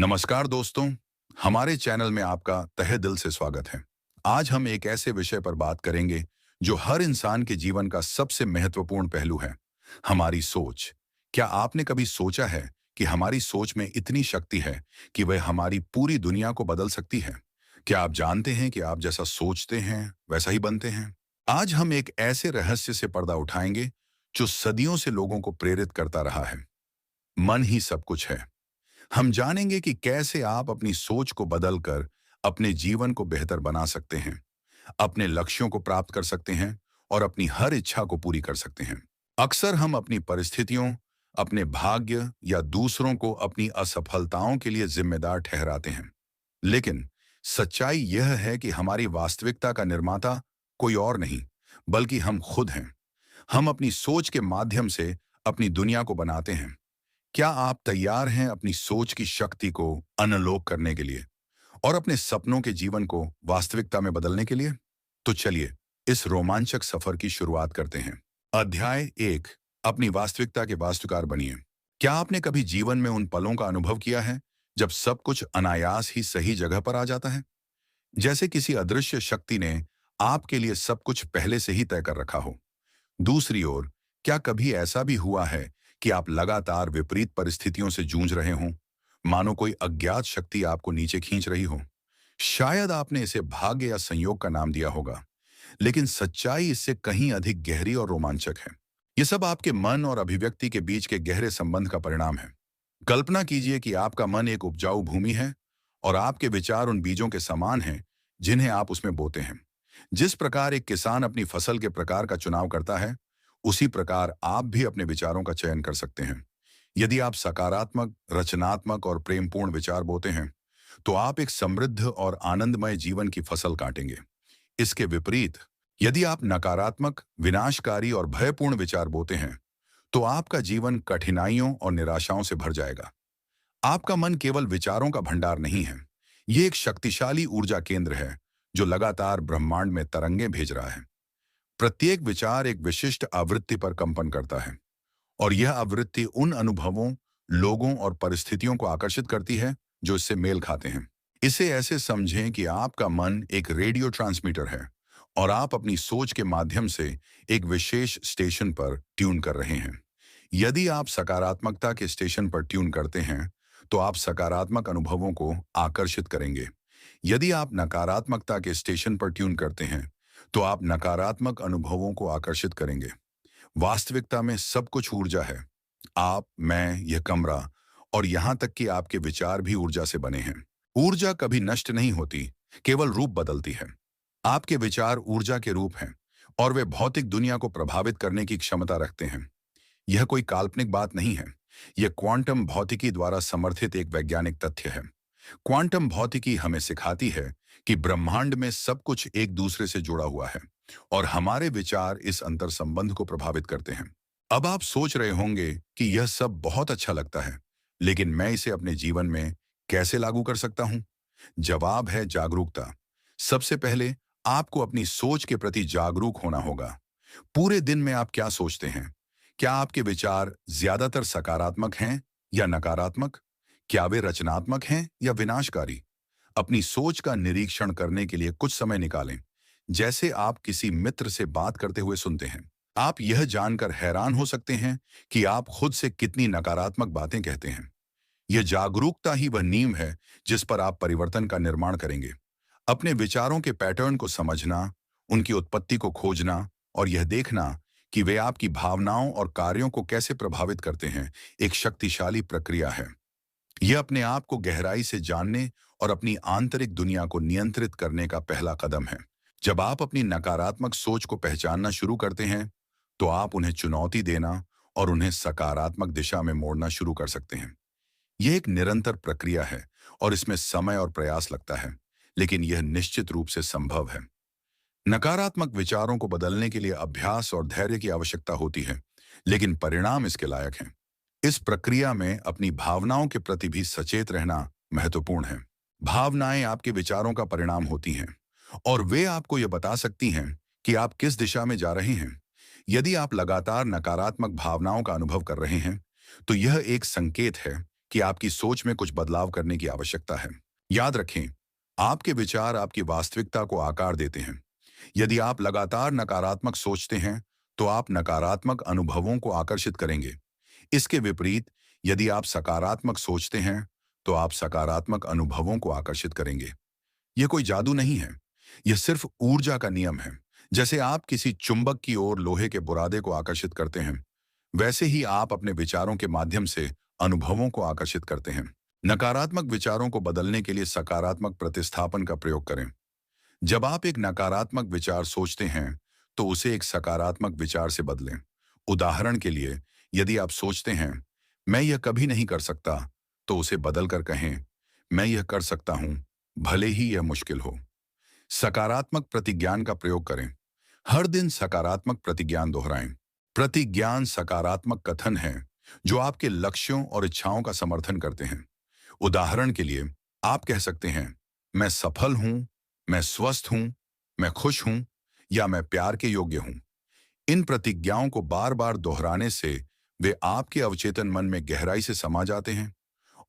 नमस्कार दोस्तों, हमारे चैनल में आपका तहे दिल से स्वागत है। आज हम एक ऐसे विषय पर बात करेंगे जो हर इंसान के जीवन का सबसे महत्वपूर्ण पहलू है, हमारी सोच। क्या आपने कभी सोचा है कि हमारी सोच में इतनी शक्ति है कि वह हमारी पूरी दुनिया को बदल सकती है? क्या आप जानते हैं कि आप जैसा सोचते हैं, वैसा ही बनते हैं? आज हम एक ऐसे रहस्य से पर्दा उठाएंगे जो सदियों से लोगों को प्रेरित करता रहा है। मन ही सब कुछ है। हम जानेंगे कि कैसे आप अपनी सोच को बदलकर अपने जीवन को बेहतर बना सकते हैं, अपने लक्ष्यों को प्राप्त कर सकते हैं और अपनी हर इच्छा को पूरी कर सकते हैं। अक्सर हम अपनी परिस्थितियों, अपने भाग्य या दूसरों को अपनी असफलताओं के लिए जिम्मेदार ठहराते हैं। लेकिन सच्चाई यह है कि हमारी वास्तविकता का निर्माता कोई और नहीं, बल्कि हम खुद हैं। हम अपनी सोच के माध्यम से अपनी दुनिया को बनाते हैं। क्या आप तैयार हैं अपनी सोच की शक्ति को अनलॉक करने के लिए और अपने सपनों के जीवन को वास्तविकता में बदलने के लिए? तो चलिए इस रोमांचक सफर की शुरुआत करते हैं। अध्याय 1, अपनी वास्तविकता के वास्तुकार बनिए। क्या आपने कभी जीवन में उन पलों का अनुभव किया है जब सब कुछ अनायास ही सही जगह पर आ जाता है, जैसे किसी अदृश्य शक्ति ने आपके लिए सब कुछ पहले से ही तय कर रखा हो? दूसरी ओर, क्या कभी ऐसा भी हुआ है कि आप लगातार विपरीत परिस्थितियों से जूझ रहे हों, मानो कोई अज्ञात शक्ति आपको नीचे खींच रही हो? शायद आपने इसे भाग्य या संयोग का नाम दिया होगा, लेकिन सच्चाई इससे कहीं अधिक गहरी और रोमांचक है। ये सब आपके मन और अभिव्यक्ति के बीच के गहरे संबंध का परिणाम है। कल्पना कीजिए कि आपका मन एक उपजाऊ भूमि है और आपके विचार उन बीजों के समान हैं जिन्हें आप उसमें बोते हैं। जिस प्रकार एक किसान अपनी फसल के प्रकार का चुनाव करता है, उसी प्रकार आप भी अपने विचारों का चयन कर सकते हैं। यदि आप सकारात्मक, रचनात्मक और प्रेमपूर्ण विचार बोते हैं, तो आप एक समृद्ध और आनंदमय जीवन की फसल काटेंगे। इसके विपरीत, यदि आप नकारात्मक, विनाशकारी और भयपूर्ण विचार बोते हैं, तो आपका जीवन कठिनाइयों और निराशाओं से भर जाएगा। आपका मन केवल विचारों का भंडार नहीं है, ये एक शक्तिशाली ऊर्जा केंद्र है जो लगातार ब्रह्मांड में तरंगें भेज रहा है। प्रत्येक विचार एक विशिष्ट आवृत्ति पर कंपन करता है और यह आवृत्ति उन अनुभवों, लोगों और परिस्थितियों को आकर्षित करती है जो इससे मेल खाते हैं। इसे ऐसे समझें कि आपका मन एक रेडियो ट्रांसमीटर है और आप अपनी सोच के माध्यम से एक विशेष स्टेशन पर ट्यून कर रहे हैं। यदि आप सकारात्मकता के स्टेशन पर ट्यून करते हैं, तो आप सकारात्मक अनुभवों को आकर्षित करेंगे। यदि आप नकारात्मकता के स्टेशन पर ट्यून करते हैं, तो आप नकारात्मक अनुभवों को आकर्षित करेंगे। वास्तविकता में सब कुछ ऊर्जा है। आप, मैं, यह कमरा और यहां तक कि आपके विचार भी ऊर्जा से बने हैं। ऊर्जा कभी नष्ट नहीं होती, केवल रूप बदलती है। आपके विचार ऊर्जा के रूप हैं और वे भौतिक दुनिया को प्रभावित करने की क्षमता रखते हैं। यह कोई काल्पनिक बात नहीं है। यह क्वांटम भौतिकी द्वारा समर्थित एक वैज्ञानिक तथ्य है। क्वांटम भौतिकी हमें सिखाती है कि ब्रह्मांड में सब कुछ एक दूसरे से जुड़ा हुआ है और हमारे विचार इस अंतर संबंध को प्रभावित करते हैं। अब आप सोच रहे होंगे कि यह सब बहुत अच्छा लगता है, लेकिन मैं इसे अपने जीवन में कैसे लागू कर सकता हूं? जवाब है जागरूकता। सबसे पहले आपको अपनी सोच के प्रति जागरूक होना होगा। पूरे दिन में आप क्या सोचते हैं? क्या आपके विचार ज्यादातर सकारात्मक हैं या नकारात्मक? क्या वे रचनात्मक हैं या विनाशकारी? अपनी सोच का निरीक्षण करने के लिए कुछ समय निकालें, जैसे आप किसी मित्र से बात करते हुए सुनते हैं। आप यह जानकर हैरान हो सकते हैं कि आप खुद से कितनी नकारात्मक बातें कहते हैं। यह जागरूकता ही वह नींव है जिस पर आप परिवर्तन का निर्माण करेंगे। अपने विचारों के पैटर्न को समझना, उनकी उत्पत्ति को खोजना और यह देखना कि वे आपकी भावनाओं और कार्यों को कैसे प्रभावित करते हैं, एक शक्तिशाली प्रक्रिया है। यह अपने आप को गहराई से जानने और अपनी आंतरिक दुनिया को नियंत्रित करने का पहला कदम है। जब आप अपनी नकारात्मक सोच को पहचानना शुरू करते हैं, तो आप उन्हें चुनौती देना और उन्हें सकारात्मक दिशा में मोड़ना शुरू कर सकते हैं। यह एक निरंतर प्रक्रिया है और इसमें समय और प्रयास लगता है, लेकिन यह निश्चित रूप से संभव है। नकारात्मक विचारों को बदलने के लिए अभ्यास और धैर्य की आवश्यकता होती है, लेकिन परिणाम इसके लायक हैं। इस प्रक्रिया में अपनी भावनाओं के प्रति भी सचेत रहना महत्वपूर्ण है। भावनाएं आपके विचारों का परिणाम होती हैं और वे आपको यह बता सकती हैं कि आप किस दिशा में जा रहे हैं। यदि आप लगातार नकारात्मक भावनाओं का अनुभव कर रहे हैं, तो यह एक संकेत है कि आपकी सोच में कुछ बदलाव करने की आवश्यकता है। याद रखें, आपके विचार आपकी वास्तविकता को आकार देते हैं। यदि आप लगातार नकारात्मक सोचते हैं, तो आप नकारात्मक अनुभवों को आकर्षित करेंगे। इसके विपरीत, यदि आप सकारात्मक सोचते हैं, तो आप सकारात्मक अनुभवों को आकर्षित करेंगे। यह कोई जादू नहीं है, यह सिर्फ ऊर्जा का नियम है। जैसे आप किसी चुंबक की ओर लोहे के बुरादे को आकर्षित करते हैं, वैसे ही आप अपने विचारों के माध्यम से अनुभवों को आकर्षित करते हैं। नकारात्मक विचारों को बदलने के लिए सकारात्मक प्रतिस्थापन का प्रयोग करें। जब आप एक नकारात्मक विचार सोचते हैं, तो उसे एक सकारात्मक विचार से बदलें। उदाहरण के लिए, यदि आप सोचते हैं, मैं यह कभी नहीं कर सकता, तो उसे बदलकर कहें, मैं यह कर सकता हूं, भले ही यह मुश्किल हो। सकारात्मक प्रतिज्ञान का प्रयोग करें। हर दिन सकारात्मक प्रतिज्ञान दोहराएं। प्रतिज्ञान सकारात्मक कथन हैं जो आपके लक्ष्यों और इच्छाओं का समर्थन करते हैं। उदाहरण के लिए, आप कह सकते हैं, मैं सफल हूं, मैं स्वस्थ हूं, मैं खुश हूं, या मैं प्यार के योग्य हूं। इन प्रतिज्ञाओं को बार बार दोहराने से वे आपके अवचेतन मन में गहराई से समा जाते हैं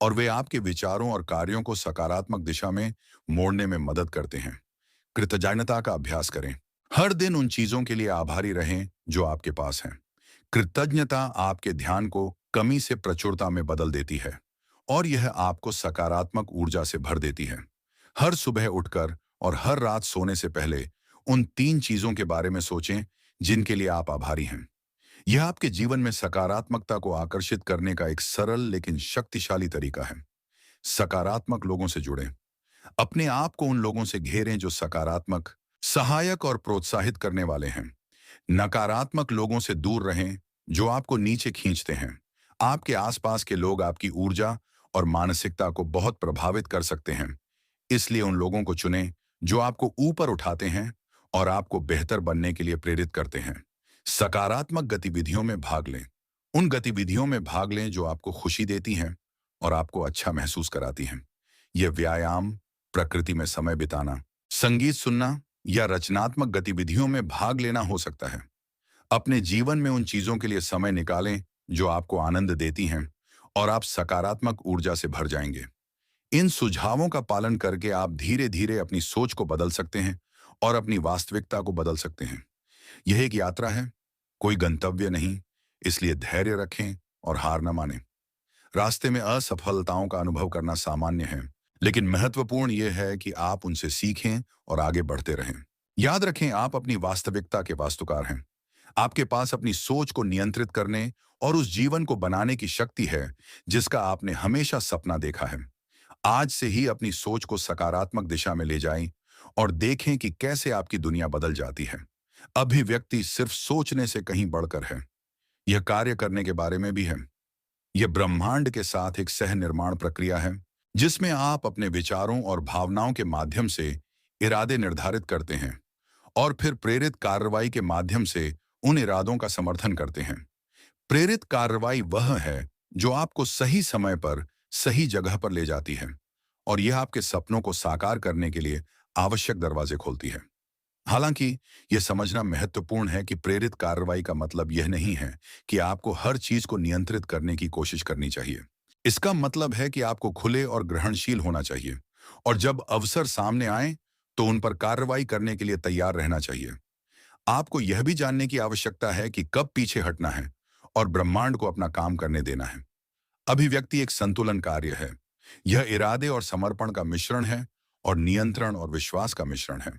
और वे आपके विचारों और कार्यों को सकारात्मक दिशा में मोड़ने में मदद करते हैं। कृतज्ञता का अभ्यास करें। हर दिन उन चीजों के लिए आभारी रहें जो आपके पास हैं। कृतज्ञता आपके ध्यान को कमी से प्रचुरता में बदल देती है और यह आपको सकारात्मक ऊर्जा से भर देती है। हर सुबह उठकर और हर रात सोने से पहले उन 3 चीजों के बारे में सोचें जिनके लिए आप आभारी हैं। यह आपके जीवन में सकारात्मकता को आकर्षित करने का एक सरल लेकिन शक्तिशाली तरीका है। सकारात्मक लोगों से जुड़ें। अपने आप को उन लोगों से घेरें जो सकारात्मक, सहायक और प्रोत्साहित करने वाले हैं। नकारात्मक लोगों से दूर रहें जो आपको नीचे खींचते हैं। आपके आसपास के लोग आपकी ऊर्जा और मानसिकता को बहुत प्रभावित कर सकते हैं। इसलिए उन लोगों को चुनें जो आपको ऊपर उठाते हैं और आपको बेहतर बनने के लिए प्रेरित करते हैं। सकारात्मक गतिविधियों में भाग लें। उन गतिविधियों में भाग लें जो आपको खुशी देती हैं और आपको अच्छा महसूस कराती हैं। यह व्यायाम, प्रकृति में समय बिताना, संगीत सुनना या रचनात्मक गतिविधियों में भाग लेना हो सकता है। अपने जीवन में उन चीजों के लिए समय निकालें जो आपको आनंद देती हैं और आप सकारात्मक ऊर्जा से भर जाएंगे। इन सुझावों का पालन करके आप धीरे धीरे अपनी सोच को बदल सकते हैं और अपनी वास्तविकता को बदल सकते हैं। यह एक यात्रा है, कोई गंतव्य नहीं, इसलिए धैर्य रखें और हार न मानें। रास्ते में असफलताओं का अनुभव करना सामान्य है, लेकिन महत्वपूर्ण यह है कि आप उनसे सीखें और आगे बढ़ते रहें। याद रखें, आप अपनी वास्तविकता के वास्तुकार हैं। आपके पास अपनी सोच को नियंत्रित करने और उस जीवन को बनाने की शक्ति है जिसका आपने हमेशा सपना देखा है। आज से ही अपनी सोच को सकारात्मक दिशा में ले जाएं और देखें कि कैसे आपकी दुनिया बदल जाती है। अभिव्यक्ति सिर्फ सोचने से कहीं बढ़कर है, यह कार्य करने के बारे में भी है। यह ब्रह्मांड के साथ एक सह निर्माण प्रक्रिया है जिसमें आप अपने विचारों और भावनाओं के माध्यम से इरादे निर्धारित करते हैं और फिर प्रेरित कार्रवाई के माध्यम से उन इरादों का समर्थन करते हैं। प्रेरित कार्रवाई वह है जो आपको सही समय पर सही जगह पर ले जाती है और यह आपके सपनों को साकार करने के लिए आवश्यक दरवाजे खोलती है। हालांकि यह समझना महत्वपूर्ण है कि प्रेरित कार्रवाई का मतलब यह नहीं है कि आपको हर चीज को नियंत्रित करने की कोशिश करनी चाहिए। इसका मतलब है कि आपको खुले और ग्रहणशील होना चाहिए और जब अवसर सामने आए तो उन पर कार्रवाई करने के लिए तैयार रहना चाहिए। आपको यह भी जानने की आवश्यकता है कि कब पीछे हटना है और ब्रह्मांड को अपना काम करने देना है। अभिव्यक्ति एक संतुलन कार्य है। यह इरादे और समर्पण का मिश्रण है और नियंत्रण और विश्वास का मिश्रण है।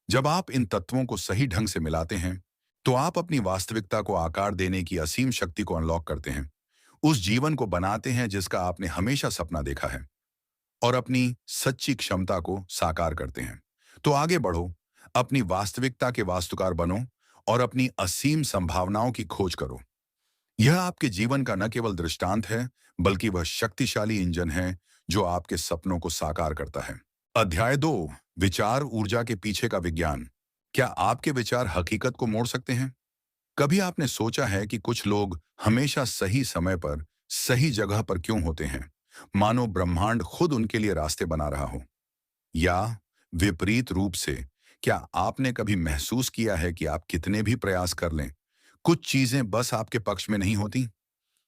जब आप इन तत्वों को सही ढंग से मिलाते हैं, तो आप अपनी वास्तविकता को आकार देने की असीम शक्ति को अनलॉक करते हैं। उस जीवन को बनाते हैं जिसका आपने हमेशा सपना देखा है और अपनी सच्ची क्षमता को साकार करते हैं। तो आगे बढ़ो, अपनी वास्तविकता के वास्तुकार बनो और अपनी असीम संभावनाओं की खोज करो। यह आपके जीवन का न केवल दृष्टांत है, बल्कि वह शक्तिशाली इंजन है जो आपके सपनों को साकार करता है। अध्याय 2, विचार ऊर्जा के पीछे का विज्ञान। क्या आपके विचार हकीकत को मोड़ सकते हैं? कभी आपने सोचा है कि कुछ लोग हमेशा सही समय पर सही जगह पर क्यों होते हैं, मानो ब्रह्मांड खुद उनके लिए रास्ते बना रहा हो? या विपरीत रूप से, क्या आपने कभी महसूस किया है कि आप कितने भी प्रयास कर लें, कुछ चीजें बस आपके पक्ष में नहीं होती?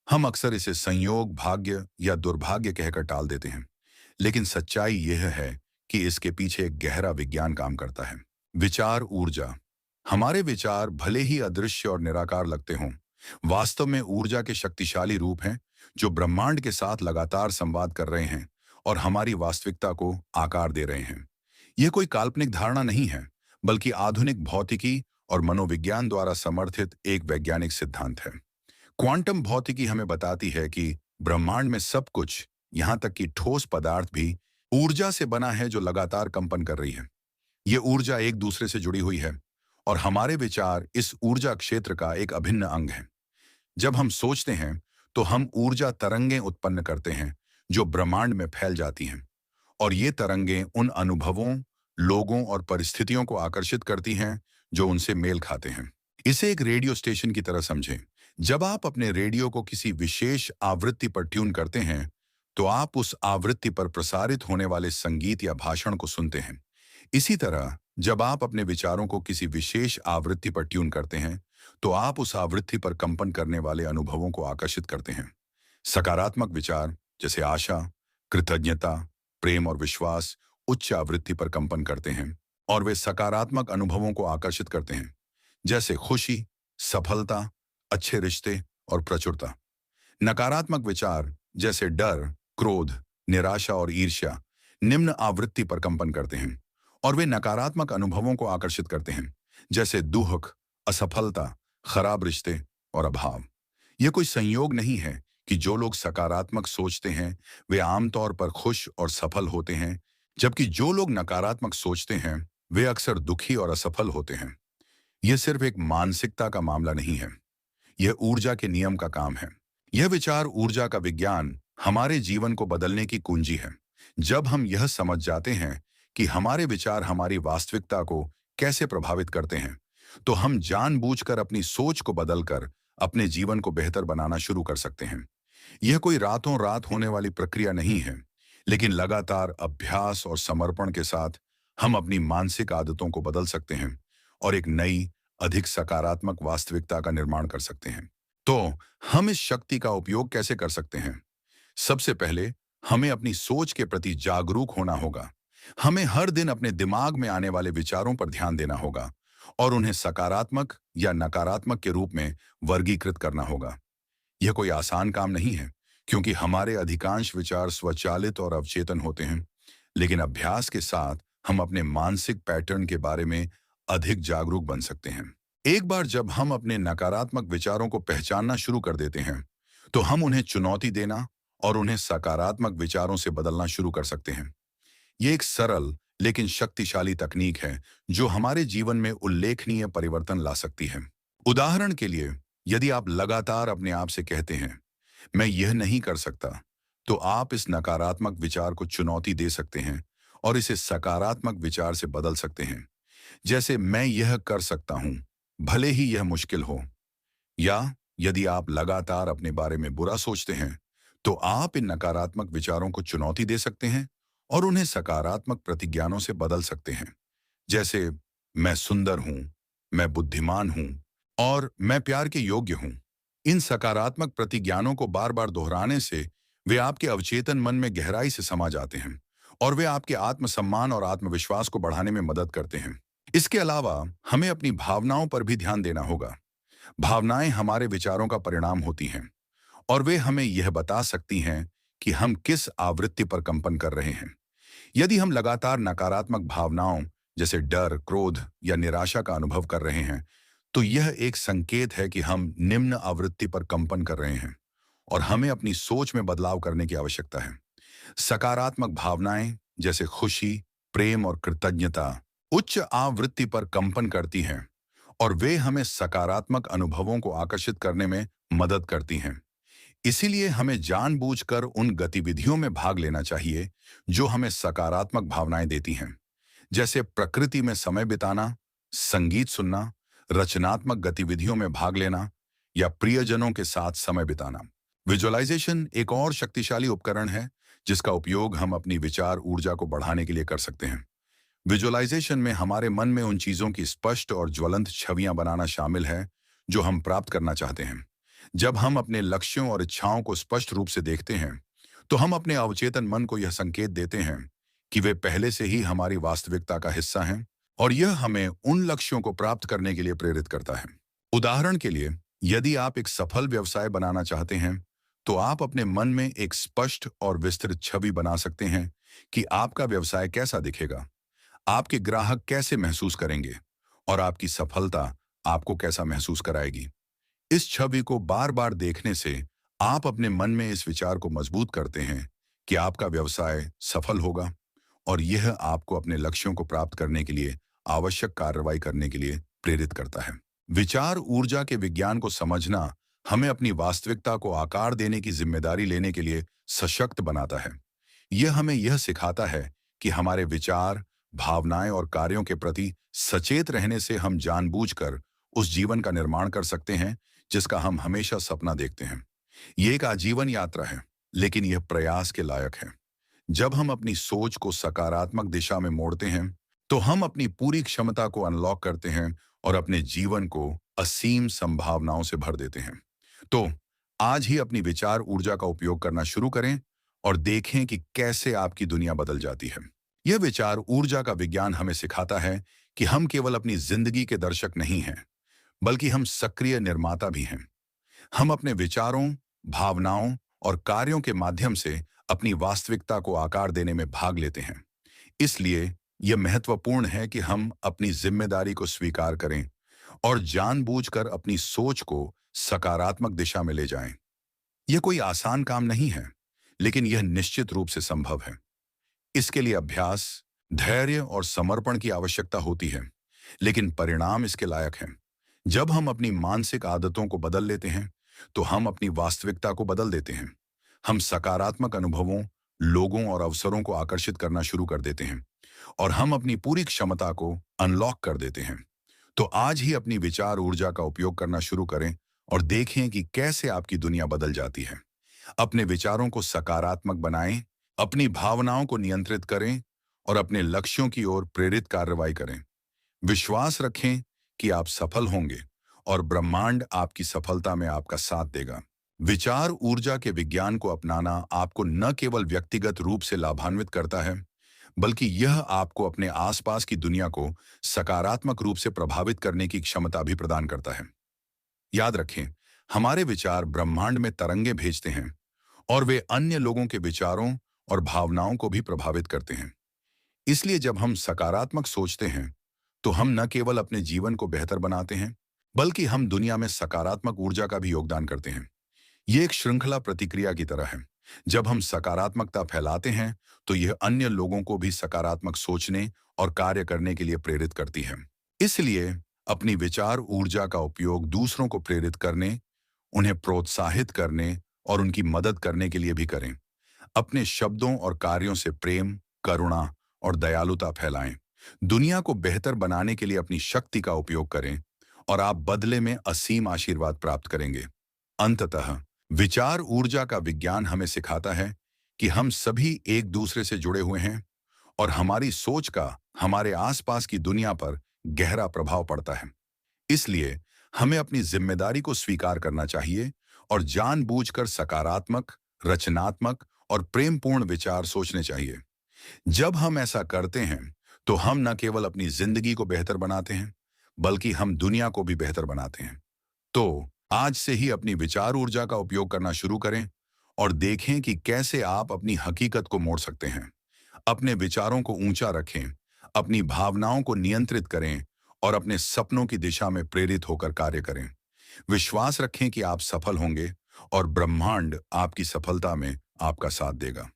हम अक्सर इसे संयोग, भाग्य या दुर्भाग्य कहकर टाल देते हैं, लेकिन सच्चाई यह है कि इसके पीछे एक गहरा विज्ञान काम करता है। विचार ऊर्जा। हमारे विचार भले ही अदृश्य और निराकार लगते हों, वास्तव में ऊर्जा के शक्तिशाली रूप हैं जो ब्रह्मांड के साथ लगातार संवाद कर रहे हैं और हमारी वास्तविकता को आकार दे रहे हैं। यह कोई काल्पनिक धारणा नहीं है, बल्कि आधुनिक भौतिकी और मनोविज्ञान द्वारा समर्थित एक वैज्ञानिक सिद्धांत है। क्वांटम भौतिकी हमें बताती है कि ब्रह्मांड में सब कुछ, यहां तक कि ठोस पदार्थ भी, ऊर्जा से बना है जो लगातार कंपन कर रही है। ये ऊर्जा एक दूसरे से जुड़ी हुई है और हमारे विचार इस ऊर्जा क्षेत्र का एक अभिन्न अंग है। जब हम सोचते हैं तो हम ऊर्जा तरंगें उत्पन्न करते हैं जो ब्रह्मांड में फैल जाती हैं, और ये तरंगें उन अनुभवों, लोगों और परिस्थितियों को आकर्षित करती हैं जो उनसे मेल खाते हैं। इसे एक रेडियो स्टेशन की तरह समझें। जब आप अपने रेडियो को किसी विशेष आवृत्ति पर ट्यून करते हैं, तो आप उस आवृत्ति पर प्रसारित होने वाले संगीत या भाषण को सुनते हैं। इसी तरह जब आप अपने विचारों को किसी विशेष आवृत्ति पर ट्यून करते हैं, तो आप उस आवृत्ति पर कंपन करने वाले अनुभवों को आकर्षित करते हैं। सकारात्मक विचार जैसे आशा, कृतज्ञता, प्रेम और विश्वास उच्च आवृत्ति पर कंपन करते हैं और वे सकारात्मक अनुभवों को आकर्षित करते हैं, जैसे खुशी, सफलता, अच्छे रिश्ते और प्रचुरता। नकारात्मक विचार जैसे डर, क्रोध, निराशा और ईर्ष्या निम्न आवृत्ति पर कंपन करते हैं और वे नकारात्मक अनुभवों को आकर्षित करते हैं, जैसे दुख, असफलता, खराब रिश्ते और अभाव। यह कोई संयोग नहीं है कि जो लोग सकारात्मक सोचते हैं वे आमतौर पर खुश और सफल होते हैं, जबकि जो लोग नकारात्मक सोचते हैं वे अक्सर दुखी और असफल होते हैं। यह सिर्फ एक मानसिकता का मामला नहीं है, यह ऊर्जा के नियम का काम है। यह विचार ऊर्जा का विज्ञान हमारे जीवन को बदलने की कुंजी है। जब हम यह समझ जाते हैं कि हमारे विचार हमारी वास्तविकता को कैसे प्रभावित करते हैं, तो हम जानबूझकर अपनी सोच को बदलकर अपने जीवन को बेहतर बनाना शुरू कर सकते हैं। यह कोई रातों रात होने वाली प्रक्रिया नहीं है, लेकिन लगातार अभ्यास और समर्पण के साथ हम अपनी मानसिक आदतों को बदल सकते हैं और एक नई, अधिक सकारात्मक वास्तविकता का निर्माण कर सकते हैं। तो हम इस शक्ति का उपयोग कैसे कर सकते हैं? सबसे पहले हमें अपनी सोच के प्रति जागरूक होना होगा। हमें हर दिन अपने दिमाग में आने वाले विचारों पर ध्यान देना होगा और उन्हें सकारात्मक या नकारात्मक के रूप में वर्गीकृत करना होगा। यह कोई आसान काम नहीं है, क्योंकि हमारे अधिकांश विचार स्वचालित और अवचेतन होते हैं, लेकिन अभ्यास के साथ हम अपने मानसिक पैटर्न के बारे में अधिक जागरूक बन सकते हैं। एक बार जब हम अपने नकारात्मक विचारों को पहचानना शुरू कर देते हैं, तो हम उन्हें चुनौती देना और उन्हें सकारात्मक विचारों से बदलना शुरू कर सकते हैं। ये एक सरल लेकिन शक्तिशाली तकनीक है जो हमारे जीवन में उल्लेखनीय परिवर्तन ला सकती है। उदाहरण के लिए, यदि आप लगातार अपने आप से कहते हैं, मैं यह नहीं कर सकता, तो आप इस नकारात्मक विचार को चुनौती दे सकते हैं और इसे सकारात्मक विचार से बदल सकते हैं, जैसे मैं यह कर सकता हूं, भले ही यह मुश्किल हो। या यदि आप लगातार अपने बारे में बुरा सोचते हैं, तो आप इन नकारात्मक विचारों को चुनौती दे सकते हैं और उन्हें सकारात्मक प्रतिज्ञानों से बदल सकते हैं, जैसे मैं सुंदर हूं, मैं बुद्धिमान हूं और मैं प्यार के योग्य हूं। इन सकारात्मक प्रतिज्ञानों को बार बार दोहराने से वे आपके अवचेतन मन में गहराई से समा जाते हैं और वे आपके आत्मसम्मान और आत्मविश्वास को बढ़ाने में मदद करते हैं। इसके अलावा हमें अपनी भावनाओं पर भी ध्यान देना होगा। भावनाएं हमारे विचारों का परिणाम होती हैं और वे हमें यह बता सकती हैं कि हम किस आवृत्ति पर कंपन कर रहे हैं। यदि हम लगातार नकारात्मक भावनाओं जैसे डर, क्रोध या निराशा का अनुभव कर रहे हैं, तो यह एक संकेत है कि हम निम्न आवृत्ति पर कंपन कर रहे हैं और हमें अपनी सोच में बदलाव करने की आवश्यकता है। सकारात्मक भावनाएं जैसे खुशी, प्रेम और कृतज्ञता उच्च आवृत्ति पर कंपन करती हैं और वे हमें सकारात्मक अनुभवों को आकर्षित करने में मदद करती हैं। इसीलिए हमें जानबूझकर उन गतिविधियों में भाग लेना चाहिए जो हमें सकारात्मक भावनाएं देती हैं, जैसे प्रकृति में समय बिताना, संगीत सुनना, रचनात्मक गतिविधियों में भाग लेना या प्रियजनों के साथ समय बिताना। विजुअलाइजेशन एक और शक्तिशाली उपकरण है जिसका उपयोग हम अपनी विचार ऊर्जा को बढ़ाने के लिए कर सकते हैं। विजुअलाइजेशन में हमारे मन में उन चीजों की स्पष्ट और ज्वलंत छवियां बनाना शामिल है जो हम प्राप्त करना चाहते हैं। जब हम अपने लक्ष्यों और इच्छाओं को स्पष्ट रूप से देखते हैं, तो हम अपने अवचेतन मन को यह संकेत देते हैं कि वे पहले से ही हमारी वास्तविकता का हिस्सा हैं और यह हमें उन लक्ष्यों को प्राप्त करने के लिए प्रेरित करता है। उदाहरण के लिए, यदि आप एक सफल व्यवसाय बनाना चाहते हैं, तो आप अपने मन में एक स्पष्ट और विस्तृत छवि बना सकते हैं कि आपका व्यवसाय कैसा दिखेगा, आपके ग्राहक कैसे महसूस करेंगे और आपकी सफलता आपको कैसा महसूस कराएगी। इस छवि को बार बार देखने से आप अपने मन में इस विचार को मजबूत करते हैं कि आपका व्यवसाय सफल होगा और यह आपको अपने लक्ष्यों को प्राप्त करने के लिए आवश्यक कार्रवाई करने के लिए प्रेरित करता है। विचार ऊर्जा के विज्ञान को समझना हमें अपनी वास्तविकता को आकार देने की जिम्मेदारी लेने के लिए सशक्त बनाता है। यह हमें यह सिखाता है कि हमारे विचार, भावनाएं और कार्यों के प्रति सचेत रहने से हम जानबूझकर उस जीवन का निर्माण कर सकते हैं जिसका हम हमेशा सपना देखते हैं। ये एक आजीवन यात्रा है, लेकिन यह प्रयास के लायक है। जब हम अपनी सोच को सकारात्मक दिशा में मोड़ते हैं, तो हम अपनी पूरी क्षमता को अनलॉक करते हैं और अपने जीवन को असीम संभावनाओं से भर देते हैं। तो आज ही अपनी विचार ऊर्जा का उपयोग करना शुरू करें और देखें कि कैसे आपकी दुनिया बदल जाती है। यह विचार ऊर्जा का विज्ञान हमें सिखाता है कि हम केवल अपनी जिंदगी के दर्शक नहीं हैं, बल्कि हम सक्रिय निर्माता भी हैं। हम अपने विचारों, भावनाओं और कार्यों के माध्यम से अपनी वास्तविकता को आकार देने में भाग लेते हैं। इसलिए यह महत्वपूर्ण है कि हम अपनी जिम्मेदारी को स्वीकार करें और जानबूझकर अपनी सोच को सकारात्मक दिशा में ले जाएं। यह कोई आसान काम नहीं है, लेकिन यह निश्चित रूप से संभव है। इसके लिए अभ्यास, धैर्य और समर्पण की आवश्यकता होती है, लेकिन परिणाम इसके लायक हैं। जब हम अपनी मानसिक आदतों को बदल लेते हैं, तो हम अपनी वास्तविकता को बदल देते हैं। हम सकारात्मक अनुभवों, लोगों और अवसरों को आकर्षित करना शुरू कर देते हैं और हम अपनी पूरी क्षमता को अनलॉक कर देते हैं। तो आज ही अपनी विचार ऊर्जा का उपयोग करना शुरू करें और देखें कि कैसे आपकी दुनिया बदल जाती है। अपने विचारों को सकारात्मक बनाएं, अपनी भावनाओं को नियंत्रित करें और अपने लक्ष्यों की ओर प्रेरित कार्रवाई करें। विश्वास रखें कि आप सफल होंगे और ब्रह्मांड आपकी सफलता में आपका साथ देगा। विचार ऊर्जा के विज्ञान को अपनाना आपको न केवल व्यक्तिगत रूप से लाभान्वित करता है, बल्कि यह आपको अपने आसपास की दुनिया को सकारात्मक रूप से प्रभावित करने की क्षमता भी प्रदान करता है। याद रखें, हमारे विचार ब्रह्मांड में तरंगे भेजते हैं और वे अन्य लोगों के विचारों और भावनाओं को भी प्रभावित करते हैं। इसलिए जब हम सकारात्मक सोचते हैं, तो हम न केवल अपने जीवन को बेहतर बनाते हैं, बल्कि हम दुनिया में सकारात्मक ऊर्जा का भी योगदान करते हैं। ये एक श्रृंखला प्रतिक्रिया की तरह है। जब हम सकारात्मकता फैलाते हैं, तो यह अन्य लोगों को भी सकारात्मक सोचने और कार्य करने के लिए प्रेरित करती है। इसलिए अपनी विचार ऊर्जा का उपयोग दूसरों को प्रेरित करने, उन्हें प्रोत्साहित करने और उनकी मदद करने के लिए भी करें। अपने शब्दों और कार्यों से प्रेम, करुणा और दयालुता फैलाएं। दुनिया को बेहतर बनाने के लिए अपनी शक्ति का उपयोग करें और आप बदले में असीम आशीर्वाद प्राप्त करेंगे। अंततः विचार ऊर्जा का विज्ञान हमें सिखाता है कि हम सभी एक दूसरे से जुड़े हुए हैं और हमारी सोच का हमारे आसपास की दुनिया पर गहरा प्रभाव पड़ता है। इसलिए हमें अपनी जिम्मेदारी को स्वीकार करना चाहिए और जानबूझकर सकारात्मक, रचनात्मक और प्रेमपूर्ण विचार सोचने चाहिए। जब हम ऐसा करते हैं, तो हम न केवल अपनी जिंदगी को बेहतर बनाते हैं, बल्कि हम दुनिया को भी बेहतर बनाते हैं। तो आज से ही अपनी विचार ऊर्जा का उपयोग करना शुरू करें और देखें कि कैसे आप अपनी हकीकत को मोड़ सकते हैं। अपने विचारों को ऊंचा रखें, अपनी भावनाओं को नियंत्रित करें और अपने सपनों की दिशा में प्रेरित होकर कार्य करें। विश्वास रखें कि आप सफल होंगे और ब्रह्मांड आपकी सफलता में आपका साथ देगा।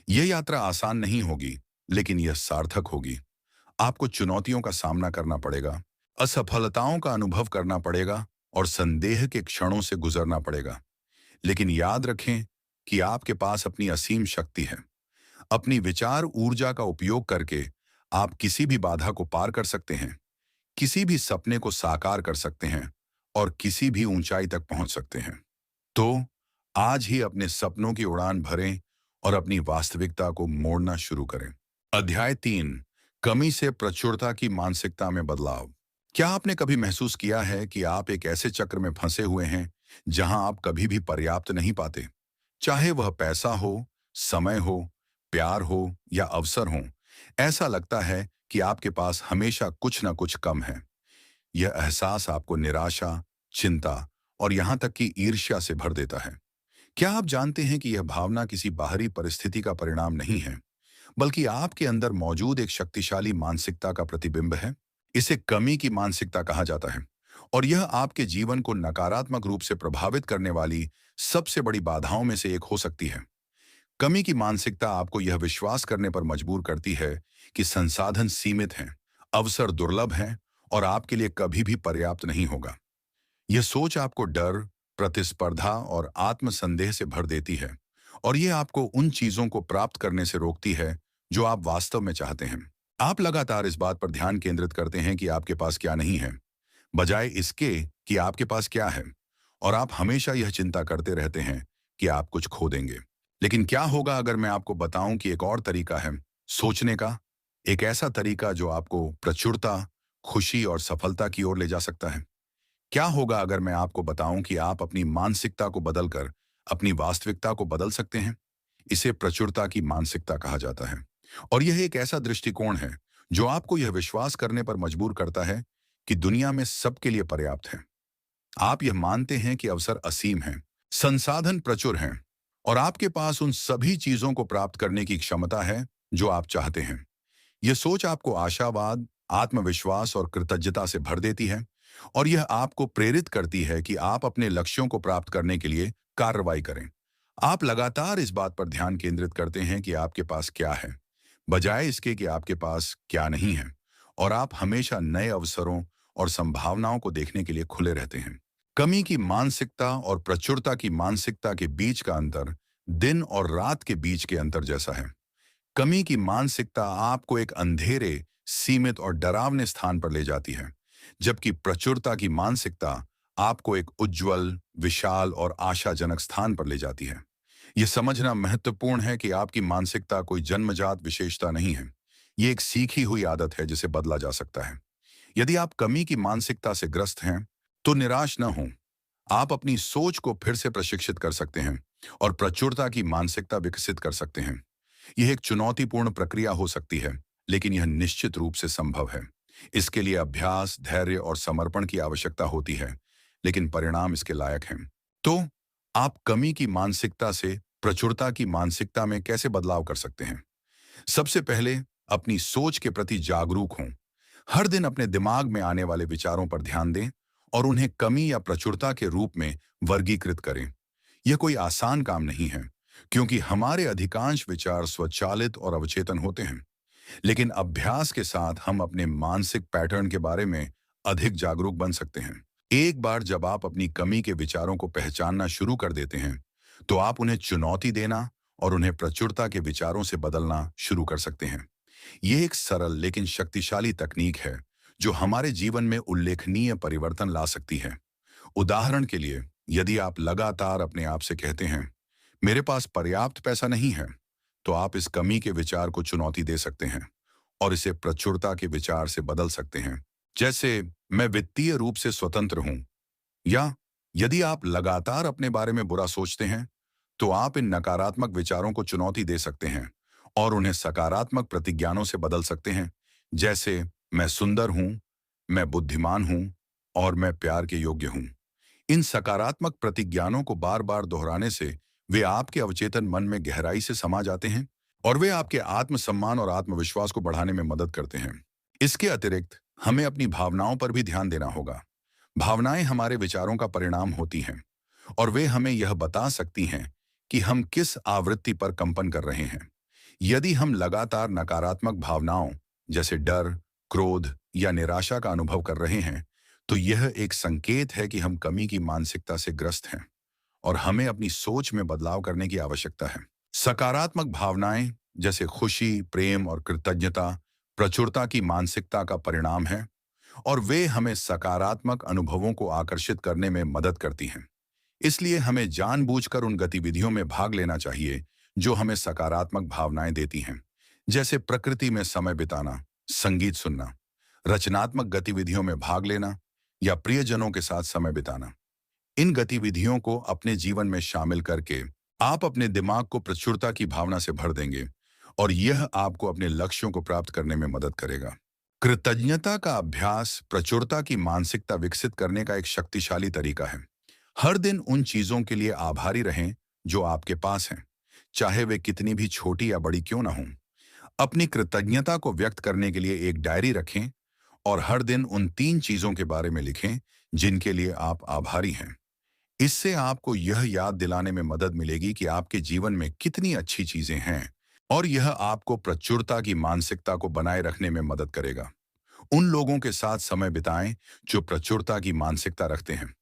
यह यात्रा आसान नहीं होगी, लेकिन यह सार्थक होगी। आपको चुनौतियों का सामना करना पड़ेगा, असफलताओं का अनुभव करना पड़ेगा और संदेह के क्षणों से गुजरना पड़ेगा। लेकिन याद रखें कि आपके पास अपनी असीम शक्ति है। अपनी विचार ऊर्जा का उपयोग करके आप किसी भी बाधा को पार कर सकते हैं, किसी भी सपने को साकार कर सकते हैं और किसी भी ऊंचाई तक पहुंच सकते हैं। तो आज ही अपने सपनों की उड़ान भरें और अपनी वास्तविकता को मोड़ना शुरू करें। अध्याय 3, कमी से प्रचुरता की मानसिकता में बदलाव। क्या आपने कभी महसूस किया है कि आप एक ऐसे चक्र में फंसे हुए हैं जहां आप कभी भी पर्याप्त नहीं पाते। चाहे वह पैसा हो, समय हो, प्यार हो या अवसर हो, ऐसा लगता है कि आपके पास हमेशा कुछ ना कुछ कम है। यह एहसास आपको निराशा, चिंता और यहां तक कि ईर्ष्या से भर देता है। क्या आप जानते हैं कि यह भावना किसी बाहरी परिस्थिति का परिणाम नहीं है, बल्कि आपके अंदर मौजूद एक शक्तिशाली मानसिकता का प्रतिबिंब है? इसे कमी की मानसिकता कहा जाता है और यह आपके जीवन को नकारात्मक रूप से प्रभावित करने वाली सबसे बड़ी बाधाओं में से एक हो सकती है। कमी की मानसिकता आपको यह विश्वास करने पर मजबूर करती है कि संसाधन सीमित हैं, अवसर दुर्लभ हैं और आपके लिए कभी भी पर्याप्त नहीं होगा। यह सोच आपको डर, प्रतिस्पर्धा और आत्मसंदेह से भर देती है और यह आपको उन चीजों को प्राप्त करने से रोकती है जो आप वास्तव में चाहते हैं। आप लगातार इस बात पर ध्यान केंद्रित करते हैं कि आपके पास क्या नहीं है, बजाय इसके कि आपके पास क्या है, और आप हमेशा यह चिंता करते रहते हैं कि आप कुछ खो देंगे। लेकिन क्या होगा अगर मैं आपको बताऊं कि एक और तरीका है सोचने का, एक ऐसा तरीका जो आपको प्रचुरता, खुशी और सफलता की ओर ले जा सकता है? क्या होगा अगर मैं आपको बताऊं कि आप अपनी मानसिकता को बदलकर अपनी वास्तविकता को बदल सकते हैं? इसे प्रचुरता की मानसिकता कहा जाता है और यह एक ऐसा दृष्टिकोण है जो आपको यह विश्वास करने पर मजबूर करता है कि दुनिया में सबके लिए पर्याप्त है। आप यह मानते हैं कि अवसर असीम हैं, संसाधन प्रचुर हैं और आपके पास उन सभी चीजों को प्राप्त करने की क्षमता है जो आप चाहते हैं। यह सोच आपको आशावाद, आत्मविश्वास और कृतज्ञता से भर देती है और यह आपको प्रेरित करती है कि आप अपने लक्ष्यों को प्राप्त करने के लिए कार्रवाई करें। आप लगातार इस बात पर ध्यान केंद्रित करते हैं कि आपके पास क्या है, बजाय इसके कि आपके पास क्या नहीं है, और आप हमेशा नए अवसरों और संभावनाओं को देखने के लिए खुले रहते हैं। कमी की मानसिकता और प्रचुरता की मानसिकता के बीच का अंतर दिन और रात के बीच के अंतर जैसा है। कमी की मानसिकता आपको एक अंधेरे, सीमित और डरावने स्थान पर ले जाती है, जबकि प्रचुरता की मानसिकता आपको एक उज्जवल, विशाल और आशाजनक स्थान पर ले जाती है। यह समझना महत्वपूर्ण है कि आपकी मानसिकता कोई जन्मजात विशेषता नहीं है। ये एक सीखी हुई आदत है जिसे बदला जा सकता है। यदि आप कमी की मानसिकता से ग्रस्त हैं, तो निराश न हों। आप अपनी सोच को फिर से प्रशिक्षित कर सकते हैं और प्रचुरता की मानसिकता विकसित कर सकते हैं। यह एक चुनौतीपूर्ण प्रक्रिया हो सकती है, लेकिन यह निश्चित रूप से संभव है। इसके लिए अभ्यास, धैर्य और समर्पण की आवश्यकता होती है, लेकिन परिणाम इसके लायक हैं। तो आप कमी की मानसिकता से प्रचुरता की मानसिकता में कैसे बदलाव कर सकते हैं? सबसे पहले अपनी सोच के प्रति जागरूक हों। हर दिन अपने दिमाग में आने वाले विचारों पर ध्यान दें और उन्हें कमी या प्रचुरता के रूप में वर्गीकृत करें। यह कोई आसान काम नहीं है, क्योंकि हमारे अधिकांश विचार स्वचालित और अवचेतन होते हैं। लेकिन अभ्यास के साथ हम अपने मानसिक पैटर्न के बारे में अधिक जागरूक बन सकते हैं। एक बार जब आप अपनी कमी के विचारों को पहचानना शुरू कर देते हैं, तो आप उन्हें चुनौती देना और उन्हें प्रचुरता के विचारों से बदलना शुरू कर सकते हैं। यह एक सरल लेकिन शक्तिशाली तकनीक है जो हमारे जीवन में उल्लेखनीय परिवर्तन ला सकती है। उदाहरण के लिए, यदि आप लगातार अपने आप से कहते हैं, मेरे पास पर्याप्त पैसा नहीं है, तो आप इस कमी के विचार को चुनौती दे सकते हैं और इसे प्रचुरता के विचार से बदल सकते हैं, जैसे मैं वित्तीय रूप से स्वतंत्र हूं। या यदि आप लगातार अपने बारे में बुरा सोचते हैं, तो आप इन नकारात्मक विचारों को चुनौती दे सकते हैं और उन्हें सकारात्मक प्रतिज्ञानों से बदल सकते हैं, जैसे मैं सुंदर हूं, मैं बुद्धिमान हूं और मैं प्यार के योग्य हूं। इन सकारात्मक प्रतिज्ञानों को बार बार दोहराने से वे आपके अवचेतन मन में गहराई से समा जाते हैं और वे आपके आत्मसम्मान और आत्मविश्वास को बढ़ाने में मदद करते हैं। इसके अतिरिक्त हमें अपनी भावनाओं पर भी ध्यान देना होगा। भावनाएं हमारे विचारों का परिणाम होती हैं और वे हमें यह बता सकती हैं कि हम किस आवृत्ति पर कंपन कर रहे हैं। यदि हम लगातार नकारात्मक भावनाओं जैसे डर, क्रोध या निराशा का अनुभव कर रहे हैं, तो यह एक संकेत है कि हम कमी की मानसिकता से ग्रस्त हैं और हमें अपनी सोच में बदलाव करने की आवश्यकता है। सकारात्मक भावनाएं जैसे खुशी, प्रेम और कृतज्ञता प्रचुरता की मानसिकता का परिणाम है और वे हमें सकारात्मक अनुभवों को आकर्षित करने में मदद करती हैं। इसलिए हमें जानबूझकर उन गतिविधियों में भाग लेना चाहिए जो हमें सकारात्मक भावनाएं देती हैं, जैसे प्रकृति में समय बिताना, संगीत सुनना, रचनात्मक गतिविधियों में भाग लेना या प्रियजनों के साथ समय बिताना। इन गतिविधियों को अपने जीवन में शामिल करके आप अपने दिमाग को प्रचुरता की भावना से भर देंगे और यह आपको अपने लक्ष्यों को प्राप्त करने में मदद करेगा। कृतज्ञता का अभ्यास प्रचुरता की मानसिकता विकसित करने का एक शक्तिशाली तरीका है। हर दिन उन चीजों के लिए आभारी रहें जो आपके पास हैं, चाहे वे कितनी भी छोटी या बड़ी क्यों ना हों। अपनी कृतज्ञता को व्यक्त करने के लिए एक डायरी रखें और हर दिन उन 3 चीजों के बारे में लिखें जिनके लिए आप आभारी हैं। इससे आपको यह याद दिलाने में मदद मिलेगी कि आपके जीवन में कितनी अच्छी चीजें हैं और यह आपको प्रचुरता की मानसिकता को बनाए रखने में मदद करेगा। उन लोगों के साथ समय बिताएं जो प्रचुरता की मानसिकता रखते हैं।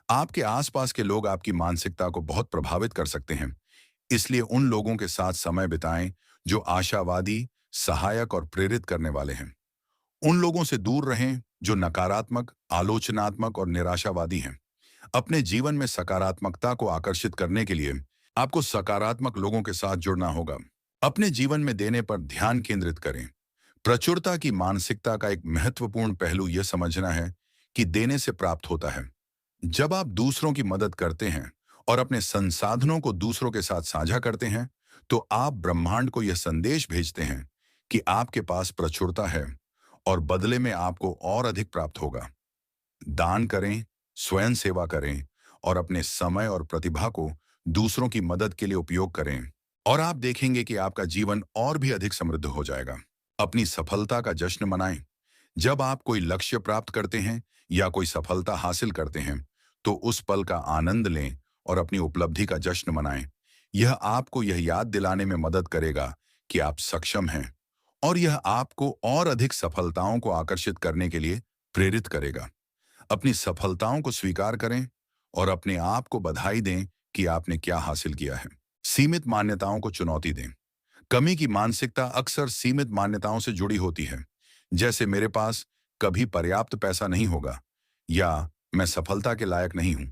आपके आसपास के लोग आपकी मानसिकता को बहुत प्रभावित कर सकते हैं, इसलिए उन लोगों के साथ समय बिताएं जो आशावादी, सहायक और प्रेरित करने वाले हैं। उन लोगों से दूर रहें जो नकारात्मक, आलोचनात्मक और निराशावादी हैं। अपने जीवन में सकारात्मकता को आकर्षित करने के लिए आपको सकारात्मक लोगों के साथ जुड़ना होगा। अपने जीवन में देने पर ध्यान केंद्रित करें। प्रचुरता की मानसिकता का एक महत्वपूर्ण पहलू यह समझना है कि देने से प्राप्त होता है। जब आप दूसरों की मदद करते हैं और अपने संसाधनों को दूसरों के साथ साझा करते हैं, तो आप ब्रह्मांड को यह संदेश भेजते हैं कि आपके पास प्रचुरता है और बदले में आपको और अधिक प्राप्त होगा। दान करें, स्वयं सेवा करें और अपने समय और प्रतिभा को दूसरों की मदद के लिए उपयोग करें और आप देखेंगे कि आपका जीवन और भी अधिक समृद्ध हो जाएगा। अपनी सफलता का जश्न मनाएं। जब आप कोई लक्ष्य प्राप्त करते हैं या कोई सफलता हासिल करते हैं, तो उस पल का आनंद लें और अपनी उपलब्धि का जश्न मनाएं। यह आपको यह याद दिलाने में मदद करेगा कि आप सक्षम हैं और यह आपको और अधिक सफलताओं को आकर्षित करने के लिए प्रेरित करेगा। अपनी सफलताओं को स्वीकार करें और अपने आप को बधाई दें कि आपने क्या हासिल किया है। सीमित मान्यताओं को चुनौती दें। कमी की मानसिकता अक्सर सीमित मान्यताओं से जुड़ी होती है, जैसे मेरे पास कभी पर्याप्त पैसा नहीं होगा या मैं सफलता के लायक नहीं हूं।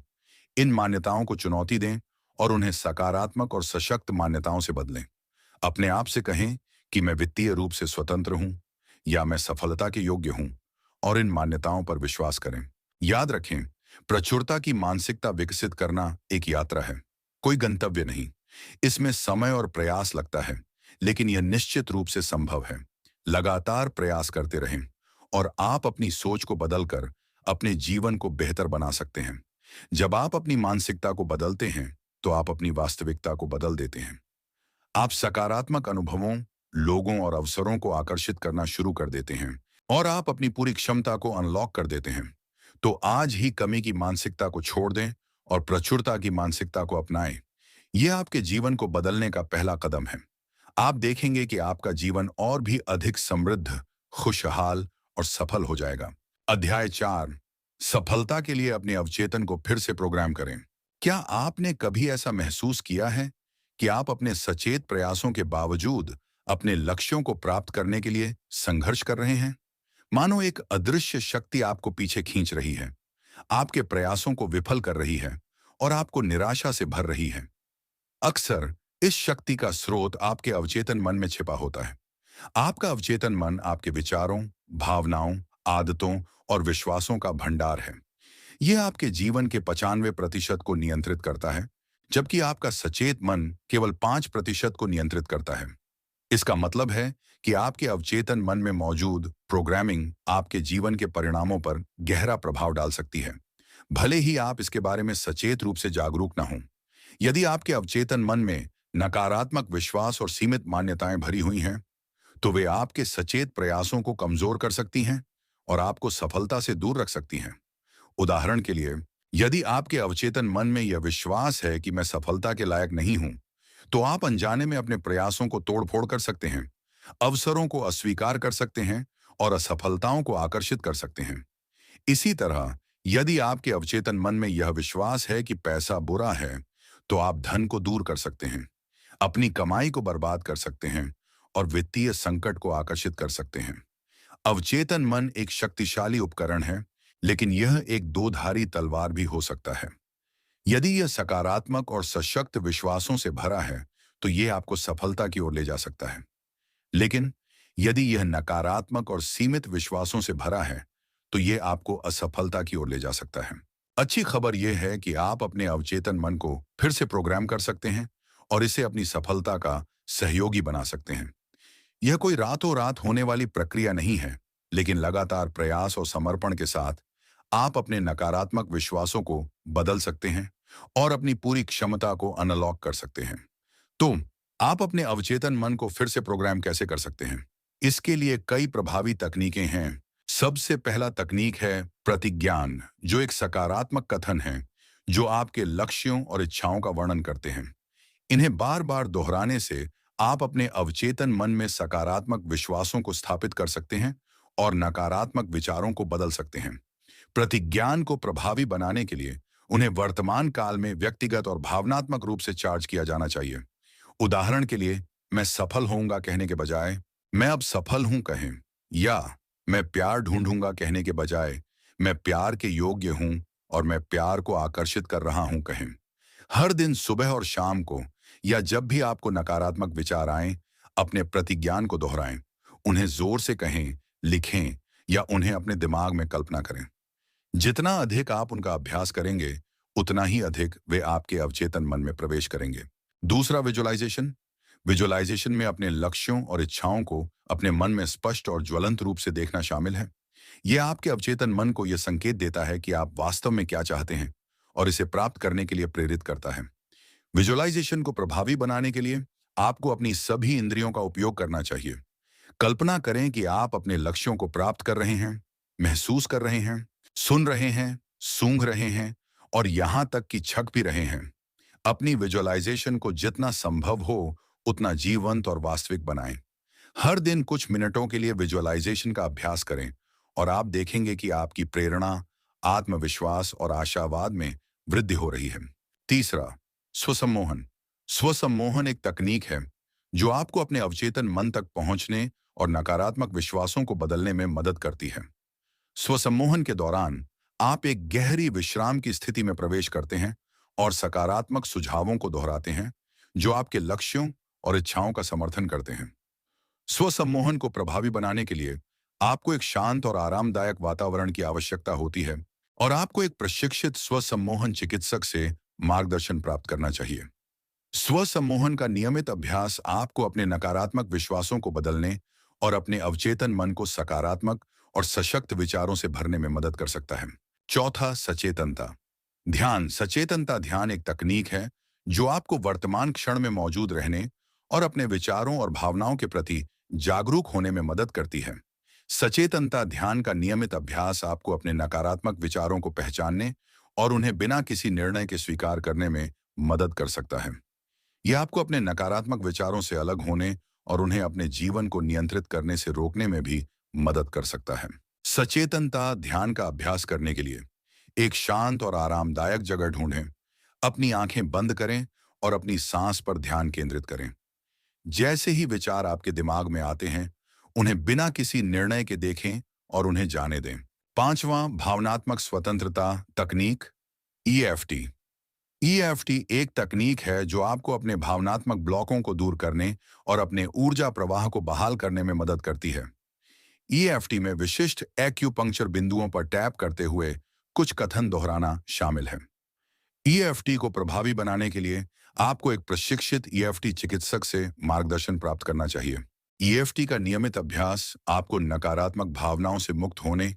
इन मान्यताओं को चुनौती दें और उन्हें सकारात्मक और सशक्त मान्यताओं से बदलें। अपने आप से कहें कि मैं वित्तीय रूप से स्वतंत्र हूं या मैं सफलता के योग्य हूं और इन मान्यताओं पर विश्वास करें। याद रखें, प्रचुरता की मानसिकता विकसित करना एक यात्रा है, कोई गंतव्य नहीं। इसमें समय और प्रयास लगता है, लेकिन यह निश्चित रूप से संभव है। लगातार प्रयास करते रहें और आप अपनी सोच को बदलकर अपने जीवन को बेहतर बना सकते हैं। जब आप अपनी मानसिकता को बदलते हैं, तो आप अपनी वास्तविकता को बदल देते हैं। आप सकारात्मक अनुभवों, लोगों और अवसरों को आकर्षित करना शुरू कर देते हैं और आप अपनी पूरी क्षमता को अनलॉक कर देते हैं। तो आज ही कमी की मानसिकता को छोड़ दें और प्रचुरता की मानसिकता को अपनाएं। यह आपके जीवन को बदलने का पहला कदम है। आप देखेंगे कि आपका जीवन और भी अधिक समृद्ध, खुशहाल और सफल हो जाएगा। अध्याय 4, सफलता के लिए अपने अवचेतन को फिर से प्रोग्राम करें। क्या आपने कभी ऐसा महसूस किया है कि आप अपने सचेत प्रयासों के बावजूद अपने लक्ष्यों को प्राप्त करने के लिए संघर्ष कर रहे हैं? मानो एक अदृश्य शक्ति आपको पीछे खींच रही है, आपके प्रयासों को विफल कर रही है और आपको निराशा से भर रही है। अक्सर इस शक्ति का स्रोत आपके अवचेतन मन में छिपा होता है। आपका अवचेतन मन आपके विचारों, भावनाओं, आदतों और विश्वासों का भंडार है। यह आपके जीवन के 95% को नियंत्रित करता है, जबकि आपका सचेत मन केवल 5% को नियंत्रित करता है। इसका मतलब है कि आपके अवचेतन मन में मौजूद प्रोग्रामिंग आपके जीवन के परिणामों पर गहरा प्रभाव डाल सकती है, भले ही आप इसके बारे में सचेत रूप से जागरूक न हों। यदि आपके अवचेतन मन में नकारात्मक विश्वास और सीमित मान्यताएं भरी हुई हैं, तो वे आपके सचेत प्रयासों को कमजोर कर सकती हैं और आपको सफलता से दूर रख सकती हैं। उदाहरण के लिए, यदि आपके अवचेतन मन में यह विश्वास है कि मैं सफलता के लायक नहीं हूं, तो आप अनजाने में अपने प्रयासों को तोड़फोड़ कर सकते हैं, अवसरों को अस्वीकार कर सकते हैं और असफलताओं को आकर्षित कर सकते हैं। इसी तरह, यदि आपके अवचेतन मन में यह विश्वास है कि पैसा बुरा है, तो आप धन को दूर कर सकते हैं, अपनी कमाई को बर्बाद कर सकते हैं और वित्तीय संकट को आकर्षित कर सकते हैं। अवचेतन मन एक शक्तिशाली उपकरण है, लेकिन यह एक दो-धारी तलवार भी हो सकता है। यदि यह सकारात्मक और सशक्त विश्वासों से भरा है, तो यह आपको सफलता की ओर ले जा सकता है। लेकिन यदि यह नकारात्मक और सीमित विश्वासों से भरा है, तो यह आपको असफलता की ओर ले जा सकता है। अच्छी खबर यह है कि आप अपने अवचेतन मन को फिर से प्रोग्राम कर सकते हैं और इसे अपनी सफलता का सहयोगी बना सकते हैं। यह कोई रातों रात होने वाली प्रक्रिया नहीं है, लेकिन लगातार प्रयास और समर्पण के साथ आप अपने नकारात्मक विश्वासों को बदल सकते हैं और अपनी पूरी क्षमता को अनलॉक कर सकते हैं। तो आप अपने अवचेतन मन को फिर से प्रोग्राम कैसे कर सकते हैं? इसके लिए कई प्रभावी तकनीकें हैं। सबसे पहला तकनीक है प्रतिज्ञान, जो एक सकारात्मक कथन है जो आपके लक्ष्यों और इच्छाओं का वर्णन करते हैं। इन्हें बार बार दोहराने से आप अपने अवचेतन मन में सकारात्मक विश्वासों को स्थापित कर सकते हैं और नकारात्मक विचारों को बदल सकते हैं। प्रतिज्ञान को प्रभावी बनाने के लिए उन्हें वर्तमान काल में व्यक्तिगत और भावनात्मक रूप से चार्ज किया जाना चाहिए। उदाहरण के लिए, मैं सफल होऊंगा कहने के बजाय मैं अब सफल हूं कहें, या मैं प्यार ढूंढूंगा कहने के बजाय मैं प्यार के योग्य हूं और मैं प्यार को आकर्षित कर रहा हूं कहें। हर दिन सुबह और शाम को, या जब भी आपको नकारात्मक विचार आए, अपने प्रतिज्ञान को दोहराएं। उन्हें जोर से कहें, लिखें या उन्हें अपने दिमाग में कल्पना करें। जितना अधिक आप उनका अभ्यास करेंगे, उतना ही अधिक वे आपके अवचेतन मन में प्रवेश करेंगे। दूसरा, विजुअलाइजेशन। विजुअलाइजेशन में अपने लक्ष्यों और इच्छाओं को अपने मन में स्पष्ट और ज्वलंत रूप से देखना शामिल है। यह आपके अवचेतन मन को यह संकेत देता है कि आप वास्तव में क्या चाहते हैं और इसे प्राप्त करने के लिए प्रेरित करता है। विजुअलाइजेशन को प्रभावी बनाने के लिए आपको अपनी सभी इंद्रियों का उपयोग करना चाहिए। कल्पना करें कि आप अपने लक्ष्यों को प्राप्त कर रहे हैं, महसूस कर रहे हैं, सुन रहे हैं, सूंघ रहे हैं और यहां तक कि छक भी रहे हैं। अपनी विजुअलाइजेशन को जितना संभव हो उतना जीवंत और वास्तविक बनाएं। हर दिन कुछ मिनटों के लिए विजुअलाइजेशन का अभ्यास करें और आप देखेंगे कि आपकी प्रेरणा, आत्मविश्वास और आशावाद में वृद्धि हो रही है। तीसरा, स्वसम्मोहन। स्वसम्मोहन एक तकनीक है जो आपको अपने अवचेतन मन तक पहुंचने और नकारात्मक विश्वासों को बदलने में मदद करती है। स्वसम्मोहन के दौरान आप एक गहरी विश्राम की स्थिति में प्रवेश करते हैं और सकारात्मक सुझावों को दोहराते हैं जो आपके लक्ष्यों और इच्छाओं का समर्थन करते हैं। स्वसम्मोहन को प्रभावी बनाने के लिए आपको एक शांत और आरामदायक वातावरण की आवश्यकता होती है और आपको एक प्रशिक्षित स्वसम्मोहन चिकित्सक से मार्गदर्शन प्राप्त करना चाहिए। स्वसम्मोहन का नियमित अभ्यास आपको अपने नकारात्मक विश्वासों को बदलने और अपने अवचेतन मन को सकारात्मक और सशक्त विचारों से भरने में मदद कर सकता है। चौथा, सचेतनता ध्यान। सचेतनता ध्यान एक तकनीक है जो आपको वर्तमान क्षण में मौजूद रहने और अपने विचारों और भावनाओं के प्रति जागरूक होने में मदद करती है। सचेतनता ध्यान का नियमित अभ्यास आपको अपने नकारात्मक विचारों को पहचानने और उन्हें बिना किसी निर्णय के स्वीकार करने में मदद कर सकता है। यह आपको अपने नकारात्मक विचारों से अलग होने और उन्हें अपने जीवन को नियंत्रित करने से रोकने में भी मदद कर सकता है। सचेतनता ध्यान का अभ्यास करने के लिए एक शांत और आरामदायक जगह ढूंढें। अपनी आंखें बंद करें और अपनी सांस पर ध्यान केंद्रित करें। जैसे ही विचार आपके दिमाग में आते हैं, उन्हें बिना किसी निर्णय के देखें और उन्हें जाने दें। पांचवां, भावनात्मक स्वतंत्रता तकनीक, ईएफटी। ईएफटी एक तकनीक है जो आपको अपने भावनात्मक ब्लॉकों को दूर करने और अपने ऊर्जा प्रवाह को बहाल करने में मदद करती है। ईएफटी में विशिष्ट एक्यूपंक्चर बिंदुओं पर टैप करते हुए कुछ कथन दोहराना शामिल है। ईएफटी को प्रभावी बनाने के लिए आपको एक प्रशिक्षित ईएफटी चिकित्सक से मार्गदर्शन प्राप्त करना चाहिए। ईएफटी का नियमित अभ्यास आपको नकारात्मक भावनाओं से मुक्त होने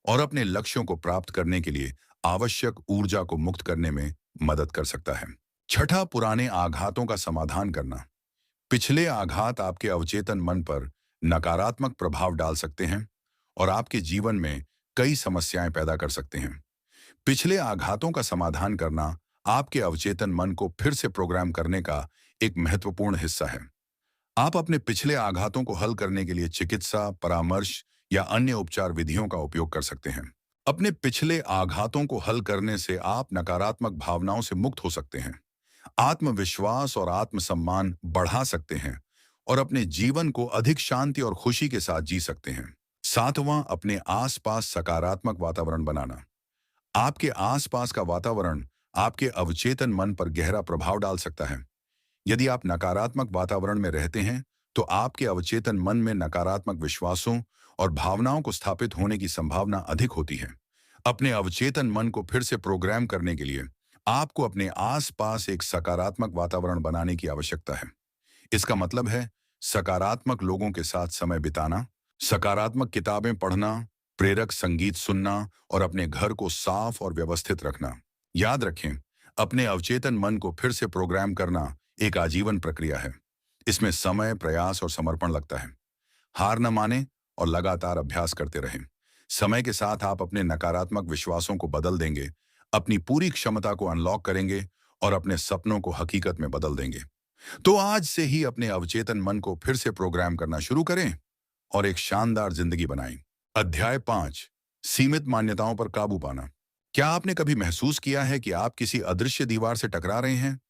और अपने लक्ष्यों को प्राप्त करने के लिए आवश्यक ऊर्जा को मुक्त करने में मदद कर सकता है। छठा, पुराने आघातों का समाधान करना। पिछले आघात आपके अवचेतन मन पर नकारात्मक प्रभाव डाल सकते हैं और आपके जीवन में कई समस्याएं पैदा कर सकते हैं। पिछले आघातों का समाधान करना आपके अवचेतन मन को फिर से प्रोग्राम करने का एक महत्वपूर्ण हिस्सा है। आप अपने पिछले आघातों को हल करने के लिए चिकित्सा, परामर्श या अन्य उपचार विधियों का उपयोग कर सकते हैं। अपने पिछले आघातों को हल करने से आप नकारात्मक भावनाओं से मुक्त हो सकते हैं, आत्मविश्वास और आत्मसम्मान बढ़ा सकते हैं और अपने जीवन को अधिक शांति और खुशी के साथ जी सकते हैं। सातवां, अपने आसपास सकारात्मक वातावरण बनाना। आपके आसपास का वातावरण आपके अवचेतन मन पर गहरा प्रभाव डाल सकता है। यदि आप नकारात्मक वातावरण में रहते हैं, तो आपके अवचेतन मन में नकारात्मक विश्वासों और भावनाओं को स्थापित होने की संभावना अधिक होती है। अपने अवचेतन मन को फिर से प्रोग्राम करने के लिए आपको अपने आसपास एक सकारात्मक वातावरण बनाने की आवश्यकता है। इसका मतलब है सकारात्मक लोगों के साथ समय बिताना, सकारात्मक किताबें पढ़ना, प्रेरक संगीत सुनना और अपने घर को साफ और व्यवस्थित रखना। याद रखें, अपने अवचेतन मन को फिर से प्रोग्राम करना एक आजीवन प्रक्रिया है। इसमें समय, प्रयास और समर्पण लगता है। हार न माने और लगातार अभ्यास करते रहें। समय के साथ आप अपने नकारात्मक विश्वासों को बदल देंगे, अपनी पूरी क्षमता को अनलॉक करेंगे और अपने सपनों को हकीकत में बदल देंगे। तो आज से ही अपने अवचेतन मन को फिर से प्रोग्राम करना शुरू करें और एक शानदार जिंदगी बनाएं। अध्याय 5, सीमित मान्यताओं पर काबू पाना। क्या आपने कभी महसूस किया है कि आप किसी अदृश्य दीवार से टकरा रहे हैं,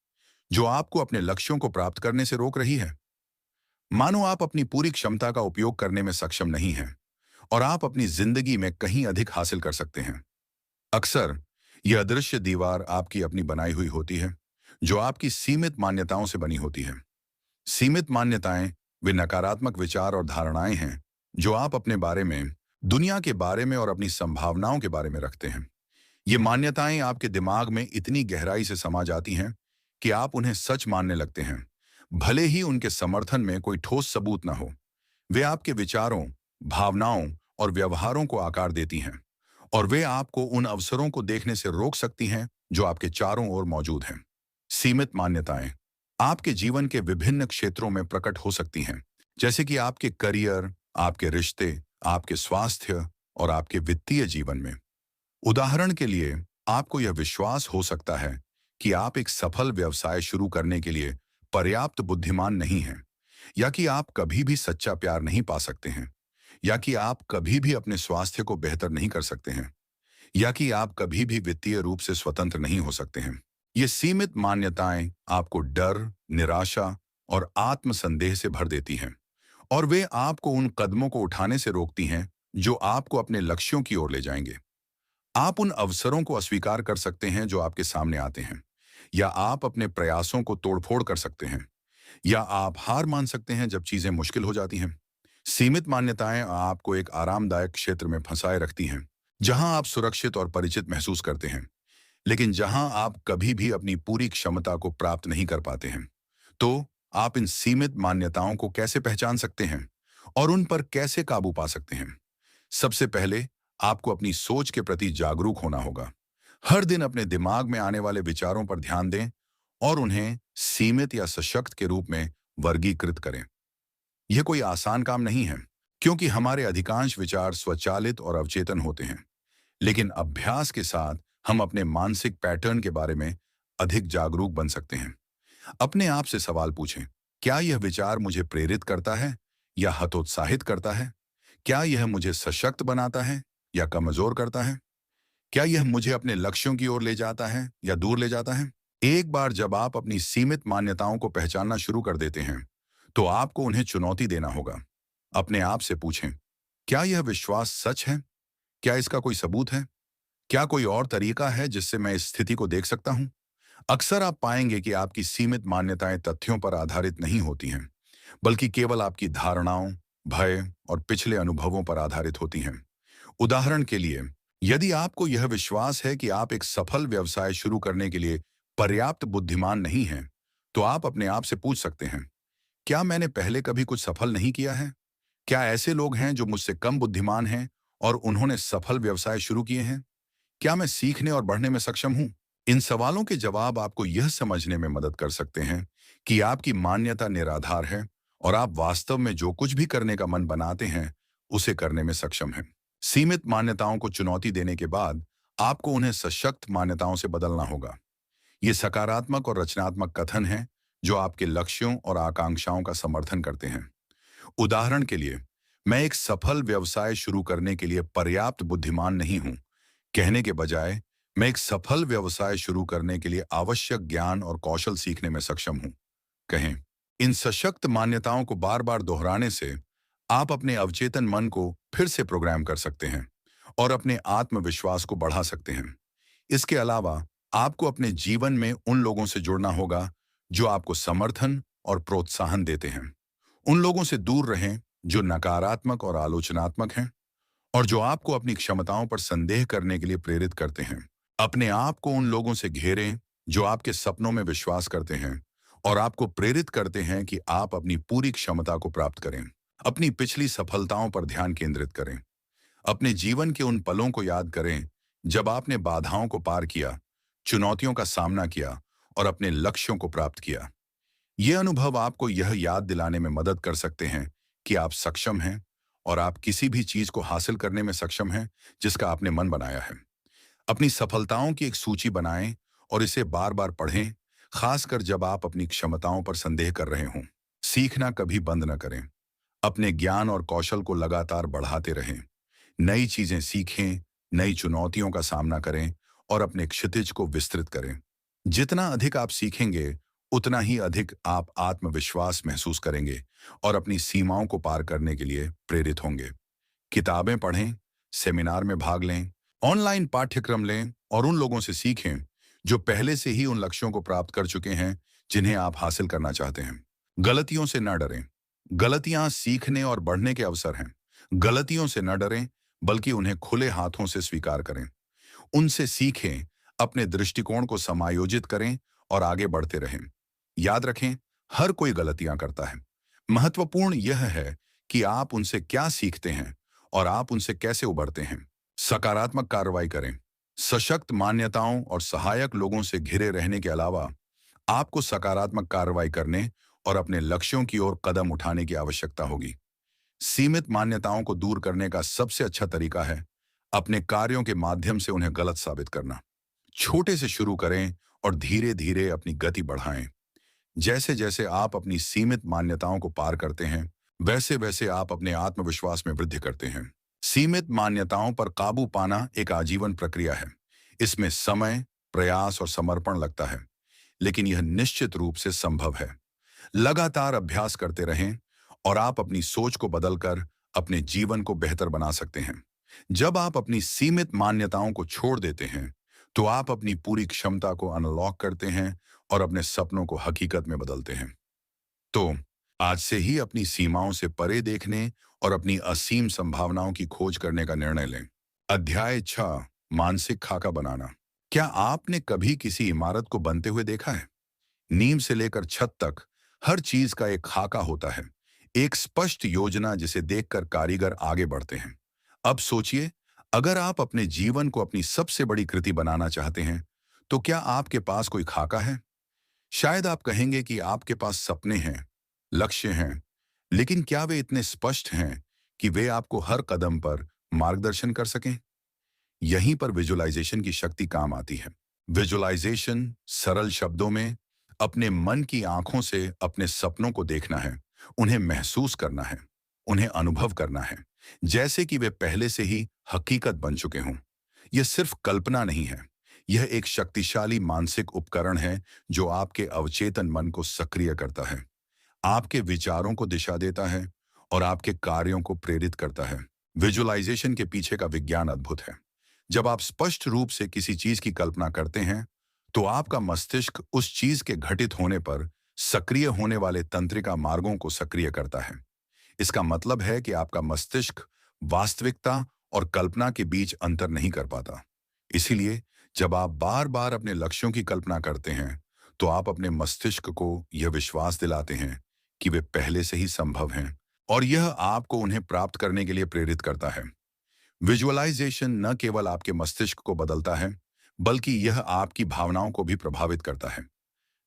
जो आपको अपने लक्ष्यों को प्राप्त करने से रोक रही है? मानो आप अपनी पूरी क्षमता का उपयोग करने में सक्षम नहीं हैं और आप अपनी जिंदगी में कहीं अधिक हासिल कर सकते हैं। अक्सर यह अदृश्य दीवार आपकी अपनी बनाई हुई होती है, जो आपकी सीमित मान्यताओं से बनी होती है। सीमित मान्यताएं वे नकारात्मक विचार और धारणाएं हैं जो आप अपने बारे में, दुनिया के बारे में और अपनी संभावनाओं के बारे में रखते हैं। ये मान्यताएं आपके दिमाग में इतनी गहराई से समा जाती हैं कि आप उन्हें सच मानने लगते हैं, भले ही उनके समर्थन में कोई ठोस सबूत ना हो। वे आपके विचारों, भावनाओं और व्यवहारों को आकार देती हैं और वे आपको उन अवसरों को देखने से रोक सकती हैं जो आपके चारों ओर मौजूद हैं। सीमित मान्यताएं आपके जीवन के विभिन्न क्षेत्रों में प्रकट हो सकती हैं, जैसे कि आपके करियर, आपके रिश्ते, आपके स्वास्थ्य और आपके वित्तीय जीवन में। उदाहरण के लिए, आपको यह विश्वास हो सकता है कि आप एक सफल व्यवसाय शुरू करने के लिए पर्याप्त बुद्धिमान नहीं हैं, या कि आप कभी भी सच्चा प्यार नहीं पा सकते हैं, या कि आप कभी भी अपने स्वास्थ्य को बेहतर नहीं कर सकते हैं, या कि आप कभी भी वित्तीय रूप से स्वतंत्र नहीं हो सकते हैं। ये सीमित मान्यताएं आपको डर, निराशा और आत्मसंदेह से भर देती हैं और वे आपको उन कदमों को उठाने से रोकती हैं जो आपको अपने लक्ष्यों की ओर ले जाएंगे। आप उन अवसरों को अस्वीकार कर सकते हैं जो आपके सामने आते हैं, या आप अपने प्रयासों को तोड़फोड़ कर सकते हैं, या आप हार मान सकते हैं जब चीजें मुश्किल हो जाती हैं। सीमित मान्यताएं आपको एक आरामदायक क्षेत्र में फंसाए रखती हैं, जहां आप सुरक्षित और परिचित महसूस करते हैं, लेकिन जहां आप कभी भी अपनी पूरी क्षमता को प्राप्त नहीं कर पाते हैं। तो आप इन सीमित मान्यताओं को कैसे पहचान सकते हैं और उन पर कैसे काबू पा सकते हैं? सबसे पहले आपको अपनी सोच के प्रति जागरूक होना होगा। हर दिन अपने दिमाग में आने वाले विचारों पर ध्यान दें और उन्हें सीमित या सशक्त के रूप में वर्गीकृत करें। यह कोई आसान काम नहीं है, क्योंकि हमारे अधिकांश विचार स्वचालित और अवचेतन होते हैं। लेकिन अभ्यास के साथ हम अपने मानसिक पैटर्न के बारे में अधिक जागरूक बन सकते हैं। अपने आप से सवाल पूछें, क्या यह विचार मुझे प्रेरित करता है या हतोत्साहित करता है? क्या यह मुझे सशक्त बनाता है या कमजोर करता है? क्या यह मुझे अपने लक्ष्यों की ओर ले जाता है या दूर ले जाता है? एक बार जब आप अपनी सीमित मान्यताओं को पहचानना शुरू कर देते हैं, तो आपको उन्हें चुनौती देना होगा। अपने आप से पूछें, क्या यह विश्वास सच है? क्या इसका कोई सबूत है? क्या कोई और तरीका है जिससे मैं इस स्थिति को देख सकता हूं? अक्सर आप पाएंगे कि आपकी सीमित मान्यताएं तथ्यों पर आधारित नहीं होती हैं, बल्कि केवल आपकी धारणाओं, भय और पिछले अनुभवों पर आधारित होती हैं। उदाहरण के लिए, यदि आपको यह विश्वास है कि आप एक सफल व्यवसाय शुरू करने के लिए पर्याप्त बुद्धिमान नहीं हैं, तो आप अपने आप से पूछ सकते हैं, क्या मैंने पहले कभी कुछ सफल नहीं किया है? क्या ऐसे लोग हैं जो मुझसे कम बुद्धिमान हैं और उन्होंने सफल व्यवसाय शुरू किए हैं? क्या मैं सीखने और बढ़ने में सक्षम हूं? इन सवालों के जवाब आपको यह समझने में मदद कर सकते हैं कि आपकी मान्यता निराधार है और आप वास्तव में जो कुछ भी करने का मन बनाते हैं, उसे करने में सक्षम हैं। सीमित मान्यताओं को चुनौती देने के बाद आपको उन्हें सशक्त मान्यताओं से बदलना होगा। ये सकारात्मक और रचनात्मक कथन हैं जो आपके लक्ष्यों और आकांक्षाओं का समर्थन करते हैं। उदाहरण के लिए, मैं एक सफल व्यवसाय शुरू करने के लिए पर्याप्त बुद्धिमान नहीं हूं, कहने के बजाय मैं एक सफल व्यवसाय शुरू करने के लिए आवश्यक ज्ञान और कौशल सीखने में सक्षम हूं, कहें। इन सशक्त मान्यताओं को बार बार दोहराने से आप अपने अवचेतन मन को फिर से प्रोग्राम कर सकते हैं और अपने आत्मविश्वास को बढ़ा सकते हैं। इसके अलावा आपको अपने जीवन में उन लोगों से जुड़ना होगा जो आपको समर्थन और प्रोत्साहन देते हैं। उन लोगों से दूर रहें जो नकारात्मक और आलोचनात्मक हैं, और जो आपको अपनी क्षमताओं पर संदेह करने के लिए प्रेरित करते हैं। अपने आप को उन लोगों से घेरें जो आपके सपनों में विश्वास करते हैं और आपको प्रेरित करते हैं कि आप अपनी पूरी क्षमता को प्राप्त करें। अपनी पिछली सफलताओं पर ध्यान केंद्रित करें। अपने जीवन के उन पलों को याद करें जब आपने बाधाओं को पार किया, चुनौतियों का सामना किया और अपने लक्ष्यों को प्राप्त किया। ये अनुभव आपको यह याद दिलाने में मदद कर सकते हैं कि आप सक्षम हैं और आप किसी भी चीज को हासिल करने में सक्षम हैं जिसका आपने मन बनाया है। अपनी सफलताओं की एक सूची बनाएं और इसे बार बार पढ़ें, खासकर जब आप अपनी क्षमताओं पर संदेह कर रहे हों। सीखना कभी बंद न करें। अपने ज्ञान और कौशल को लगातार बढ़ाते रहें। नई चीजें सीखें, नई चुनौतियों का सामना करें और अपने क्षितिज को विस्तृत करें। जितना अधिक आप सीखेंगे, उतना ही अधिक आप आत्मविश्वास महसूस करेंगे और अपनी सीमाओं को पार करने के लिए प्रेरित होंगे। किताबें पढ़ें, सेमिनार में भाग लें, ऑनलाइन पाठ्यक्रम लें और उन लोगों से सीखें जो पहले से ही उन लक्ष्यों को प्राप्त कर चुके हैं जिन्हें आप हासिल करना चाहते हैं। गलतियों से न डरें। गलतियां सीखने और बढ़ने के अवसर हैं। गलतियों से न डरें, बल्कि उन्हें खुले हाथों से स्वीकार करें। उनसे सीखें, अपने दृष्टिकोण को समायोजित करें और आगे बढ़ते रहें। याद रखें, हर कोई गलतियां करता है। महत्वपूर्ण यह है कि आप उनसे क्या सीखते हैं और आप उनसे कैसे उबरते हैं। सकारात्मक कार्रवाई करें। सशक्त मान्यताओं और सहायक लोगों से घिरे रहने के अलावा आपको सकारात्मक कार्रवाई करने और अपने लक्ष्यों की ओर कदम उठाने की आवश्यकता होगी। सीमित मान्यताओं को दूर करने का सबसे अच्छा तरीका है अपने कार्यों के माध्यम से उन्हें गलत साबित करना। छोटे से शुरू करें और धीरे धीरे अपनी गति बढ़ाएं। जैसे जैसे आप अपनी सीमित मान्यताओं को पार करते हैं, वैसे वैसे आप अपने आत्मविश्वास में वृद्धि करते हैं। सीमित मान्यताओं पर काबू पाना एक आजीवन प्रक्रिया है। इसमें समय, प्रयास और समर्पण लगता है, लेकिन यह निश्चित रूप से संभव है। लगातार अभ्यास करते रहें और आप अपनी सोच को बदलकर अपने जीवन को बेहतर बना सकते हैं। जब आप अपनी सीमित मान्यताओं को छोड़ देते हैं, तो आप अपनी पूरी क्षमता को अनलॉक करते हैं और अपने सपनों को हकीकत में बदलते हैं। तो आज से ही अपनी सीमाओं से परे देखने और अपनी असीम संभावनाओं की खोज करने का निर्णय लें। अध्याय 6, मानसिक खाका बनाना। क्या आपने कभी किसी इमारत को बनते हुए देखा है? नींव से लेकर छत तक हर चीज का एक खाका होता है, एक स्पष्ट योजना जिसे देखकर कारीगर आगे बढ़ते हैं। अब सोचिए, अगर आप अपने जीवन को अपनी सबसे बड़ी कृति बनाना चाहते हैं, तो क्या आपके पास कोई खाका है? शायद आप कहेंगे कि आपके पास सपने हैं, लक्ष्य हैं, लेकिन क्या वे इतने स्पष्ट हैं कि वे आपको हर कदम पर मार्गदर्शन कर सकें? यहीं पर विजुअलाइजेशन की शक्ति काम आती है। विजुअलाइजेशन सरल शब्दों में अपने मन की आंखों से अपने सपनों को देखना है, उन्हें महसूस करना है, उन्हें अनुभव करना है, जैसे कि वे पहले से ही हकीकत बन चुके हों। यह सिर्फ कल्पना नहीं है, यह एक शक्तिशाली मानसिक उपकरण है जो आपके अवचेतन मन को सक्रिय करता है, आपके विचारों को दिशा देता है और आपके कार्यों को प्रेरित करता है। विजुअलाइजेशन के पीछे का विज्ञान अद्भुत है। जब आप स्पष्ट रूप से किसी चीज की कल्पना करते हैं, तो आपका मस्तिष्क उस चीज के घटित होने पर सक्रिय होने वाले तंत्रिका मार्गों को सक्रिय करता है। इसका मतलब है कि आपका मस्तिष्क वास्तविकता और कल्पना के बीच अंतर नहीं कर पाता। इसीलिए जब आप बार बार अपने लक्ष्यों की कल्पना करते हैं, तो आप अपने मस्तिष्क को यह विश्वास दिलाते हैं कि वे पहले से ही संभव हैं और यह आपको उन्हें प्राप्त करने के लिए प्रेरित करता है। विजुअलाइजेशन न केवल आपके मस्तिष्क को बदलता है, बल्कि यह आपकी भावनाओं को भी प्रभावित करता है।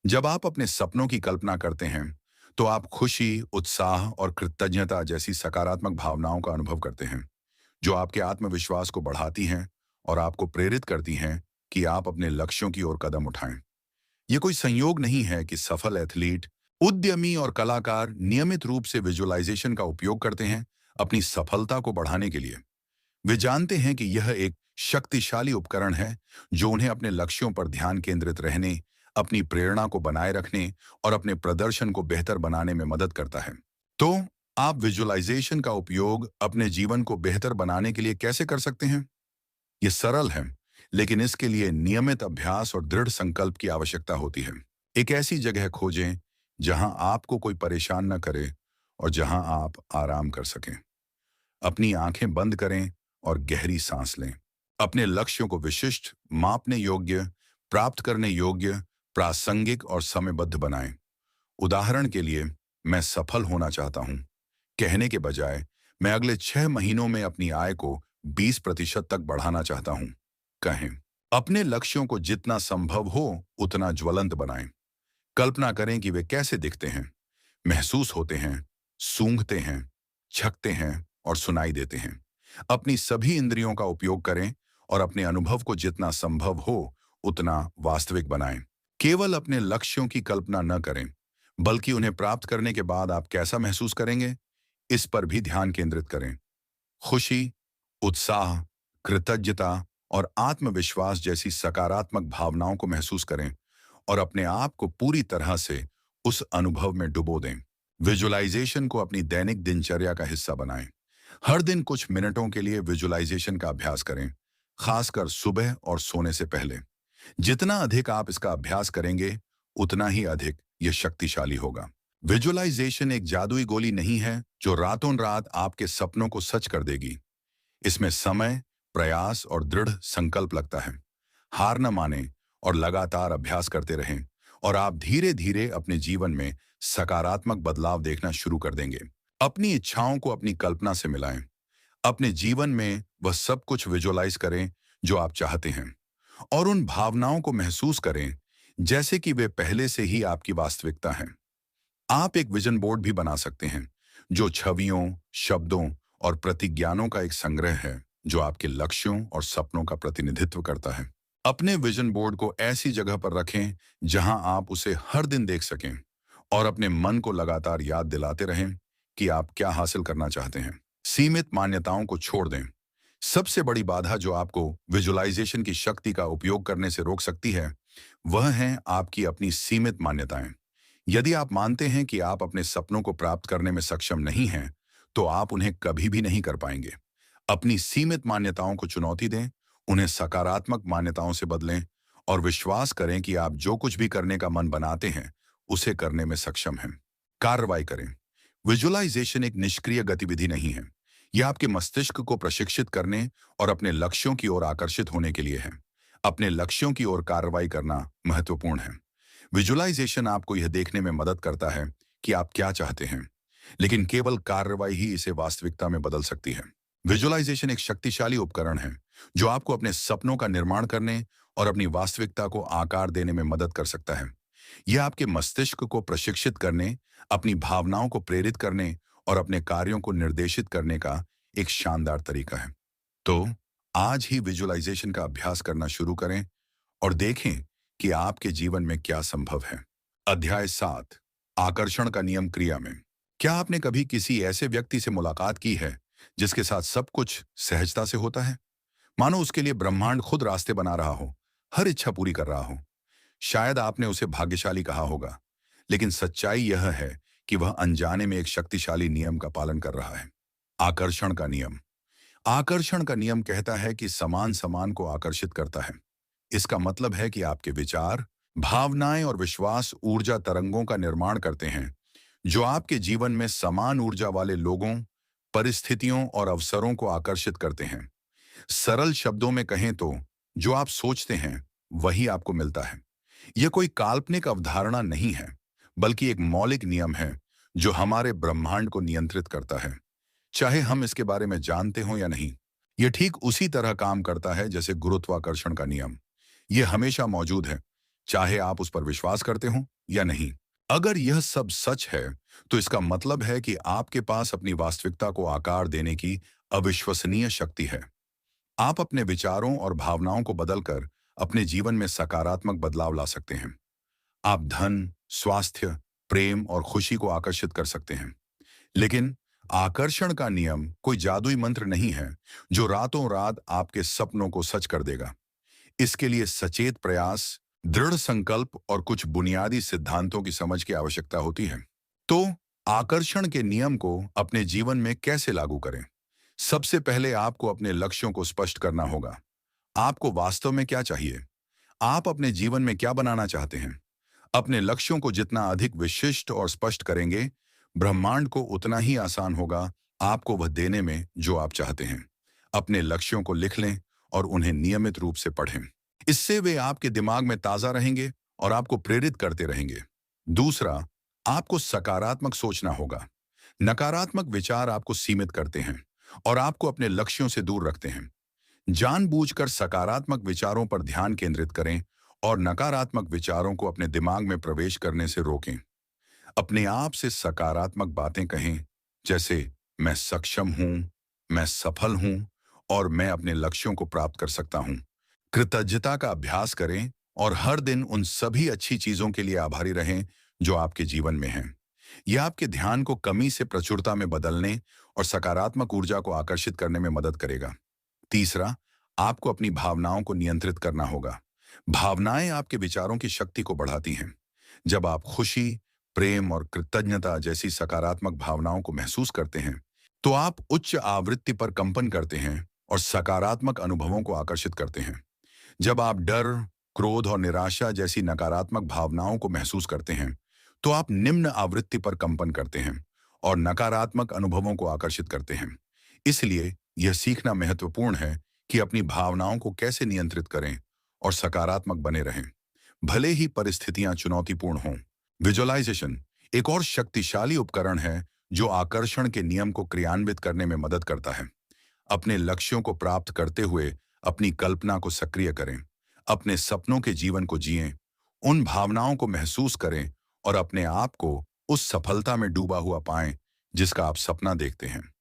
जब आप अपने सपनों की कल्पना करते हैं, तो आप खुशी, उत्साह और कृतज्ञता जैसी सकारात्मक भावनाओं का अनुभव करते हैं, जो आपके आत्मविश्वास को बढ़ाती हैं और आपको प्रेरित करती हैं कि आप अपने लक्ष्यों की ओर कदम उठाएं। ये कोई संयोग नहीं है कि सफल एथलीट, उद्यमी और कलाकार नियमित रूप से विजुअलाइजेशन का उपयोग करते हैं अपनी सफलता को बढ़ाने के लिए। वे जानते हैं कि यह एक शक्तिशाली उपकरण है जो उन्हें अपने लक्ष्यों पर ध्यान केंद्रित रहने, अपनी प्रेरणा को बनाए रखने और अपने प्रदर्शन को बेहतर बनाने में मदद करता है। तो आप विजुअलाइजेशन का उपयोग अपने जीवन को बेहतर बनाने के लिए कैसे कर सकते हैं? यह सरल है, लेकिन इसके लिए नियमित अभ्यास और दृढ़ संकल्प की आवश्यकता होती है। एक ऐसी जगह खोजें जहां आपको कोई परेशान न करे और जहां आप आराम कर सकें। अपनी आंखें बंद करें और गहरी सांस लें। अपने लक्ष्यों को विशिष्ट, मापने योग्य, प्राप्त करने योग्य, प्रासंगिक और समयबद्ध बनाएं। उदाहरण के लिए, मैं सफल होना चाहता हूं कहने के बजाय मैं अगले 6 महीनों में अपनी आय को 20% तक बढ़ाना चाहता हूं कहें। अपने लक्ष्यों को जितना संभव हो उतना ज्वलंत बनाएं। कल्पना करें कि वे कैसे दिखते हैं, महसूस होते हैं, सूंघते हैं, छकते हैं और सुनाई देते हैं। अपनी सभी इंद्रियों का उपयोग करें और अपने अनुभव को जितना संभव हो उतना वास्तविक बनाएं। केवल अपने लक्ष्यों की कल्पना न करें, बल्कि उन्हें प्राप्त करने के बाद आप कैसा महसूस करेंगे, इस पर भी ध्यान केंद्रित करें। खुशी, उत्साह, कृतज्ञता और आत्मविश्वास जैसी सकारात्मक भावनाओं को महसूस करें और अपने आप को पूरी तरह से उस अनुभव में डुबो दें। विजुअलाइजेशन को अपनी दैनिक दिनचर्या का हिस्सा बनाएं। हर दिन कुछ मिनटों के लिए विजुअलाइजेशन का अभ्यास करें, खासकर सुबह और सोने से पहले। जितना अधिक आप इसका अभ्यास करेंगे, उतना ही अधिक यह शक्तिशाली होगा। विजुअलाइजेशन एक जादुई गोली नहीं है जो रातों रात आपके सपनों को सच कर देगी। इसमें समय, प्रयास और दृढ़ संकल्प लगता है। हार न मानें और लगातार अभ्यास करते रहें और आप धीरे धीरे अपने जीवन में सकारात्मक बदलाव देखना शुरू कर देंगे। अपनी इच्छाओं को अपनी कल्पना से मिलाएं। अपने जीवन में वह सब कुछ विजुअलाइज करें जो आप चाहते हैं और उन भावनाओं को महसूस करें जैसे कि वे पहले से ही आपकी वास्तविकता हैं। आप एक विजन बोर्ड भी बना सकते हैं जो छवियों, शब्दों और प्रतिज्ञानों का एक संग्रह है जो आपके लक्ष्यों और सपनों का प्रतिनिधित्व करता है। अपने विजन बोर्ड को ऐसी जगह पर रखें जहां आप उसे हर दिन देख सकें और अपने मन को लगातार याद दिलाते रहें कि आप क्या हासिल करना चाहते हैं। सीमित मान्यताओं को छोड़ दें। सबसे बड़ी बाधा जो आपको विजुअलाइजेशन की शक्ति का उपयोग करने से रोक सकती है, वह है आपकी अपनी सीमित मान्यताएं। यदि आप मानते हैं कि आप अपने सपनों को प्राप्त करने में सक्षम नहीं हैं, तो आप उन्हें कभी भी नहीं कर पाएंगे। अपनी सीमित मान्यताओं को चुनौती दें, उन्हें सकारात्मक मान्यताओं से बदलें और विश्वास करें कि आप जो कुछ भी करने का मन बनाते हैं, उसे करने में सक्षम हैं। कार्रवाई करें। विजुअलाइजेशन एक निष्क्रिय गतिविधि नहीं है। यह आपके मस्तिष्क को प्रशिक्षित करने और अपने लक्ष्यों की ओर आकर्षित होने के लिए है। अपने लक्ष्यों की ओर कार्रवाई करना महत्वपूर्ण है। विजुअलाइजेशन आपको यह देखने में मदद करता है कि आप क्या चाहते हैं, लेकिन केवल कार्रवाई ही इसे वास्तविकता में बदल सकती है। विजुअलाइजेशन एक शक्तिशाली उपकरण है जो आपको अपने सपनों का निर्माण करने और अपनी वास्तविकता को आकार देने में मदद कर सकता है। यह आपके मस्तिष्क को प्रशिक्षित करने, अपनी भावनाओं को प्रेरित करने और अपने कार्यों को निर्देशित करने का एक शानदार तरीका है। तो आज ही विजुअलाइजेशन का अभ्यास करना शुरू करें और देखें कि आपके जीवन में क्या संभव है। अध्याय 7, आकर्षण का नियम क्रिया में। क्या आपने कभी किसी ऐसे व्यक्ति से मुलाकात की है जिसके साथ सब कुछ सहजता से होता है? मानो उसके लिए ब्रह्मांड खुद रास्ते बना रहा हो, हर इच्छा पूरी कर रहा हो। शायद आपने उसे भाग्यशाली कहा होगा, लेकिन सच्चाई यह है कि वह अनजाने में एक शक्तिशाली नियम का पालन कर रहा है। आकर्षण का नियम। आकर्षण का नियम कहता है कि समान समान को आकर्षित करता है। इसका मतलब है कि आपके विचार, भावनाएं और विश्वास ऊर्जा तरंगों का निर्माण करते हैं जो आपके जीवन में समान ऊर्जा वाले लोगों, परिस्थितियों और अवसरों को आकर्षित करते हैं। सरल शब्दों में कहें तो जो आप सोचते हैं वही आपको मिलता है। यह कोई काल्पनिक अवधारणा नहीं है, बल्कि एक मौलिक नियम है जो हमारे ब्रह्मांड को नियंत्रित करता है, चाहे हम इसके बारे में जानते हों या नहीं। यह ठीक उसी तरह काम करता है जैसे गुरुत्वाकर्षण का नियम। यह हमेशा मौजूद है, चाहे आप उस पर विश्वास करते हो या नहीं। अगर यह सब सच है, तो इसका मतलब है कि आपके पास अपनी वास्तविकता को आकार देने की अविश्वसनीय शक्ति है। आप अपने विचारों और भावनाओं को बदलकर अपने जीवन में सकारात्मक बदलाव ला सकते हैं। आप धन, स्वास्थ्य, प्रेम और खुशी को आकर्षित कर सकते हैं। लेकिन आकर्षण का नियम कोई जादुई मंत्र नहीं है जो रातों रात आपके सपनों को सच कर देगा। इसके लिए सचेत प्रयास, दृढ़ संकल्प और कुछ बुनियादी सिद्धांतों की समझ की आवश्यकता होती है। तो आकर्षण के नियम को अपने जीवन में कैसे लागू करें? सबसे पहले आपको अपने लक्ष्यों को स्पष्ट करना होगा। आपको वास्तव में क्या चाहिए? आप अपने जीवन में क्या बनाना चाहते हैं? अपने लक्ष्यों को जितना अधिक विशिष्ट और स्पष्ट करेंगे, ब्रह्मांड को उतना ही आसान होगा आपको वह देने में जो आप चाहते हैं। अपने लक्ष्यों को लिख लें और उन्हें नियमित रूप से पढ़ें। इससे वे आपके दिमाग में ताज़ा रहेंगे और आपको प्रेरित करते रहेंगे। दूसरा, आपको सकारात्मक सोचना होगा। नकारात्मक विचार आपको सीमित करते हैं और आपको अपने लक्ष्यों से दूर रखते हैं। जानबूझकर सकारात्मक विचारों पर ध्यान केंद्रित करें और नकारात्मक विचारों को अपने दिमाग में प्रवेश करने से रोकें। अपने आप से सकारात्मक बातें कहें, जैसे मैं सक्षम हूं, मैं सफल हूं और मैं अपने लक्ष्यों को प्राप्त कर सकता हूं। कृतज्ञता का अभ्यास करें और हर दिन उन सभी अच्छी चीजों के लिए आभारी रहें जो आपके जीवन में हैं। यह आपके ध्यान को कमी से प्रचुरता में बदलने और सकारात्मक ऊर्जा को आकर्षित करने में मदद करेगा। तीसरा, आपको अपनी भावनाओं को नियंत्रित करना होगा। भावनाएं आपके विचारों की शक्ति को बढ़ाती हैं। जब आप खुशी, प्रेम और कृतज्ञता जैसी सकारात्मक भावनाओं को महसूस करते हैं, तो आप उच्च आवृत्ति पर कंपन करते हैं और सकारात्मक अनुभवों को आकर्षित करते हैं। जब आप डर, क्रोध और निराशा जैसी नकारात्मक भावनाओं को महसूस करते हैं, तो आप निम्न आवृत्ति पर कंपन करते हैं और नकारात्मक अनुभवों को आकर्षित करते हैं। इसलिए यह सीखना महत्वपूर्ण है कि अपनी भावनाओं को कैसे नियंत्रित करें और सकारात्मक बने रहें, भले ही परिस्थितियां चुनौतीपूर्ण हों। विजुअलाइजेशन एक और शक्तिशाली उपकरण है जो आकर्षण के नियम को क्रियान्वित करने में मदद करता है। अपने लक्ष्यों को प्राप्त करते हुए अपनी कल्पना को सक्रिय करें, अपने सपनों के जीवन को जिएं, उन भावनाओं को महसूस करें और अपने आप को उस सफलता में डूबा हुआ पाएं जिसका आप सपना देखते हैं।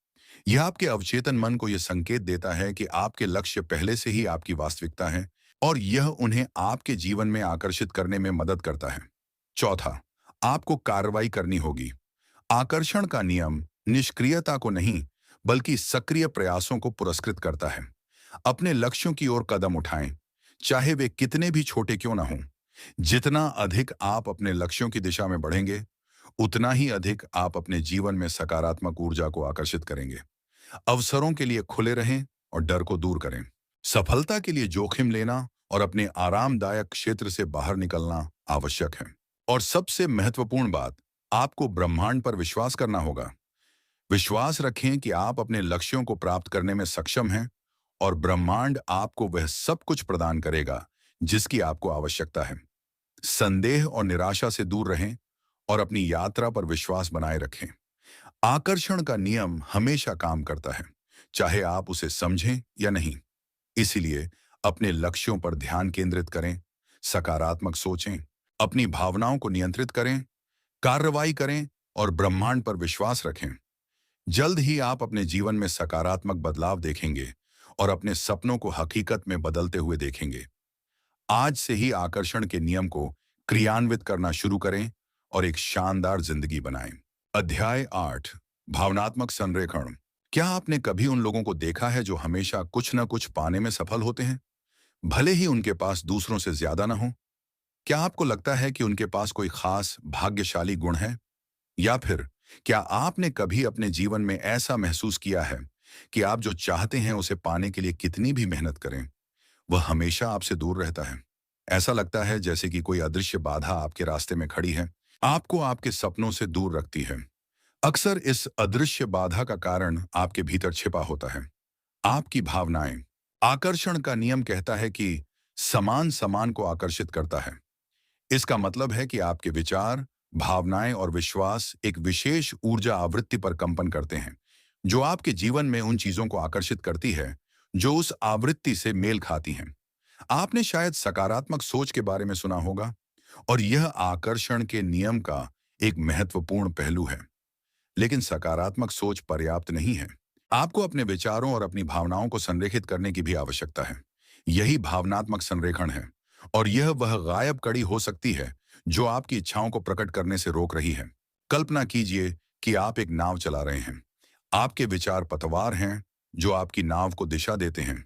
यह आपके अवचेतन मन को यह संकेत देता है कि आपके लक्ष्य पहले से ही आपकी वास्तविकता है और यह उन्हें आपके जीवन में आकर्षित करने में मदद करता है। चौथा, आपको कार्रवाई करनी होगी। आकर्षण का नियम निष्क्रियता को नहीं, बल्कि सक्रिय प्रयासों को पुरस्कृत करता है। अपने लक्ष्यों की ओर कदम उठाएं, चाहे वे कितने भी छोटे क्यों ना हों। जितना अधिक आप अपने लक्ष्यों की दिशा में बढ़ेंगे, उतना ही अधिक आप अपने जीवन में सकारात्मक ऊर्जा को आकर्षित करेंगे। अवसरों के लिए खुले रहें और डर को दूर करें। सफलता के लिए जोखिम लेना और अपने आरामदायक क्षेत्र से बाहर निकलना आवश्यक है। और सबसे महत्वपूर्ण बात, आपको ब्रह्मांड पर विश्वास करना होगा। विश्वास रखें कि आप अपने लक्ष्यों को प्राप्त करने में सक्षम हैं और ब्रह्मांड आपको वह सब कुछ प्रदान करेगा जिसकी आपको आवश्यकता है। संदेह और निराशा से दूर रहें और अपनी यात्रा पर विश्वास बनाए रखें। आकर्षण का नियम हमेशा काम करता है, चाहे आप उसे समझें या नहीं। इसीलिए अपने लक्ष्यों पर ध्यान केंद्रित करें, सकारात्मक सोचें, अपनी भावनाओं को नियंत्रित करें, कार्रवाई करें और ब्रह्मांड पर विश्वास रखें। जल्द ही आप अपने जीवन में सकारात्मक बदलाव देखेंगे और अपने सपनों को हकीकत में बदलते हुए देखेंगे। आज से ही आकर्षण के नियम को क्रियान्वित करना शुरू करें और एक शानदार जिंदगी बनाएं। अध्याय 8, भावनात्मक संरेखण। क्या आपने कभी उन लोगों को देखा है जो हमेशा कुछ न कुछ पाने में सफल होते हैं, भले ही उनके पास दूसरों से ज्यादा ना हो? क्या आपको लगता है कि उनके पास कोई खास भाग्यशाली गुण है? या फिर क्या आपने कभी अपने जीवन में ऐसा महसूस किया है कि आप जो चाहते हैं उसे पाने के लिए कितनी भी मेहनत करें, वह हमेशा आपसे दूर रहता है? ऐसा लगता है जैसे कि कोई अदृश्य बाधा आपके रास्ते में खड़ी है, आपको आपके सपनों से दूर रखती है। अक्सर इस अदृश्य बाधा का कारण आपके भीतर छिपा होता है, आपकी भावनाएं। आकर्षण का नियम कहता है कि समान समान को आकर्षित करता है। इसका मतलब है कि आपके विचार, भावनाएं और विश्वास एक विशेष ऊर्जा आवृत्ति पर कंपन करते हैं, जो आपके जीवन में उन चीजों को आकर्षित करती है जो उस आवृत्ति से मेल खाती हैं। आपने शायद सकारात्मक सोच के बारे में सुना होगा, और यह आकर्षण के नियम का एक महत्वपूर्ण पहलू है। लेकिन सकारात्मक सोच पर्याप्त नहीं है। आपको अपने विचारों और अपनी भावनाओं को संरेखित करने की भी आवश्यकता है। यही भावनात्मक संरेखण है, और यह वह गायब कड़ी हो सकती है जो आपकी इच्छाओं को प्रकट करने से रोक रही है। कल्पना कीजिए कि आप एक नाव चला रहे हैं। आपके विचार पतवार हैं जो आपकी नाव को दिशा देते हैं,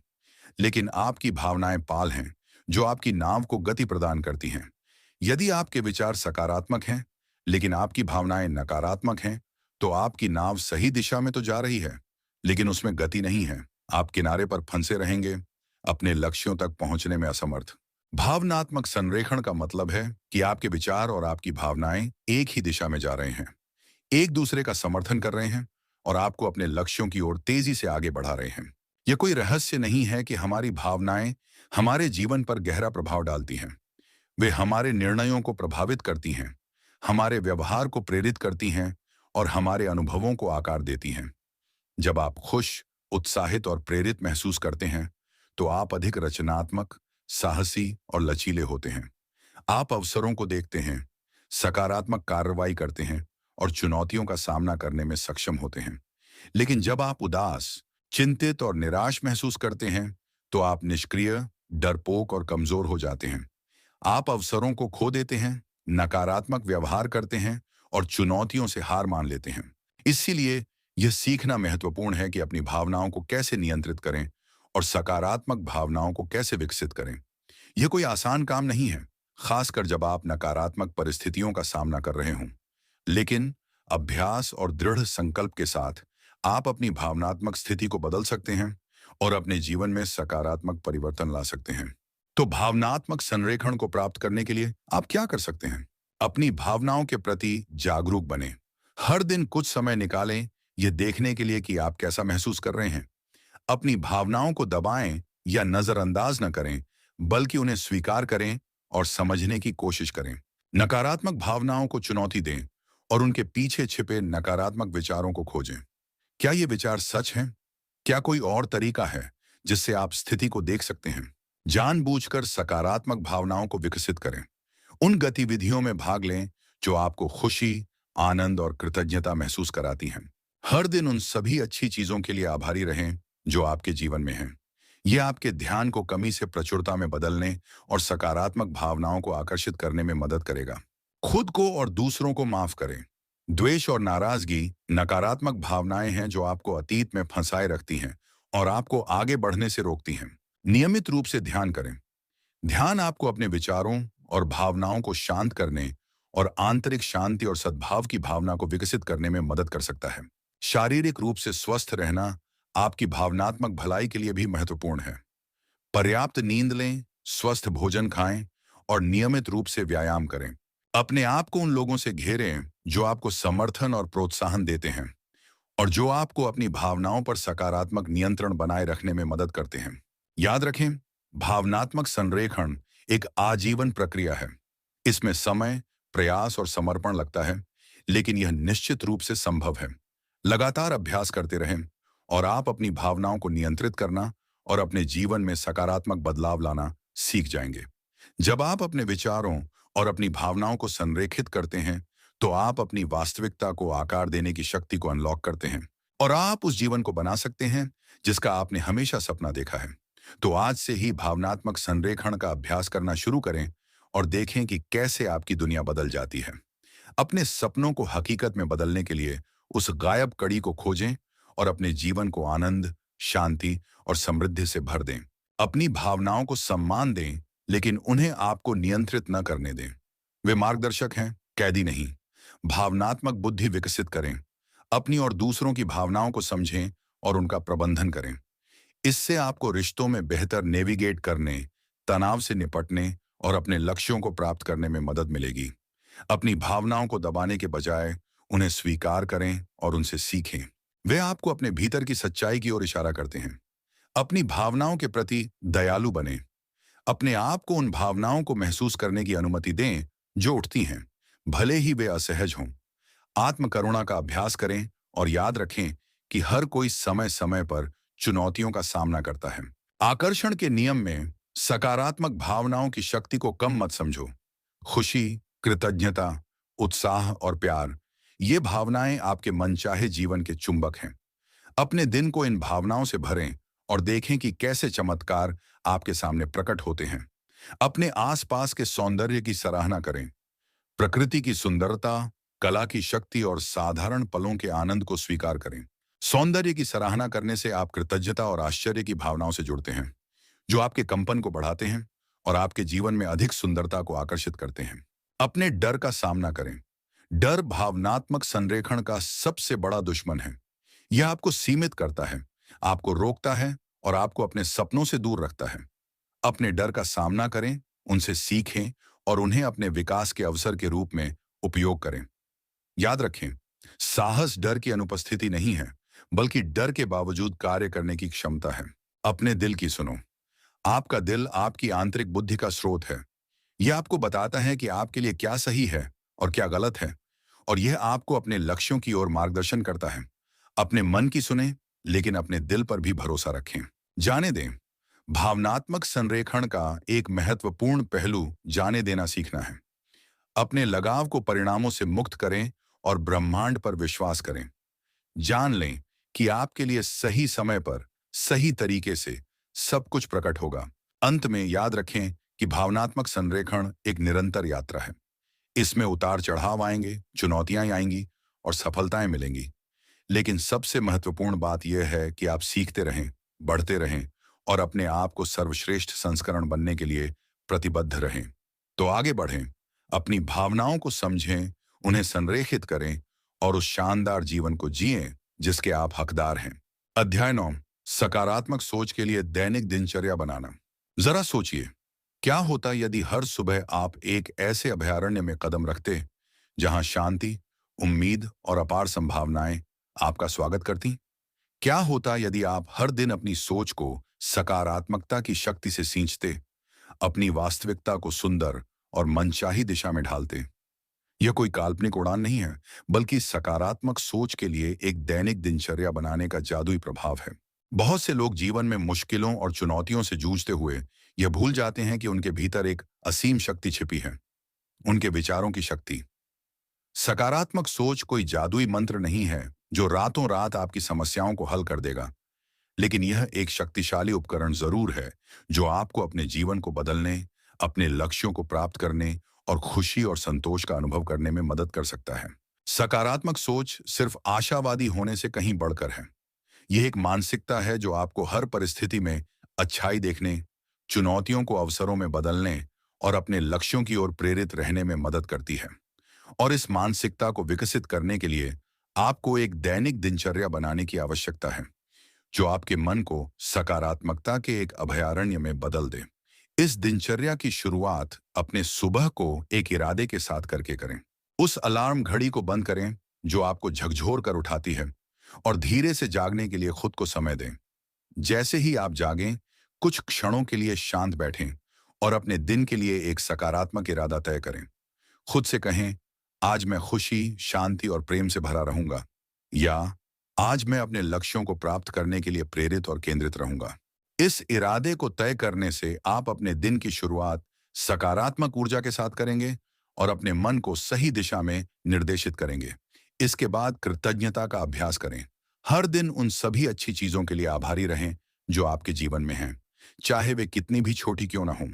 लेकिन आपकी भावनाएं पाल हैं जो आपकी नाव को गति प्रदान करती हैं। यदि आपके विचार सकारात्मक हैं, लेकिन आपकी भावनाएं नकारात्मक हैं, तो आपकी नाव सही दिशा में तो जा रही है, लेकिन उसमें गति नहीं है। आप किनारे पर फंसे रहेंगे, अपने लक्ष्यों तक पहुंचने में असमर्थ। भावनात्मक संरेखण का मतलब है कि आपके विचार और आपकी भावनाएं एक ही दिशा में जा रहे हैं, एक दूसरे का समर्थन कर रहे हैं और आपको अपने लक्ष्यों की ओर तेजी से आगे बढ़ा रहे हैं। ये कोई रहस्य नहीं है कि हमारी भावनाएं हमारे जीवन पर गहरा प्रभाव डालती हैं। वे हमारे निर्णयों को प्रभावित करती हैं, हमारे व्यवहार को प्रेरित करती हैं और हमारे अनुभवों को आकार देती हैं। जब आप खुश, उत्साहित और प्रेरित महसूस करते हैं, तो आप अधिक रचनात्मक, साहसी और लचीले होते हैं। आप अवसरों को देखते हैं, सकारात्मक कार्रवाई करते हैं और चुनौतियों का सामना करने में सक्षम होते हैं। लेकिन जब आप उदास, चिंतित और निराश महसूस करते हैं, तो आप निष्क्रिय, डरपोक और कमजोर हो जाते हैं। आप अवसरों को खो देते हैं, नकारात्मक व्यवहार करते हैं और चुनौतियों से हार मान लेते हैं। इसीलिए यह सीखना महत्वपूर्ण है कि अपनी भावनाओं को कैसे नियंत्रित करें और सकारात्मक भावनाओं को कैसे विकसित करें। यह कोई आसान काम नहीं है, खासकर जब आप नकारात्मक परिस्थितियों का सामना कर रहे हों। लेकिन अभ्यास और दृढ़ संकल्प के साथ आप अपनी भावनात्मक स्थिति को बदल सकते हैं और अपने जीवन में सकारात्मक परिवर्तन ला सकते हैं। तो भावनात्मक संरेखण को प्राप्त करने के लिए आप क्या कर सकते हैं? अपनी भावनाओं के प्रति जागरूक बनें। हर दिन कुछ समय निकालें यह देखने के लिए कि आप कैसा महसूस कर रहे हैं। अपनी भावनाओं को दबाएं या नजरअंदाज न करें, बल्कि उन्हें स्वीकार करें और समझने की कोशिश करें। नकारात्मक भावनाओं को चुनौती दें और उनके पीछे छिपे नकारात्मक विचारों को खोजें। क्या ये विचार सच हैं? क्या कोई और तरीका है जिससे आप स्थिति को देख सकते हैं? जानबूझकर सकारात्मक भावनाओं को विकसित करें। उन गतिविधियों में भाग लें जो आपको खुशी, आनंद और कृतज्ञता महसूस कराती हैं। हर दिन उन सभी अच्छी चीजों के लिए आभारी रहें जो आपके जीवन में हैं। यह आपके ध्यान को कमी से प्रचुरता में बदलने और सकारात्मक भावनाओं को आकर्षित करने में मदद करेगा। खुद को और दूसरों को माफ करें। द्वेष और नाराजगी नकारात्मक भावनाएं हैं जो आपको अतीत में फंसाए रखती हैं और आपको आगे बढ़ने से रोकती हैं। नियमित रूप से ध्यान करें। ध्यान आपको अपने विचारों और भावनाओं को शांत करने और आंतरिक शांति और सद्भाव की भावना को विकसित करने में मदद कर सकता है। शारीरिक रूप से स्वस्थ रहना आपकी भावनात्मक भलाई के लिए भी महत्वपूर्ण है। पर्याप्त नींद लें, स्वस्थ भोजन खाएं और नियमित रूप से व्यायाम करें। अपने आप को उन लोगों से घेरें जो आपको समर्थन और प्रोत्साहन देते हैं और जो आपको अपनी भावनाओं पर सकारात्मक नियंत्रण बनाए रखने में मदद करते हैं। याद रखें, भावनात्मक संरेखण एक आजीवन प्रक्रिया है। इसमें समय, प्रयास और समर्पण लगता है, लेकिन यह निश्चित रूप से संभव है। लगातार अभ्यास करते रहें और आप अपनी भावनाओं को नियंत्रित करना और अपने जीवन में सकारात्मक बदलाव लाना सीख जाएंगे। जब आप अपने विचारों और अपनी भावनाओं को संरेखित करते हैं, तो आप अपनी वास्तविकता को आकार देने की शक्ति को अनलॉक करते हैं और आप उस जीवन को बना सकते हैं जिसका आपने हमेशा सपना देखा है। तो आज से ही भावनात्मक संरेखण का अभ्यास करना शुरू करें और देखें कि कैसे आपकी दुनिया बदल जाती है। अपने सपनों को हकीकत में बदलने के लिए उस गायब कड़ी को खोजें और अपने जीवन को आनंद, शांति और समृद्धि से भर दें। अपनी भावनाओं को सम्मान दें, लेकिन उन्हें आपको नियंत्रित न करने दें। वे मार्गदर्शक हैं, कैदी नहीं। भावनात्मक बुद्धि विकसित करें। अपनी और दूसरों की भावनाओं को समझें और उनका प्रबंधन करें। इससे आपको रिश्तों में बेहतर नेविगेट करने, तनाव से निपटने और अपने लक्ष्यों को प्राप्त करने में मदद मिलेगी। अपनी भावनाओं को दबाने के बजाय उन्हें स्वीकार करें और उनसे सीखें। वे आपको अपने भीतर की सच्चाई की ओर इशारा करते हैं। अपनी भावनाओं के प्रति दयालु बनें। अपने आप को उन भावनाओं को महसूस करने की अनुमति दें जो उठती हैं, भले ही वे असहज हों। आत्मकरुणा का अभ्यास करें और याद रखें कि हर कोई समय समय पर चुनौतियों का सामना करता है। आकर्षण के नियम में सकारात्मक भावनाओं की शक्ति को कम मत समझो। खुशी, कृतज्ञता, उत्साह और प्यार, ये भावनाएं आपके मनचाहे जीवन के चुंबक हैं। अपने दिन को इन भावनाओं से भरें और देखें कि कैसे चमत्कार आपके सामने प्रकट होते हैं। अपने आसपास के सौंदर्य की सराहना करें। प्रकृति की सुंदरता, कला की शक्ति और साधारण पलों के आनंद को स्वीकार करें। सौंदर्य की सराहना करने से आप कृतज्ञता और आश्चर्य की भावनाओं से जुड़ते हैं, जो आपके कंपन को बढ़ाते हैं और आपके जीवन में अधिक सुंदरता को आकर्षित करते हैं। अपने डर का सामना करें। डर भावनात्मक संरेखण का सबसे बड़ा दुश्मन है। यह आपको सीमित करता है, आपको रोकता है और आपको अपने सपनों से दूर रखता है। अपने डर का सामना करें, उनसे सीखें और उन्हें अपने विकास के अवसर के रूप में उपयोग करें। याद रखें, साहस डर की अनुपस्थिति नहीं है, बल्कि डर के बावजूद कार्य करने की क्षमता है। अपने दिल की सुनो। आपका दिल आपकी आंतरिक बुद्धि का स्रोत है। यह आपको बताता है कि आपके लिए क्या सही है और क्या गलत है, और यह आपको अपने लक्ष्यों की ओर मार्गदर्शन करता है। अपने मन की सुने, लेकिन अपने दिल पर भी भरोसा रखें। जाने दें। भावनात्मक संरेखण का एक महत्वपूर्ण पहलू जाने देना सीखना है। अपने लगाव को परिणामों से मुक्त करें और ब्रह्मांड पर विश्वास करें। जान लें कि आपके लिए सही समय पर, सही तरीके से सब कुछ प्रकट होगा। अंत में याद रखें कि भावनात्मक संरेखण एक निरंतर यात्रा है। इसमें उतार चढ़ाव आएंगे, चुनौतियां आएंगी और सफलताएं मिलेंगी। लेकिन सबसे महत्वपूर्ण बात यह है कि आप सीखते रहें, बढ़ते रहें और अपने आप को सर्वश्रेष्ठ संस्करण बनने के लिए प्रतिबद्ध रहें। तो आगे बढ़ें, अपनी भावनाओं को समझें, उन्हें संरेखित करें और उस शानदार जीवन को जिएं जिसके आप हकदार हैं। अध्याय 9। सकारात्मक सोच के लिए दैनिक दिनचर्या बनाना। जरा सोचिए, क्या होता यदि हर सुबह आप एक ऐसे अभयारण्य में कदम रखते जहां शांति, उम्मीद और अपार संभावनाएं आपका स्वागत करती? क्या होता यदि आप हर दिन अपनी सोच को सकारात्मकता की शक्ति से सींचते, अपनी वास्तविकता को सुंदर और मनचाही दिशा में ढालते? यह कोई काल्पनिक उड़ान नहीं है, बल्कि सकारात्मक सोच के लिए एक दैनिक दिनचर्या बनाने का जादुई प्रभाव है। बहुत से लोग जीवन में मुश्किलों और चुनौतियों से जूझते हुए यह भूल जाते हैं कि उनके भीतर एक असीम शक्ति छिपी है, उनके विचारों की शक्ति। सकारात्मक सोच कोई जादुई मंत्र नहीं है जो रातों रात आपकी समस्याओं को हल कर देगा, लेकिन यह एक शक्तिशाली उपकरण जरूर है जो आपको अपने जीवन को बदलने, अपने लक्ष्यों को प्राप्त करने और खुशी और संतोष का अनुभव करने में मदद कर सकता है। सकारात्मक सोच सिर्फ आशावादी होने से कहीं बढ़कर है। यह एक मानसिकता है जो आपको हर परिस्थिति में अच्छाई देखने, चुनौतियों को अवसरों में बदलने और अपने लक्ष्यों की ओर प्रेरित रहने में मदद करती है। और इस मानसिकता को विकसित करने के लिए आपको एक दैनिक दिनचर्या बनाने की आवश्यकता है जो आपके मन को सकारात्मकता के एक अभयारण्य में बदल दे। इस दिनचर्या की शुरुआत अपने सुबह को एक इरादे के साथ करके करें। उस अलार्म घड़ी को बंद करें जो आपको झकझोर कर उठाती है और धीरे से जागने के लिए खुद को समय दें। जैसे ही आप जागें, कुछ क्षणों के लिए शांत बैठें और अपने दिन के लिए एक सकारात्मक इरादा तय करें। खुद से कहें, आज मैं खुशी, शांति और प्रेम से भरा रहूंगा, या आज मैं अपने लक्ष्यों को प्राप्त करने के लिए प्रेरित और केंद्रित रहूंगा। इस इरादे को तय करने से आप अपने दिन की शुरुआत सकारात्मक ऊर्जा के साथ करेंगे और अपने मन को सही दिशा में निर्देशित करेंगे। इसके बाद कृतज्ञता का अभ्यास करें। हर दिन उन सभी अच्छी चीजों के लिए आभारी रहें जो आपके जीवन में हैं, चाहे वे कितनी भी छोटी क्यों ना हों।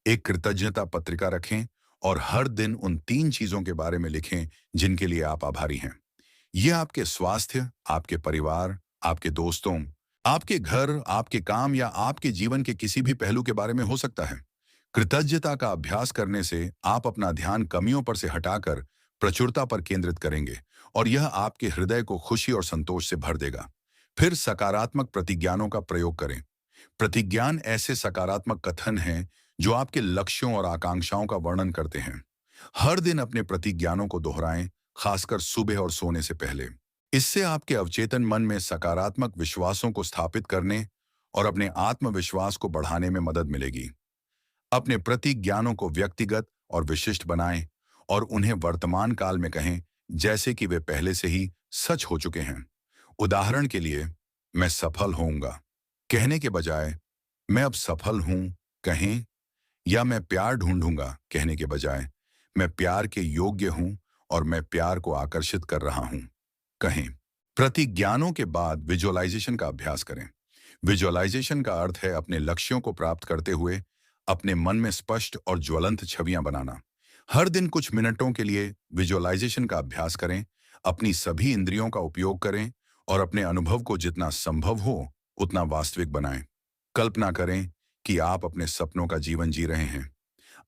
एक कृतज्ञता पत्रिका रखें और हर दिन उन 3 चीजों के बारे में लिखें जिनके लिए आप आभारी हैं। यह आपके स्वास्थ्य, आपके परिवार, आपके दोस्तों, आपके घर, आपके काम या आपके जीवन के किसी भी पहलू के बारे में हो सकता है। कृतज्ञता का अभ्यास करने से आप अपना ध्यान कमियों पर से हटाकर प्रचुरता पर केंद्रित करेंगे और यह आपके हृदय को खुशी और संतोष से भर देगा। फिर सकारात्मक प्रतिज्ञानों का प्रयोग करें। प्रतिज्ञान ऐसे सकारात्मक कथन हैं जो आपके लक्ष्यों और आकांक्षाओं का वर्णन करते हैं। हर दिन अपने प्रतिज्ञानों को दोहराएं, खासकर सुबह और सोने से पहले। इससे आपके अवचेतन मन में सकारात्मक विश्वासों को स्थापित करने और अपने आत्मविश्वास को बढ़ाने में मदद मिलेगी। अपने प्रतिज्ञानों को व्यक्तिगत और विशिष्ट बनाएं और उन्हें वर्तमान काल में कहें जैसे कि वे पहले से ही सच हो चुके हैं। उदाहरण के लिए, मैं सफल होऊंगा कहने के बजाय मैं अब सफल हूं कहें, या मैं प्यार ढूंढूंगा कहने के बजाय मैं प्यार के योग्य हूं और मैं प्यार को आकर्षित कर रहा हूं कहें। प्रतिज्ञानों के बाद विजुअलाइजेशन का अभ्यास करें। विजुअलाइजेशन का अर्थ है अपने लक्ष्यों को प्राप्त करते हुए अपने मन में स्पष्ट और ज्वलंत छवियां बनाना। हर दिन कुछ मिनटों के लिए विजुअलाइजेशन का अभ्यास करें। अपनी सभी इंद्रियों का उपयोग करें और अपने अनुभव को जितना संभव हो उतना वास्तविक बनाएं। कल्पना करें कि आप अपने सपनों का जीवन जी रहे हैं,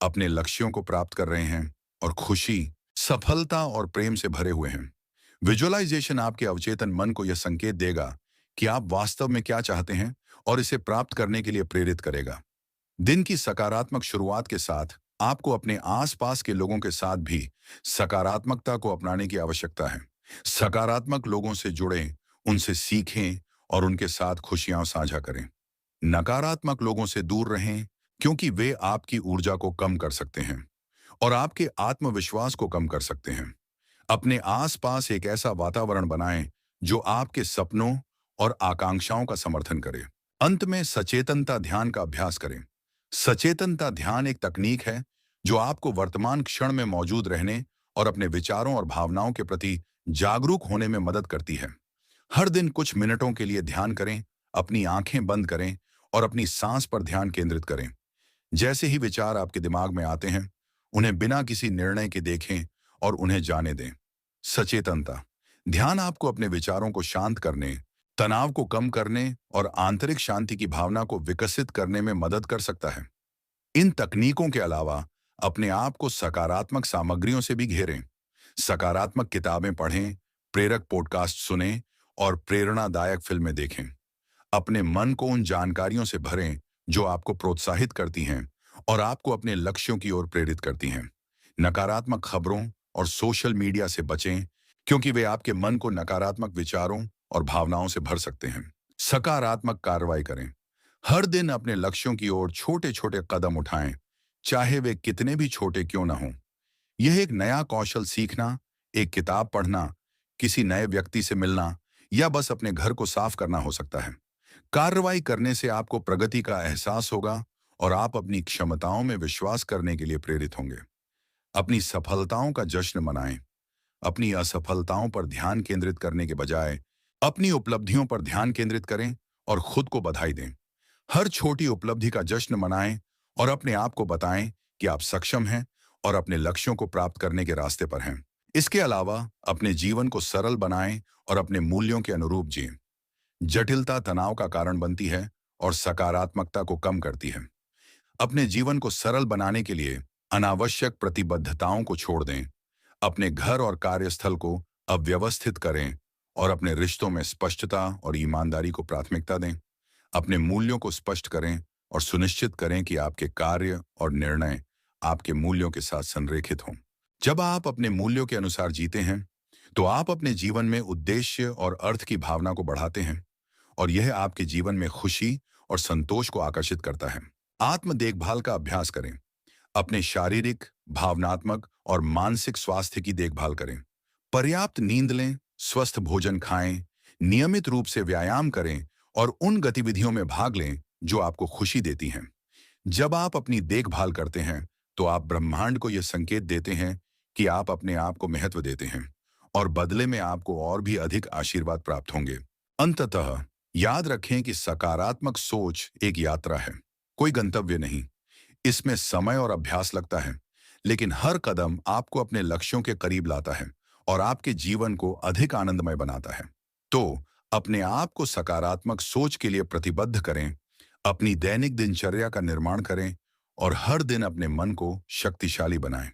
अपने लक्ष्यों को प्राप्त कर रहे हैं और खुशी, सफलता और प्रेम से भरे हुए हैं। विजुअलाइजेशन आपके अवचेतन मन को यह संकेत देगा कि आप वास्तव में क्या चाहते हैं और इसे प्राप्त करने के लिए प्रेरित करेगा। दिन की सकारात्मक शुरुआत के साथ आपको अपने आसपास के लोगों के साथ भी सकारात्मकता को अपनाने की आवश्यकता है। सकारात्मक लोगों से जुड़ें, उनसे सीखें और उनके साथ खुशियां साझा करें। नकारात्मक लोगों से दूर रहें, क्योंकि वे आपकी ऊर्जा को कम कर सकते हैं और आपके आत्मविश्वास को कम कर सकते हैं। अपने आसपास एक ऐसा वातावरण बनाएं जो आपके सपनों और आकांक्षाओं का समर्थन करे। अंत में सचेतनता ध्यान का अभ्यास करें। सचेतनता ध्यान एक तकनीक है जो आपको वर्तमान क्षण में मौजूद रहने और अपने विचारों और भावनाओं के प्रति जागरूक होने में मदद करती है। हर दिन कुछ मिनटों के लिए ध्यान करें, अपनी आंखें बंद करें और अपनी सांस पर ध्यान केंद्रित करें। जैसे ही विचार आपके दिमाग में आते हैं, उन्हें बिना किसी निर्णय के देखें और उन्हें जाने दें। सचेतनता ध्यान आपको अपने विचारों को शांत करने, तनाव को कम करने और आंतरिक शांति की भावना को विकसित करने में मदद कर सकता है। इन तकनीकों के अलावा अपने आप को सकारात्मक सामग्रियों से भी घेरें। सकारात्मक किताबें पढ़ें, प्रेरक पॉडकास्ट सुनें और प्रेरणादायक फिल्में देखें। अपने मन को उन जानकारियों से भरें जो आपको प्रोत्साहित करती हैं और आपको अपने लक्ष्यों की ओर प्रेरित करती हैं। नकारात्मक खबरों और सोशल मीडिया से बचें, क्योंकि वे आपके मन को नकारात्मक विचारों और भावनाओं से भर सकते हैं। सकारात्मक कार्रवाई करें। हर दिन अपने लक्ष्यों की ओर छोटे छोटे कदम उठाएं, चाहे वे कितने भी छोटे क्यों ना हों। यह एक नया कौशल सीखना, एक किताब पढ़ना, किसी नए व्यक्ति से मिलना या बस अपने घर को साफ करना हो सकता है। कार्रवाई करने से आपको प्रगति का एहसास होगा और आप अपनी क्षमताओं में विश्वास करने के लिए प्रेरित होंगे। अपनी सफलताओं का जश्न मनाएं। अपनी असफलताओं पर ध्यान केंद्रित करने के बजाय अपनी उपलब्धियों पर ध्यान केंद्रित करें और खुद को बधाई दें। हर छोटी उपलब्धि का जश्न मनाएं और अपने आप को बताएं कि आप सक्षम हैं और अपने लक्ष्यों को प्राप्त करने के रास्ते पर हैं। इसके अलावा अपने जीवन को सरल बनाएं और अपने मूल्यों के अनुरूप जिएं। जटिलता तनाव का कारण बनती है और सकारात्मकता को कम करती है। अपने जीवन को सरल बनाने के लिए अनावश्यक प्रतिबद्धताओं को छोड़ दें। अपने घर और कार्यस्थल को अव्यवस्थित करें और अपने रिश्तों में स्पष्टता और ईमानदारी को प्राथमिकता दें। अपने मूल्यों को स्पष्ट करें और सुनिश्चित करें कि आपके कार्य और निर्णय आपके मूल्यों के साथ संरेखित हों। जब आप अपने मूल्यों के अनुसार जीते हैं, तो आप अपने जीवन में उद्देश्य और अर्थ की भावना को बढ़ाते हैं और यह आपके जीवन में खुशी और संतोष को आकर्षित करता है। आत्म देखभाल का अभ्यास करें। अपने शारीरिक, भावनात्मक और मानसिक स्वास्थ्य की देखभाल करें। पर्याप्त नींद लें, स्वस्थ भोजन खाएं, नियमित रूप से व्यायाम करें और उन गतिविधियों में भाग लें जो आपको खुशी देती हैं। जब आप अपनी देखभाल करते हैं, तो आप ब्रह्मांड को यह संकेत देते हैं कि आप अपने आप को महत्व देते हैं और बदले में आपको और भी अधिक आशीर्वाद प्राप्त होंगे। अंततः याद रखें कि सकारात्मक सोच एक यात्रा है, कोई गंतव्य नहीं। इसमें समय और अभ्यास लगता है, लेकिन हर कदम आपको अपने लक्ष्यों के करीब लाता है और आपके जीवन को अधिक आनंदमय बनाता है। तो अपने आप को सकारात्मक सोच के लिए प्रतिबद्ध करें, अपनी दैनिक दिनचर्या का निर्माण करें और हर दिन अपने मन को शक्तिशाली बनाएं।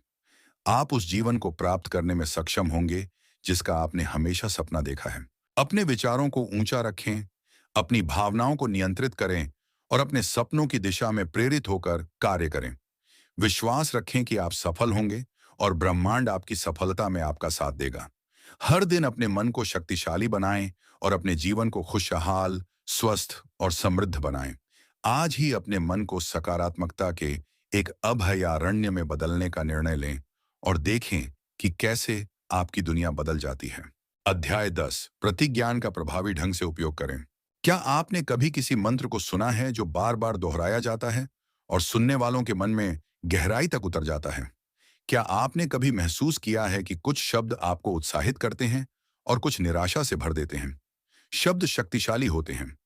आप उस जीवन को प्राप्त करने में सक्षम होंगे जिसका आपने हमेशा सपना देखा है। अपने विचारों को ऊंचा रखें, अपनी भावनाओं को नियंत्रित करें और अपने सपनों की दिशा में प्रेरित होकर कार्य करें। विश्वास रखें कि आप सफल होंगे और ब्रह्मांड आपकी सफलता में आपका साथ देगा। हर दिन अपने मन को शक्तिशाली बनाएं और अपने जीवन को खुशहाल, स्वस्थ और समृद्ध बनाएं। आज ही अपने मन को सकारात्मकता के एक अभयारण्य में बदलने का निर्णय लें और देखें कि कैसे आपकी दुनिया बदल जाती है। अध्याय 10, प्रतिज्ञान का प्रभावी ढंग से उपयोग करें। क्या आपने कभी किसी मंत्र को सुना है जो बार बार दोहराया जाता है और सुनने वालों के मन में गहराई तक उतर जाता है? क्या आपने कभी महसूस किया है कि कुछ शब्द आपको उत्साहित करते हैं और कुछ निराशा से भर देते हैं? शब्द शक्तिशाली होते हैं।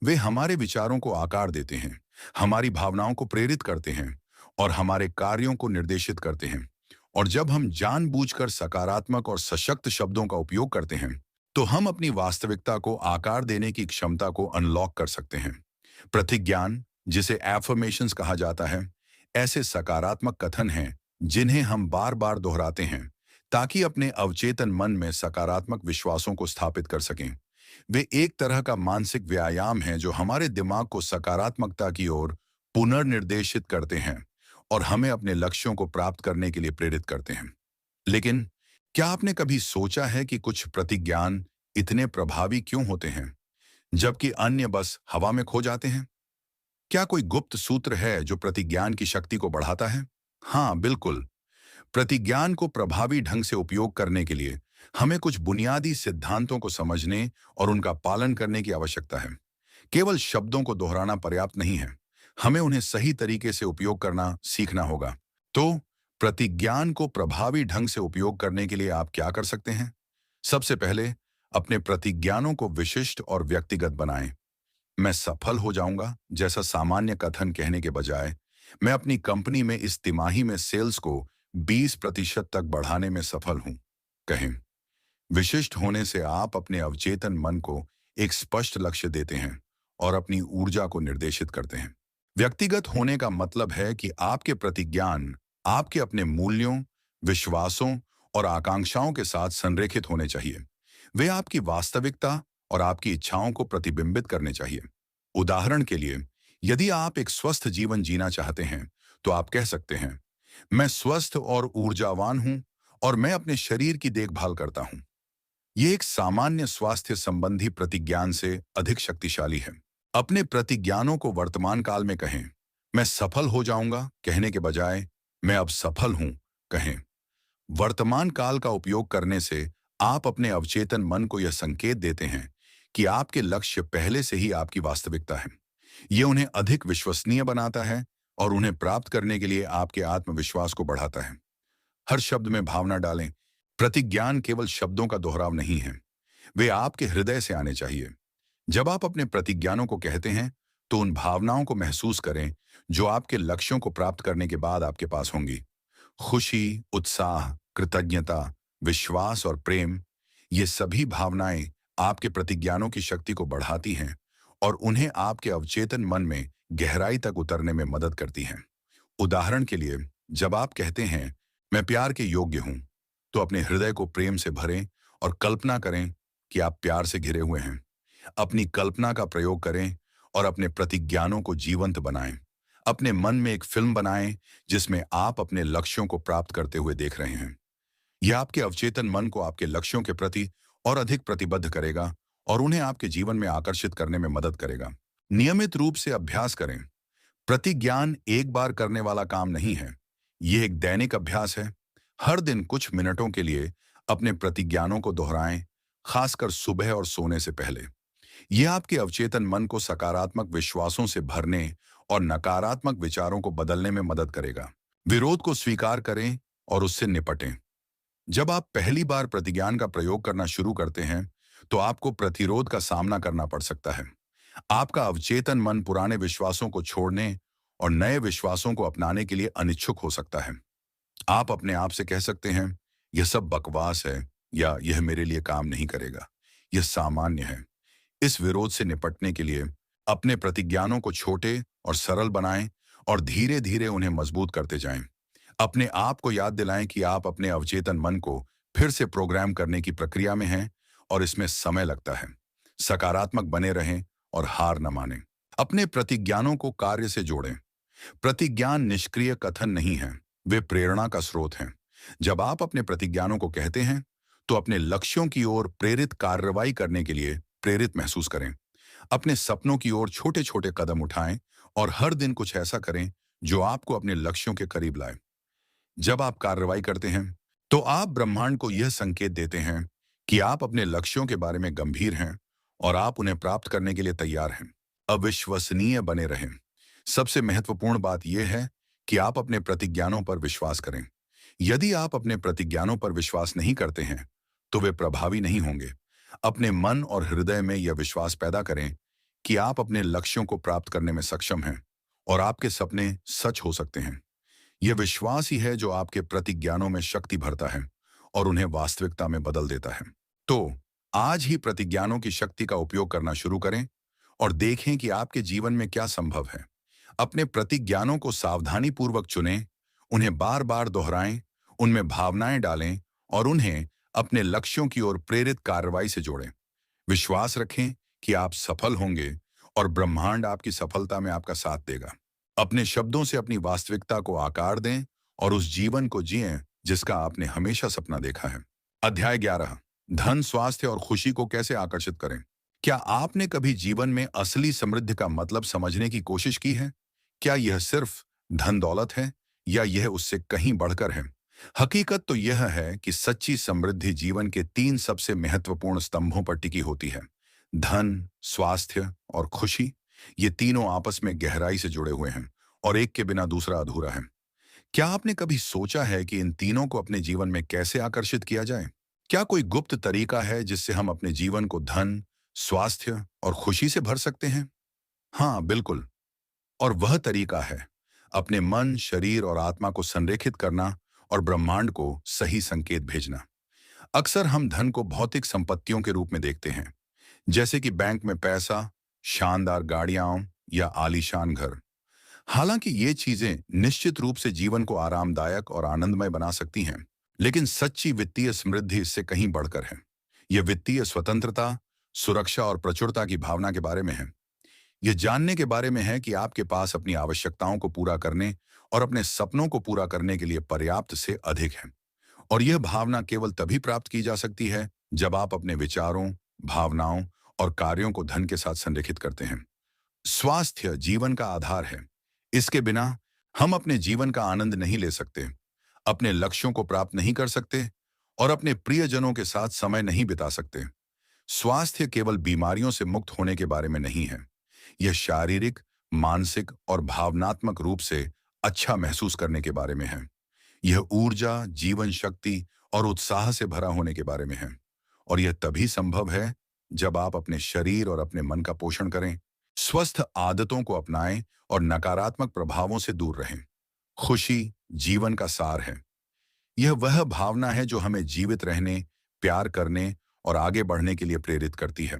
वे हमारे विचारों को आकार देते हैं, हमारी भावनाओं को प्रेरित करते हैं और हमारे कार्यों को निर्देशित करते हैं। और जब हम जानबूझकर सकारात्मक और सशक्त शब्दों का उपयोग करते हैं, तो हम अपनी वास्तविकता को आकार देने की क्षमता को अनलॉक कर सकते हैं। प्रतिज्ञान, जिसे एफर्मेशंस कहा जाता है, ऐसे सकारात्मक कथन हैं जिन्हें हम बार बार दोहराते हैं ताकि अपने अवचेतन मन में सकारात्मक विश्वासों को स्थापित कर सकें। वे एक तरह का मानसिक व्यायाम है जो हमारे दिमाग को सकारात्मकता की ओर पुनर्निर्देशित करते हैं और हमें अपने लक्ष्यों को प्राप्त करने के लिए प्रेरित करते हैं। लेकिन क्या आपने कभी सोचा है कि कुछ प्रतिज्ञान इतने प्रभावी क्यों होते हैं, जबकि अन्य बस हवा में खो जाते हैं? क्या कोई गुप्त सूत्र है जो प्रतिज्ञान की शक्ति को बढ़ाता है? हाँ, बिल्कुल। प्रतिज्ञान को प्रभावी ढंग से उपयोग करने के लिए हमें कुछ बुनियादी सिद्धांतों को समझने और उनका पालन करने की आवश्यकता है। केवल शब्दों को दोहराना पर्याप्त नहीं है, हमें उन्हें सही तरीके से उपयोग करना सीखना होगा। तो प्रतिज्ञान को प्रभावी ढंग से उपयोग करने के लिए आप क्या कर सकते हैं? सबसे पहले अपने प्रतिज्ञानों को विशिष्ट और व्यक्तिगत बनाएं। मैं सफल हो जाऊंगा जैसा सामान्य कथन कहने के बजाय मैं अपनी कंपनी में इस तिमाही में सेल्स को 20% तक बढ़ाने में सफल हूं, कहें। विशिष्ट होने से आप अपने अवचेतन मन को एक स्पष्ट लक्ष्य देते हैं और अपनी ऊर्जा को निर्देशित करते हैं। व्यक्तिगत होने का मतलब है कि आपके प्रतिज्ञान आपके अपने मूल्यों, विश्वासों और आकांक्षाओं के साथ संरेखित होने चाहिए। वे आपकी वास्तविकता और आपकी इच्छाओं को प्रतिबिंबित करने चाहिए। उदाहरण के लिए, यदि आप एक स्वस्थ जीवन जीना चाहते हैं, तो आप कह सकते हैं, मैं स्वस्थ और ऊर्जावान हूं और मैं अपने शरीर की देखभाल करता हूं। ये एक सामान्य स्वास्थ्य संबंधी प्रतिज्ञान से अधिक शक्तिशाली है। अपने प्रतिज्ञानों को वर्तमान काल में कहें। मैं सफल हो जाऊंगा कहने के बजाय मैं अब सफल हूं, कहें। वर्तमान काल का उपयोग करने से आप अपने अवचेतन मन को यह संकेत देते हैं कि आपके लक्ष्य पहले से ही आपकी वास्तविकता है। ये उन्हें अधिक विश्वसनीय बनाता है और उन्हें प्राप्त करने के लिए आपके आत्मविश्वास को बढ़ाता है। हर शब्द में भावना डालें। प्रतिज्ञान केवल शब्दों का दोहराव नहीं है, वे आपके हृदय से आने चाहिए। जब आप अपने प्रतिज्ञानों को कहते हैं, तो उन भावनाओं को महसूस करें जो आपके लक्ष्यों को प्राप्त करने के बाद आपके पास होंगी। खुशी, उत्साह, कृतज्ञता, विश्वास और प्रेम, ये सभी भावनाएं आपके प्रतिज्ञानों की शक्ति को बढ़ाती हैं और उन्हें आपके अवचेतन मन में गहराई तक उतरने में मदद करती हैं। उदाहरण के लिए, जब आप कहते हैं, मैं प्यार के योग्य हूं, तो अपने हृदय को प्रेम से भरें और कल्पना करें कि आप प्यार से घिरे हुए हैं। अपनी कल्पना का प्रयोग करें और अपने प्रतिज्ञानों को जीवंत बनाएं। अपने मन में एक फिल्म बनाएं जिसमें आप अपने लक्ष्यों को प्राप्त करते हुए देख रहे हैं। यह आपके अवचेतन मन को आपके लक्ष्यों के प्रति और अधिक प्रतिबद्ध करेगा और उन्हें आपके जीवन में आकर्षित करने में मदद करेगा। नियमित रूप से अभ्यास करें। प्रतिज्ञान एक बार करने वाला काम नहीं है, यह एक दैनिक अभ्यास है। हर दिन कुछ मिनटों के लिए अपने प्रतिज्ञानों को दोहराएं, खासकर सुबह और सोने से पहले। यह आपके अवचेतन मन को सकारात्मक विश्वासों से भरने और नकारात्मक विचारों को बदलने में मदद करेगा। विरोध को स्वीकार करें और उससे निपटें। जब आप पहली बार प्रतिज्ञान का प्रयोग करना शुरू करते हैं, तो आपको प्रतिरोध का सामना करना पड़ सकता है। आपका अवचेतन मन पुराने विश्वासों को छोड़ने और नए विश्वासों को अपनाने के लिए अनिच्छुक हो सकता है। आप अपने आप से कह सकते हैं, यह सब बकवास है या यह मेरे लिए काम नहीं करेगा। यह सामान्य है। इस विरोध से निपटने के लिए अपने प्रतिज्ञानों को छोटे और सरल बनाएं और धीरे धीरे उन्हें मजबूत करते जाएं। अपने आप को याद दिलाएं कि आप अपने अवचेतन मन को फिर से प्रोग्राम करने की प्रक्रिया में हैं और इसमें समय लगता है। सकारात्मक बने रहें और हार न मानें। अपने प्रतिज्ञानों को कार्य से जोड़ें। प्रतिज्ञान निष्क्रिय कथन नहीं है, वे प्रेरणा का स्रोत हैं। जब आप अपने प्रतिज्ञानों को कहते हैं, तो अपने लक्ष्यों की ओर प्रेरित कार्रवाई करने के लिए प्रेरित महसूस करें। अपने सपनों की ओर छोटे छोटे कदम उठाएं और हर दिन कुछ ऐसा करें जो आपको अपने लक्ष्यों के करीब लाए। जब आप कार्रवाई करते हैं, तो आप ब्रह्मांड को यह संकेत देते हैं कि आप अपने लक्ष्यों के बारे में गंभीर हैं और आप उन्हें प्राप्त करने के लिए तैयार हैं। अविश्वसनीय बने रहें। सबसे महत्वपूर्ण बात यह है कि आप अपने प्रतिज्ञानों पर विश्वास करें। यदि आप अपने प्रतिज्ञानों पर विश्वास नहीं करते हैं, तो वे प्रभावी नहीं होंगे। अपने मन और हृदय में यह विश्वास पैदा करें कि आप अपने लक्ष्यों को प्राप्त करने में सक्षम हैं और आपके सपने सच हो सकते हैं। यह विश्वास ही है जो आपके प्रतिज्ञानों में शक्ति भरता है और उन्हें वास्तविकता में बदल देता है। तो आज ही प्रतिज्ञानों की शक्ति का उपयोग करना शुरू करें और देखें कि आपके जीवन में क्या संभव है। अपने प्रतिज्ञानों को सावधानीपूर्वक चुनें, उन्हें बार बार दोहराएं, उनमें भावनाएं डालें और उन्हें अपने लक्ष्यों की ओर प्रेरित कार्रवाई से जोड़ें। विश्वास रखें कि आप सफल होंगे और ब्रह्मांड आपकी सफलता में आपका साथ देगा। अपने शब्दों से अपनी वास्तविकता को आकार दें और उस जीवन को जिएं जिसका आपने हमेशा सपना देखा है। अध्याय 11, धन, स्वास्थ्य और खुशी को कैसे आकर्षित करें। क्या आपने कभी जीवन में असली समृद्धि का मतलब समझने की कोशिश की है? क्या यह सिर्फ धन दौलत है या यह उससे कहीं बढ़कर है? हकीकत तो यह है कि सच्ची समृद्धि जीवन के तीन सबसे महत्वपूर्ण स्तंभों पर टिकी होती है। धन, स्वास्थ्य और खुशी। ये तीनों आपस में गहराई से जुड़े हुए हैं और एक के बिना दूसरा अधूरा है। क्या आपने कभी सोचा है कि इन तीनों को अपने जीवन में कैसे आकर्षित किया जाए? क्या कोई गुप्त तरीका है जिससे हम अपने जीवन को धन, स्वास्थ्य और खुशी से भर सकते हैं? हाँ, बिल्कुल। और वह तरीका है अपने मन, शरीर और आत्मा को संरेखित करना और ब्रह्मांड को सही संकेत भेजना। अक्सर हम धन को भौतिक संपत्तियों के रूप में देखते हैं, जैसे कि बैंक में पैसा, शानदार गाड़ियां या आलीशान घर। हालांकि ये चीजें निश्चित रूप से जीवन को आरामदायक और आनंदमय बना सकती हैं, लेकिन सच्ची वित्तीय समृद्धि इससे कहीं बढ़कर है। यह वित्तीय स्वतंत्रता, सुरक्षा और प्रचुरता की भावना के बारे में है। यह जानने के बारे में है कि आपके पास अपनी आवश्यकताओं को पूरा करने और अपने सपनों को पूरा करने के लिए पर्याप्त से अधिक है। और यह भावना केवल तभी प्राप्त की जा सकती है जब आप अपने विचारों, भावनाओं और कार्यों को धन के साथ संरेखित करते हैं। स्वास्थ्य जीवन का आधार है। इसके बिना हम अपने जीवन का आनंद नहीं ले सकते, अपने लक्ष्यों को प्राप्त नहीं कर सकते और अपने प्रियजनों के साथ समय नहीं बिता सकते। स्वास्थ्य केवल बीमारियों से मुक्त होने के बारे में नहीं है। यह शारीरिक, मानसिक और भावनात्मक रूप से अच्छा महसूस करने के बारे में है। यह ऊर्जा, जीवन शक्ति और उत्साह से भरा होने के बारे में है। और यह तभी संभव है जब आप अपने शरीर और अपने मन का पोषण करें, स्वस्थ आदतों को अपनाएं और नकारात्मक प्रभावों से दूर रहें। खुशी जीवन का सार है। यह वह भावना है जो हमें जीवित रहने, प्यार करने और आगे बढ़ने के लिए प्रेरित करती है।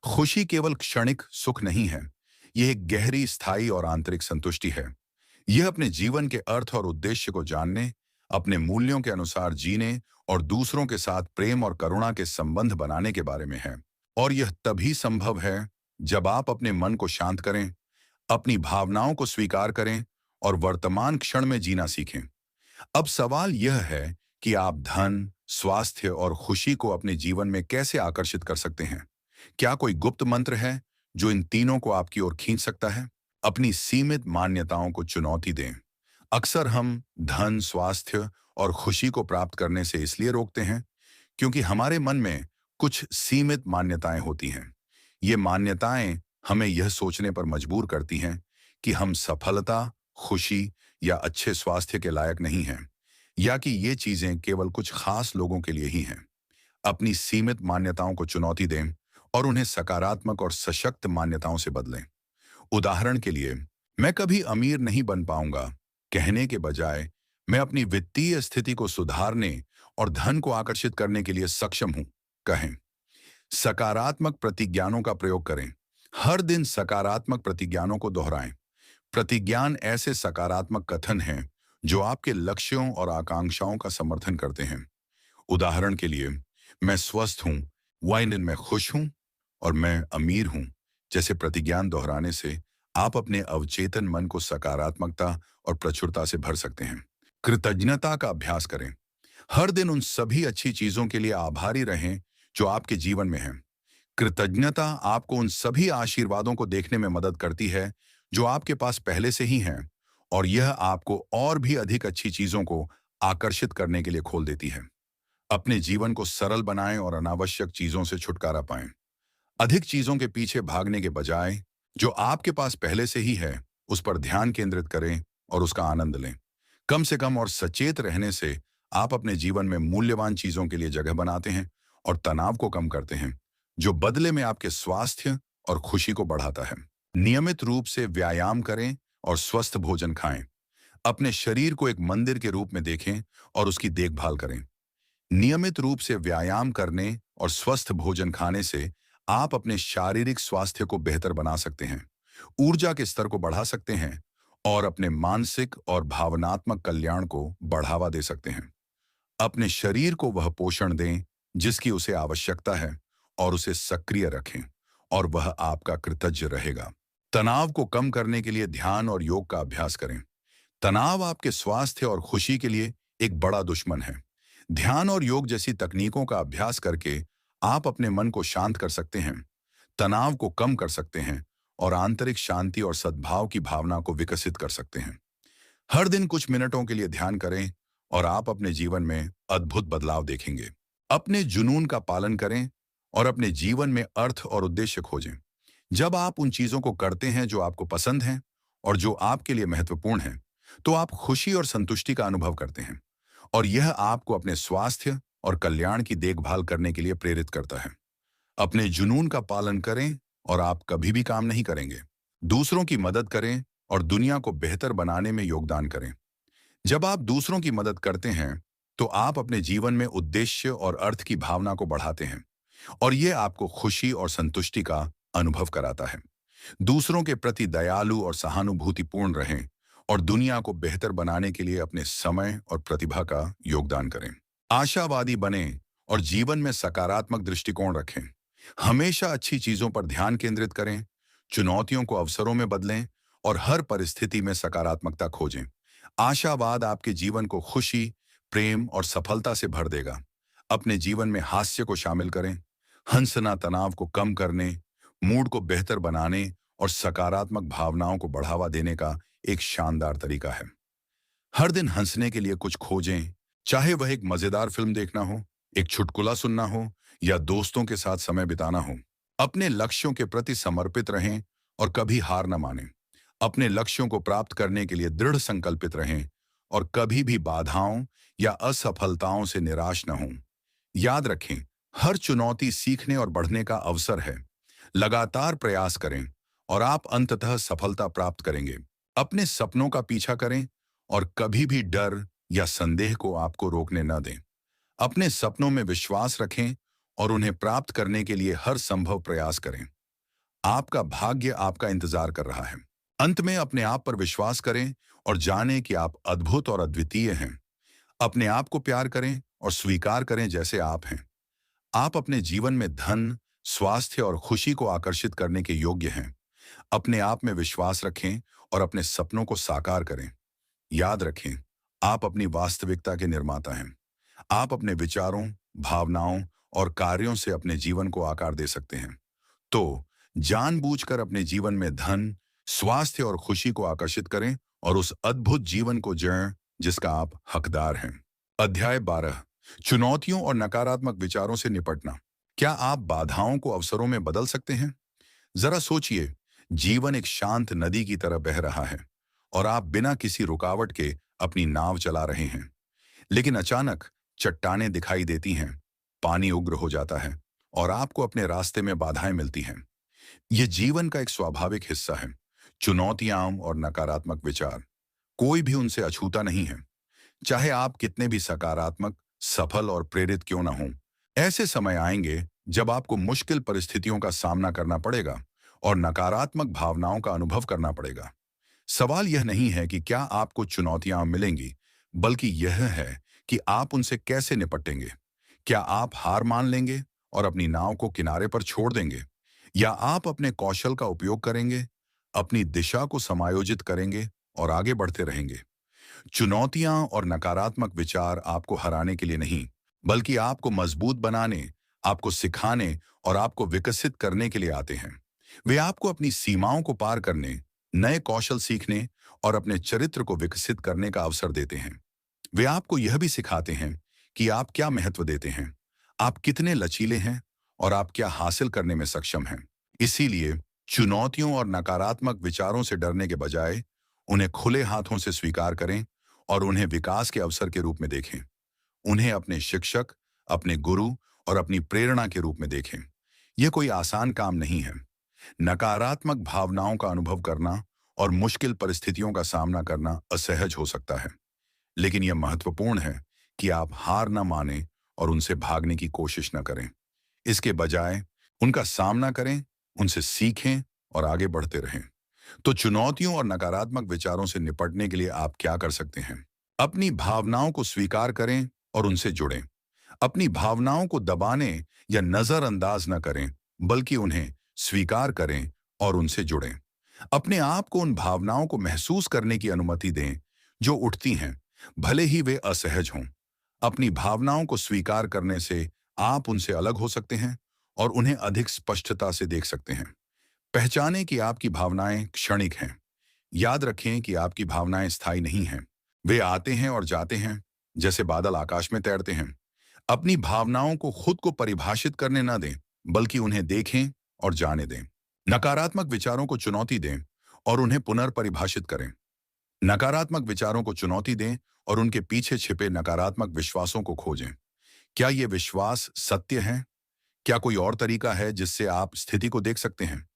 खुशी केवल क्षणिक सुख नहीं है, यह एक गहरी, स्थायी और आंतरिक संतुष्टि है। यह अपने जीवन के अर्थ और उद्देश्य को जानने, अपने मूल्यों के अनुसार जीने और दूसरों के साथ प्रेम और करुणा के संबंध बनाने के बारे में है। और यह तभी संभव है जब आप अपने मन को शांत करें, अपनी भावनाओं को स्वीकार करें और वर्तमान क्षण में जीना सीखें। अब सवाल यह है कि आप धन, स्वास्थ्य और खुशी को अपने जीवन में कैसे आकर्षित कर सकते हैं? क्या कोई गुप्त मंत्र है जो इन तीनों को आपकी ओर खींच सकता है? अपनी सीमित मान्यताओं को चुनौती दें। अक्सर हम धन, स्वास्थ्य और खुशी को प्राप्त करने से इसलिए रोकते हैं क्योंकि हमारे मन में कुछ सीमित मान्यताएं होती हैं। ये मान्यताएं हमें यह सोचने पर मजबूर करती हैं कि हम सफलता, खुशी या अच्छे स्वास्थ्य के लायक नहीं हैं, या कि ये चीजें केवल कुछ खास लोगों के लिए ही हैं। अपनी सीमित मान्यताओं को चुनौती दें और उन्हें सकारात्मक और सशक्त मान्यताओं से बदलें। उदाहरण के लिए, मैं कभी अमीर नहीं बन पाऊंगा कहने के बजाय मैं अपनी वित्तीय स्थिति को सुधारने और धन को आकर्षित करने के लिए सक्षम हूं कहें। सकारात्मक प्रतिज्ञानों का प्रयोग करें। हर दिन सकारात्मक प्रतिज्ञानों को दोहराएं। प्रतिज्ञान ऐसे सकारात्मक कथन हैं जो आपके लक्ष्यों और आकांक्षाओं का समर्थन करते हैं। उदाहरण के लिए, मैं स्वस्थ हूं, वाइन में खुश हूं और मैं अमीर हूं जैसे प्रतिज्ञान दोहराने से आप अपने अवचेतन मन को सकारात्मकता और प्रचुरता से भर सकते हैं। कृतज्ञता का अभ्यास करें। हर दिन उन सभी अच्छी चीजों के लिए आभारी रहें जो आपके जीवन में हैं। कृतज्ञता आपको उन सभी आशीर्वादों को देखने में मदद करती है जो आपके पास पहले से ही हैं, और यह आपको और भी अधिक अच्छी चीजों को आकर्षित करने के लिए खोल देती है। अपने जीवन को सरल बनाएं और अनावश्यक चीजों से छुटकारा पाएं। अधिक चीजों के पीछे भागने के बजाय जो आपके पास पहले से ही है, उस पर ध्यान केंद्रित करें और उसका आनंद लें। कम से कम और सचेत रहने से आप अपने जीवन में मूल्यवान चीजों के लिए जगह बनाते हैं और तनाव को कम करते हैं, जो बदले में आपके स्वास्थ्य और खुशी को बढ़ाता है। नियमित रूप से व्यायाम करें और स्वस्थ भोजन खाएं। अपने शरीर को एक मंदिर के रूप में देखें और उसकी देखभाल करें। नियमित रूप से व्यायाम करने और स्वस्थ भोजन खाने से आप अपने शारीरिक स्वास्थ्य को बेहतर बना सकते हैं, ऊर्जा के स्तर को बढ़ा सकते हैं और अपने मानसिक और भावनात्मक कल्याण को बढ़ावा दे सकते हैं। अपने शरीर को वह पोषण दें जिसकी उसे आवश्यकता है और उसे सक्रिय रखें, और वह आपका कृतज्ञ रहेगा। तनाव को कम करने के लिए ध्यान और योग का अभ्यास करें। तनाव आपके स्वास्थ्य और खुशी के लिए एक बड़ा दुश्मन है। ध्यान और योग जैसी तकनीकों का अभ्यास करके आप अपने मन को शांत कर सकते हैं। तनाव को कम कर सकते हैं और आंतरिक शांति और सद्भाव की भावना को विकसित कर सकते हैं। हर दिन कुछ मिनटों के लिए ध्यान करें और आप अपने जीवन में अद्भुत बदलाव देखेंगे। अपने जुनून का पालन करें और अपने जीवन में अर्थ और उद्देश्य खोजें। जब आप उन चीजों को करते हैं जो आपको पसंद हैं और जो आपके लिए महत्वपूर्ण हैं, तो आप खुशी और संतुष्टि का अनुभव करते हैं और यह आपको अपने स्वास्थ्य और कल्याण की देखभाल करने के लिए प्रेरित करता है। अपने जुनून का पालन करें और आप कभी भी काम नहीं करेंगे। दूसरों की मदद करें और दुनिया को बेहतर बनाने में योगदान करें। जब आप दूसरों की मदद करते हैं, तो आप अपने जीवन में उद्देश्य और अर्थ की भावना को बढ़ाते हैं और यह आपको खुशी और संतुष्टि का अनुभव कराता है। दूसरों के प्रति दयालु और सहानुभूतिपूर्ण रहें और दुनिया को बेहतर बनाने के लिए अपने समय और प्रतिभा का योगदान करें। आशावादी बनें और जीवन में सकारात्मक दृष्टिकोण रखें। हमेशा अच्छी चीजों पर ध्यान केंद्रित करें, चुनौतियों को अवसरों में बदलें और हर परिस्थिति में सकारात्मकता खोजें। आशावाद आपके जीवन को खुशी, प्रेम और सफलता से भर देगा। अपने जीवन में हास्य को शामिल करें। हंसना तनाव को कम करने, मूड को बेहतर बनाने और सकारात्मक भावनाओं को बढ़ावा देने का एक शानदार तरीका है। हर दिन हंसने के लिए कुछ खोजें, चाहे वह एक मजेदार फिल्म देखना हो, एक चुटकुला सुनना हो या दोस्तों के साथ समय बिताना हो। अपने लक्ष्यों के प्रति समर्पित रहें और कभी हार न मानें। अपने लक्ष्यों को प्राप्त करने के लिए दृढ़ संकल्पित रहें और कभी भी बाधाओं या असफलताओं से निराश न हों। याद रखें, हर चुनौती सीखने और बढ़ने का अवसर है। लगातार प्रयास करें और आप अंततः सफलता प्राप्त करेंगे। अपने सपनों का पीछा करें और कभी भी डर या संदेह को आपको रोकने न दें। अपने सपनों में विश्वास रखें और उन्हें प्राप्त करने के लिए हर संभव प्रयास करें। आपका भाग्य आपका इंतजार कर रहा है। अंत में अपने आप पर विश्वास करें और जानें कि आप अद्भुत और अद्वितीय हैं। अपने आप को प्यार करें और स्वीकार करें जैसे आप हैं। आप अपने जीवन में धन, स्वास्थ्य और खुशी को आकर्षित करने के योग्य हैं। अपने आप में विश्वास रखें और अपने सपनों को साकार करें। याद रखें, आप अपनी वास्तविकता के निर्माता हैं। आप अपने विचारों, भावनाओं और कार्यों से अपने जीवन को आकार दे सकते हैं। तो जानबूझकर अपने जीवन में धन, स्वास्थ्य और खुशी को आकर्षित करें और उस अद्भुत जीवन को जिएं जिसका आप हकदार हैं। अध्याय 12, चुनौतियों और नकारात्मक विचारों से निपटना। क्या आप बाधाओं को अवसरों में बदल सकते हैं? जरा सोचिए, जीवन एक शांत नदी की तरह बह रहा है और आप बिना किसी रुकावट के अपनी नाव चला रहे हैं। लेकिन अचानक चट्टानें दिखाई देती हैं, पानी उग्र हो जाता है और आपको अपने रास्ते में बाधाएं मिलती हैं। यह जीवन का एक स्वाभाविक हिस्सा है। चुनौतियां और नकारात्मक विचार, कोई भी उनसे अछूता नहीं है। चाहे आप कितने भी सकारात्मक, सफल और प्रेरित क्यों ना हों, ऐसे समय आएंगे जब आपको मुश्किल परिस्थितियों का सामना करना पड़ेगा और नकारात्मक भावनाओं का अनुभव करना पड़ेगा। सवाल यह नहीं है कि क्या आपको चुनौतियां मिलेंगी, बल्कि यह है कि आप उनसे कैसे निपटेंगे। क्या आप हार मान लेंगे और अपनी नाव को किनारे पर छोड़ देंगे, या आप अपने कौशल का उपयोग करेंगे, अपनी दिशा को समायोजित करेंगे और आगे बढ़ते रहेंगे। चुनौतियां और नकारात्मक विचार आपको हराने के लिए नहीं, बल्कि आपको मजबूत बनाने, आपको सिखाने और आपको विकसित करने के लिए आते हैं। वे आपको अपनी सीमाओं को पार करने, नए कौशल सीखने और अपने चरित्र को विकसित करने का अवसर देते हैं। वे आपको यह भी सिखाते हैं कि आप क्या महत्व देते हैं, आप कितने लचीले हैं और आप क्या हासिल करने में सक्षम हैं। इसीलिए चुनौतियों और नकारात्मक विचारों से डरने के बजाय उन्हें खुले हाथों से स्वीकार करें और उन्हें विकास के अवसर के रूप में देखें। उन्हें अपने शिक्षक, अपने गुरु और अपनी प्रेरणा के रूप में देखें। यह कोई आसान काम नहीं है। नकारात्मक भावनाओं का अनुभव करना और मुश्किल परिस्थितियों का सामना करना असहज हो सकता है, लेकिन यह महत्वपूर्ण है कि आप हार न मानें और उनसे भागने की कोशिश न करें। इसके बजाय उनका सामना करें, उनसे सीखें और आगे बढ़ते रहें। तो चुनौतियों और नकारात्मक विचारों से निपटने के लिए आप क्या कर सकते हैं? अपनी भावनाओं को स्वीकार करें और उनसे जुड़ें। अपनी भावनाओं को दबाने या नजरअंदाज न करें, बल्कि उन्हें स्वीकार करें और उनसे जुड़ें। अपने आप को उन भावनाओं को महसूस करने की अनुमति दें जो उठती हैं, भले ही वे असहज हों। अपनी भावनाओं को स्वीकार करने से आप उनसे अलग हो सकते हैं और उन्हें अधिक स्पष्टता से देख सकते हैं। पहचानें कि आपकी भावनाएं क्षणिक हैं। याद रखें कि आपकी भावनाएं स्थायी नहीं हैं। वे आते हैं और जाते हैं, जैसे बादल आकाश में तैरते हैं। अपनी भावनाओं को खुद को परिभाषित करने न दें, बल्कि उन्हें देखें और जाने दें। नकारात्मक विचारों को चुनौती दें और उन्हें पुनर्परिभाषित करें। नकारात्मक विचारों को चुनौती दें और उनके पीछे छिपे नकारात्मक विश्वासों को खोजें। क्या ये विश्वास सत्य है? क्या कोई और तरीका है जिससे आप स्थिति को देख सकते हैं?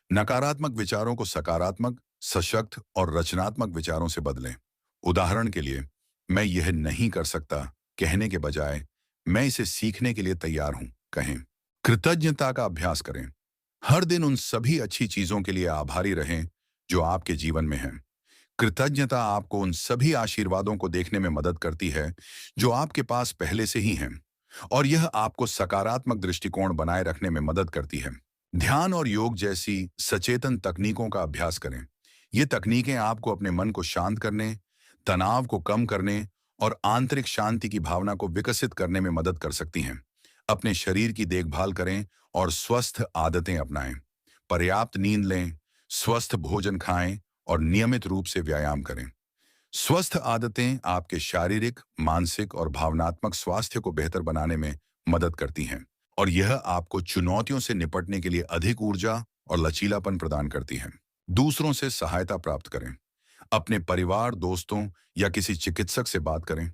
नकारात्मक विचारों को सकारात्मक, सशक्त और रचनात्मक विचारों से बदलें। उदाहरण के लिए, मैं यह नहीं कर सकता कहने के बजाय मैं इसे सीखने के लिए तैयार हूं कहें। कृतज्ञता का अभ्यास करें। हर दिन उन सभी अच्छी चीजों के लिए आभारी रहें जो आपके जीवन में हैं। कृतज्ञता आपको उन सभी आशीर्वादों को देखने में मदद करती है जो आपके पास पहले से ही हैं, और यह आपको सकारात्मक दृष्टिकोण बनाए रखने में मदद करती है। ध्यान और योग जैसी सचेतन तकनीकों का अभ्यास करें। ये तकनीकें आपको अपने मन को शांत करने, तनाव को कम करने और आंतरिक शांति की भावना को विकसित करने में मदद कर सकती हैं। अपने शरीर की देखभाल करें और स्वस्थ आदतें अपनाएं। पर्याप्त नींद लें, स्वस्थ भोजन खाएं और नियमित रूप से व्यायाम करें। स्वस्थ आदतें आपके शारीरिक, मानसिक और भावनात्मक स्वास्थ्य को बेहतर बनाने में मदद करती हैं, और यह आपको चुनौतियों से निपटने के लिए अधिक ऊर्जा और लचीलापन प्रदान करती हैं। दूसरों से सहायता प्राप्त करें। अपने परिवार, दोस्तों या किसी चिकित्सक से बात करें।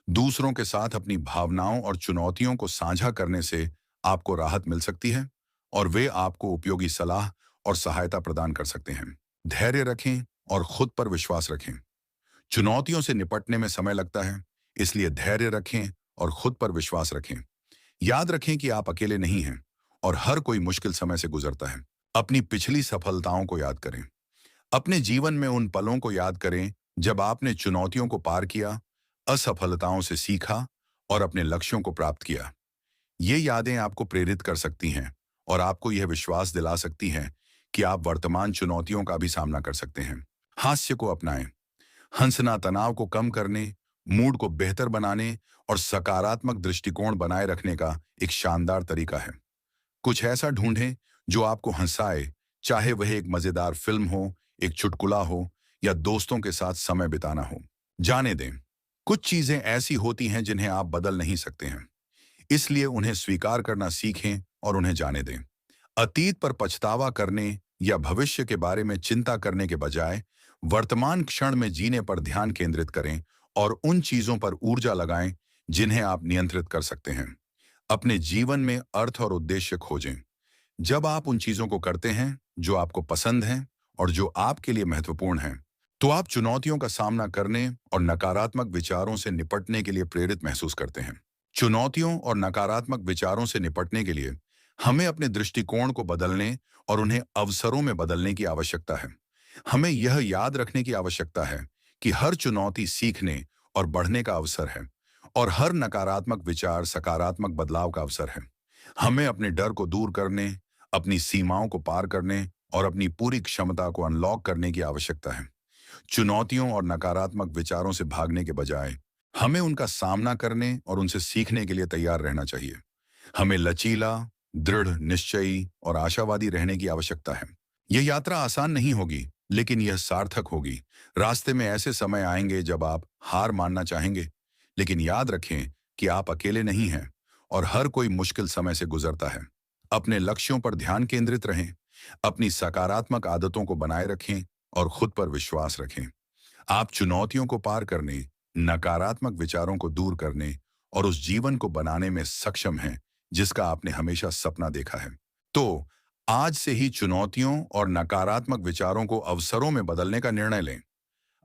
दूसरों के साथ अपनी भावनाओं और चुनौतियों को साझा करने से आपको राहत मिल सकती है, और वे आपको उपयोगी सलाह और सहायता प्रदान कर सकते हैं। धैर्य रखें और खुद पर विश्वास रखें। चुनौतियों से निपटने में समय लगता है, इसलिए धैर्य रखें और खुद पर विश्वास रखें। याद रखें कि आप अकेले नहीं हैं और हर कोई मुश्किल समय से गुजरता है। अपनी पिछली सफलताओं को याद करें। अपने जीवन में उन पलों को याद करें जब आपने चुनौतियों को पार किया, असफलताओं से सीखा और अपने लक्ष्यों को प्राप्त किया। ये यादें आपको प्रेरित कर सकती हैं और आपको यह विश्वास दिला सकती हैं कि आप वर्तमान चुनौतियों का भी सामना कर सकते हैं। हास्य को अपनाएं। हंसना तनाव को कम करने, मूड को बेहतर बनाने और सकारात्मक दृष्टिकोण बनाए रखने का एक शानदार तरीका है। कुछ ऐसा ढूंढें जो आपको हंसाए, चाहे वह एक मजेदार फिल्म हो, एक चुटकुला हो या दोस्तों के साथ समय बिताना हो। जाने दें, कुछ चीजें ऐसी होती हैं जिन्हें आप बदल नहीं सकते हैं, इसलिए उन्हें स्वीकार करना सीखें और उन्हें जाने दें। अतीत पर पछतावा करने या भविष्य के बारे में चिंता करने के बजाय वर्तमान क्षण में जीने पर ध्यान केंद्रित करें और उन चीजों पर ऊर्जा लगाएं जिन्हें आप नियंत्रित कर सकते हैं। अपने जीवन में अर्थ और उद्देश्य खोजें। जब आप उन चीजों को करते हैं जो आपको पसंद हैं और जो आपके लिए महत्वपूर्ण हैं, तो आप चुनौतियों का सामना करने और नकारात्मक विचारों से निपटने के लिए प्रेरित महसूस करते हैं। चुनौतियों और नकारात्मक विचारों से निपटने के लिए हमें अपने दृष्टिकोण को बदलने और उन्हें अवसरों में बदलने की आवश्यकता है। हमें यह याद रखने की आवश्यकता है कि हर चुनौती सीखने और बढ़ने का अवसर है, और हर नकारात्मक विचार सकारात्मक बदलाव का अवसर है। हमें अपने डर को दूर करने, अपनी सीमाओं को पार करने और अपनी पूरी क्षमता को अनलॉक करने की आवश्यकता है। चुनौतियों और नकारात्मक विचारों से भागने के बजाय हमें उनका सामना करने और उनसे सीखने के लिए तैयार रहना चाहिए। हमें लचीला, दृढ़ निश्चयी और आशावादी रहने की आवश्यकता है। यह यात्रा आसान नहीं होगी, लेकिन यह सार्थक होगी। रास्ते में ऐसे समय आएंगे जब आप हार मानना चाहेंगे, लेकिन याद रखें कि आप अकेले नहीं हैं और हर कोई मुश्किल समय से गुजरता है। अपने लक्ष्यों पर ध्यान केंद्रित रहें, अपनी सकारात्मक आदतों को बनाए रखें और खुद पर विश्वास रखें। आप चुनौतियों को पार करने, नकारात्मक विचारों को दूर करने और उस जीवन को बनाने में सक्षम हैं जिसका आपने हमेशा सपना देखा है। तो आज से ही चुनौतियों और नकारात्मक विचारों को अवसरों में बदलने का निर्णय लें।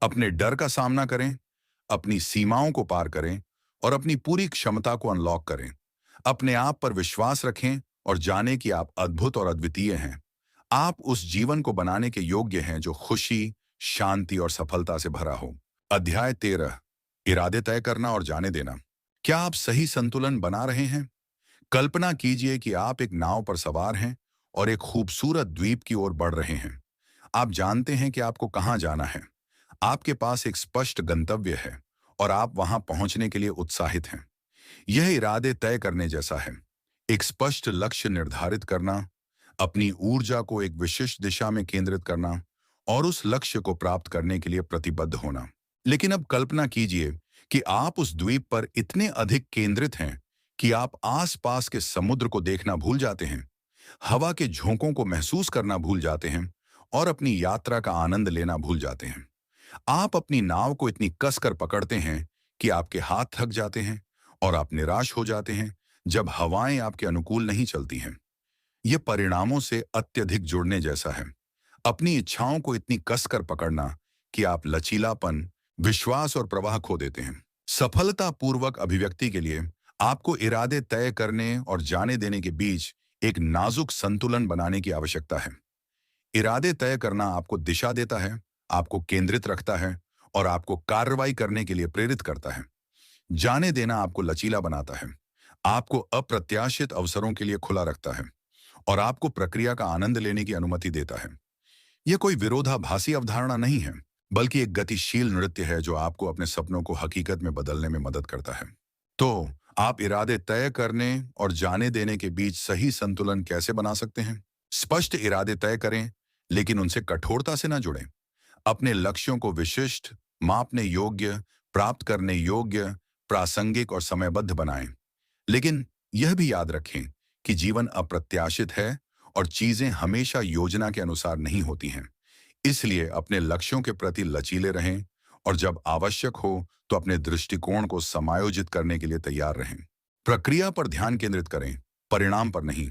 अपने डर का सामना करें, अपनी सीमाओं को पार करें और अपनी पूरी क्षमता को अनलॉक करें। अपने आप पर विश्वास रखें और जानें कि आप अद्भुत और अद्वितीय हैं। आप उस जीवन को बनाने के योग्य हैं जो खुशी, शांति और सफलता से भरा हो। अध्याय 13, इरादे तय करना और जाने देना। क्या आप सही संतुलन बना रहे हैं? कल्पना कीजिए कि आप एक नाव पर सवार हैं और एक खूबसूरत द्वीप की ओर बढ़ रहे हैं। आप जानते हैं कि आपको कहां जाना है। आपके पास एक स्पष्ट गंतव्य है और आप वहां पहुंचने के लिए उत्साहित हैं। यह इरादे तय करने जैसा है। एक स्पष्ट लक्ष्य निर्धारित करना, अपनी ऊर्जा को एक विशिष्ट दिशा में केंद्रित करना और उस लक्ष्य को प्राप्त करने के लिए प्रतिबद्ध होना। लेकिन अब कल्पना कीजिए कि आप उस द्वीप पर इतने अधिक केंद्रित हैं कि आप आसपास के समुद्र को देखना भूल जाते हैं, हवा के झोंकों को महसूस करना भूल जाते हैं और अपनी यात्रा का आनंद लेना भूल जाते हैं। आप अपनी नाव को इतनी कसकर पकड़ते हैं कि आपके हाथ थक जाते हैं और आप निराश हो जाते हैं जब हवाएं आपके अनुकूल नहीं चलती हैं। यह परिणामों से अत्यधिक जुड़ने जैसा है। अपनी इच्छाओं को इतनी कसकर पकड़ना कि आप लचीलापन, विश्वास और प्रवाह खो देते हैं। सफलतापूर्वक अभिव्यक्ति के लिए आपको इरादे तय करने और जाने देने के बीच एक नाजुक संतुलन बनाने की आवश्यकता है। इरादे तय करना आपको दिशा देता है, आपको केंद्रित रखता है और आपको कार्रवाई करने के लिए प्रेरित करता है। जाने देना आपको लचीला बनाता है, आपको अप्रत्याशित अवसरों के लिए खुला रखता है और आपको प्रक्रिया का आनंद लेने की अनुमति देता है। यह कोई विरोधाभासी अवधारणा नहीं है, बल्कि एक गतिशील नृत्य है जो आपको अपने सपनों को हकीकत में बदलने में मदद करता है। तो आप इरादे तय करने और जाने देने के बीच सही संतुलन कैसे बना सकते हैं? स्पष्ट इरादे तय करें, लेकिन उनसे कठोरता से ना जुड़ें। अपने लक्ष्यों को विशिष्ट, मापने योग्य, प्राप्त करने योग्य, प्रासंगिक और समयबद्ध बनाएं। लेकिन यह भी याद रखें कि जीवन अप्रत्याशित है और चीजें हमेशा योजना के अनुसार नहीं होती हैं। इसलिए अपने लक्ष्यों के प्रति लचीले रहें और जब आवश्यक हो तो अपने दृष्टिकोण को समायोजित करने के लिए तैयार रहें। प्रक्रिया पर ध्यान केंद्रित करें, परिणाम पर नहीं।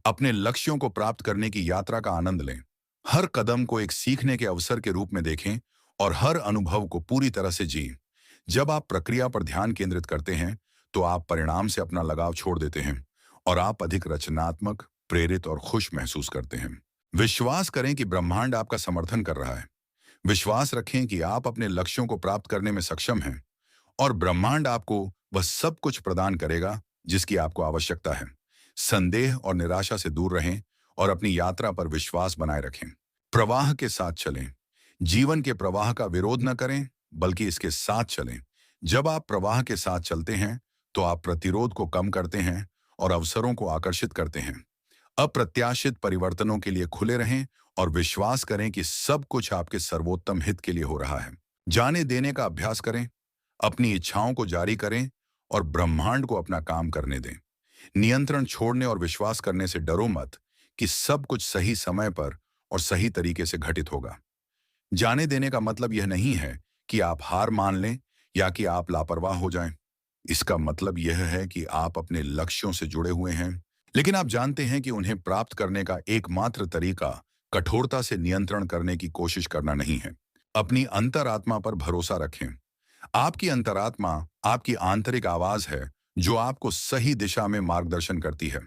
अपने लक्ष्यों को प्राप्त करने की यात्रा का आनंद लें। हर कदम को एक सीखने के अवसर के रूप में देखें और हर अनुभव को पूरी तरह से जिएं। जब आप प्रक्रिया पर ध्यान केंद्रित करते हैं तो आप परिणाम से अपना लगाव छोड़ देते हैं और आप अधिक रचनात्मक, प्रेरित और खुश महसूस करते हैं। विश्वास करें कि ब्रह्मांड आपका समर्थन कर रहा है। विश्वास रखें कि आप अपने लक्ष्यों को प्राप्त करने में सक्षम हैं और ब्रह्मांड आपको वह सब कुछ प्रदान करेगा जिसकी आपको आवश्यकता है। संदेह और निराशा से दूर रहें और अपनी यात्रा पर विश्वास बनाए रखें। प्रवाह के साथ चलें। जीवन के प्रवाह का विरोध न करें, बल्कि इसके साथ चलें। जब आप प्रवाह के साथ चलते हैं तो आप प्रतिरोध को कम करते हैं और अवसरों को आकर्षित करते हैं। अप्रत्याशित परिवर्तनों के लिए खुले रहें और विश्वास करें कि सब कुछ आपके सर्वोत्तम हित के लिए हो रहा है। जाने देने का अभ्यास करें, अपनी इच्छाओं को जारी करें और ब्रह्मांड को अपना काम करने दें। नियंत्रण छोड़ने और विश्वास करने से डरो मत कि सब कुछ सही समय पर और सही तरीके से घटित होगा। जाने देने का मतलब यह नहीं है कि आप हार मान लें या कि आप लापरवाह हो जाएं। इसका मतलब यह है कि आप अपने लक्ष्यों से जुड़े हुए हैं, लेकिन आप जानते हैं कि उन्हें प्राप्त करने का एकमात्र तरीका कठोरता से नियंत्रण करने की कोशिश करना नहीं है। अपनी अंतरात्मा पर भरोसा रखें। आपकी अंतरात्मा आपकी आंतरिक आवाज है जो आपको सही दिशा में मार्गदर्शन करती है।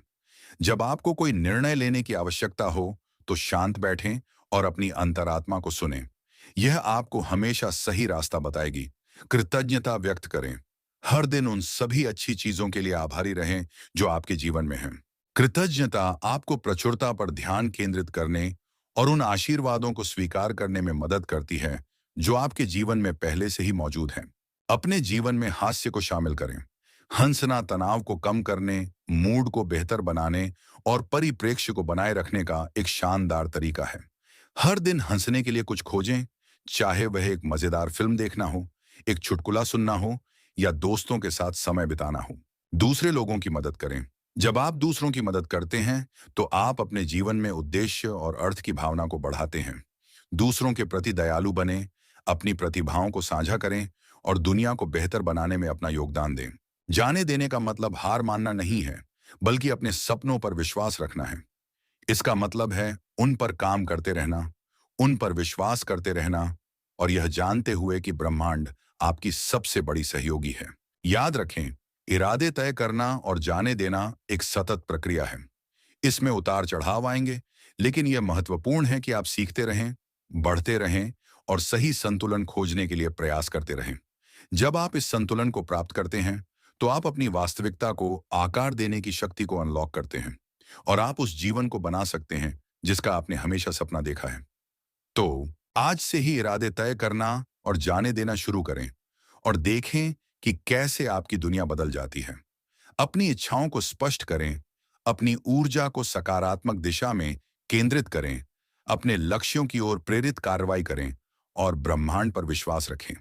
जब आपको कोई निर्णय लेने की आवश्यकता हो तो शांत बैठें और अपनी अंतरात्मा को सुनें। यह आपको हमेशा सही रास्ता बताएगी। कृतज्ञता व्यक्त करें। हर दिन उन सभी अच्छी चीजों के लिए आभारी रहें जो आपके जीवन में हैं। कृतज्ञता आपको प्रचुरता पर ध्यान केंद्रित करने और उन आशीर्वादों को स्वीकार करने में मदद करती है जो आपके जीवन में पहले से ही मौजूद हैं। अपने जीवन में हास्य को शामिल करें। हंसना तनाव को कम करने, मूड को बेहतर बनाने और परिप्रेक्ष्य को बनाए रखने का एक शानदार तरीका है। हर दिन हंसने के लिए कुछ खोजें, चाहे वह एक मजेदार फिल्म देखना हो, एक चुटकुला सुनना हो या दोस्तों के साथ समय बिताना हो। दूसरे लोगों की मदद करें। जब आप दूसरों की मदद करते हैं तो आप अपने जीवन में उद्देश्य और अर्थ की भावना को बढ़ाते हैं। दूसरों के प्रति दयालु बने, अपनी प्रतिभाओं को साझा करें और दुनिया को बेहतर बनाने में अपना योगदान दें। जाने देने का मतलब हार मानना नहीं है, बल्कि अपने सपनों पर विश्वास रखना है। इसका मतलब है उन पर काम करते रहना, उन पर विश्वास करते रहना और यह जानते हुए कि ब्रह्मांड आपकी सबसे बड़ी सहयोगी है। याद रखें, इरादे तय करना और जाने देना एक सतत प्रक्रिया है। इसमें उतार चढ़ाव आएंगे, लेकिन यह महत्वपूर्ण है कि आप सीखते रहें, बढ़ते रहें और सही संतुलन खोजने के लिए प्रयास करते रहें। जब आप इस संतुलन को प्राप्त करते हैं तो आप अपनी वास्तविकता को आकार देने की शक्ति को अनलॉक करते हैं और आप उस जीवन को बना सकते हैं जिसका आपने हमेशा सपना देखा है। तो आज से ही इरादे तय करना और जाने देना शुरू करें और देखें कि कैसे आपकी दुनिया बदल जाती है। अपनी इच्छाओं को स्पष्ट करें, अपनी ऊर्जा को सकारात्मक दिशा में केंद्रित करें, अपने लक्ष्यों की ओर प्रेरित कार्रवाई करें और ब्रह्मांड पर विश्वास रखें।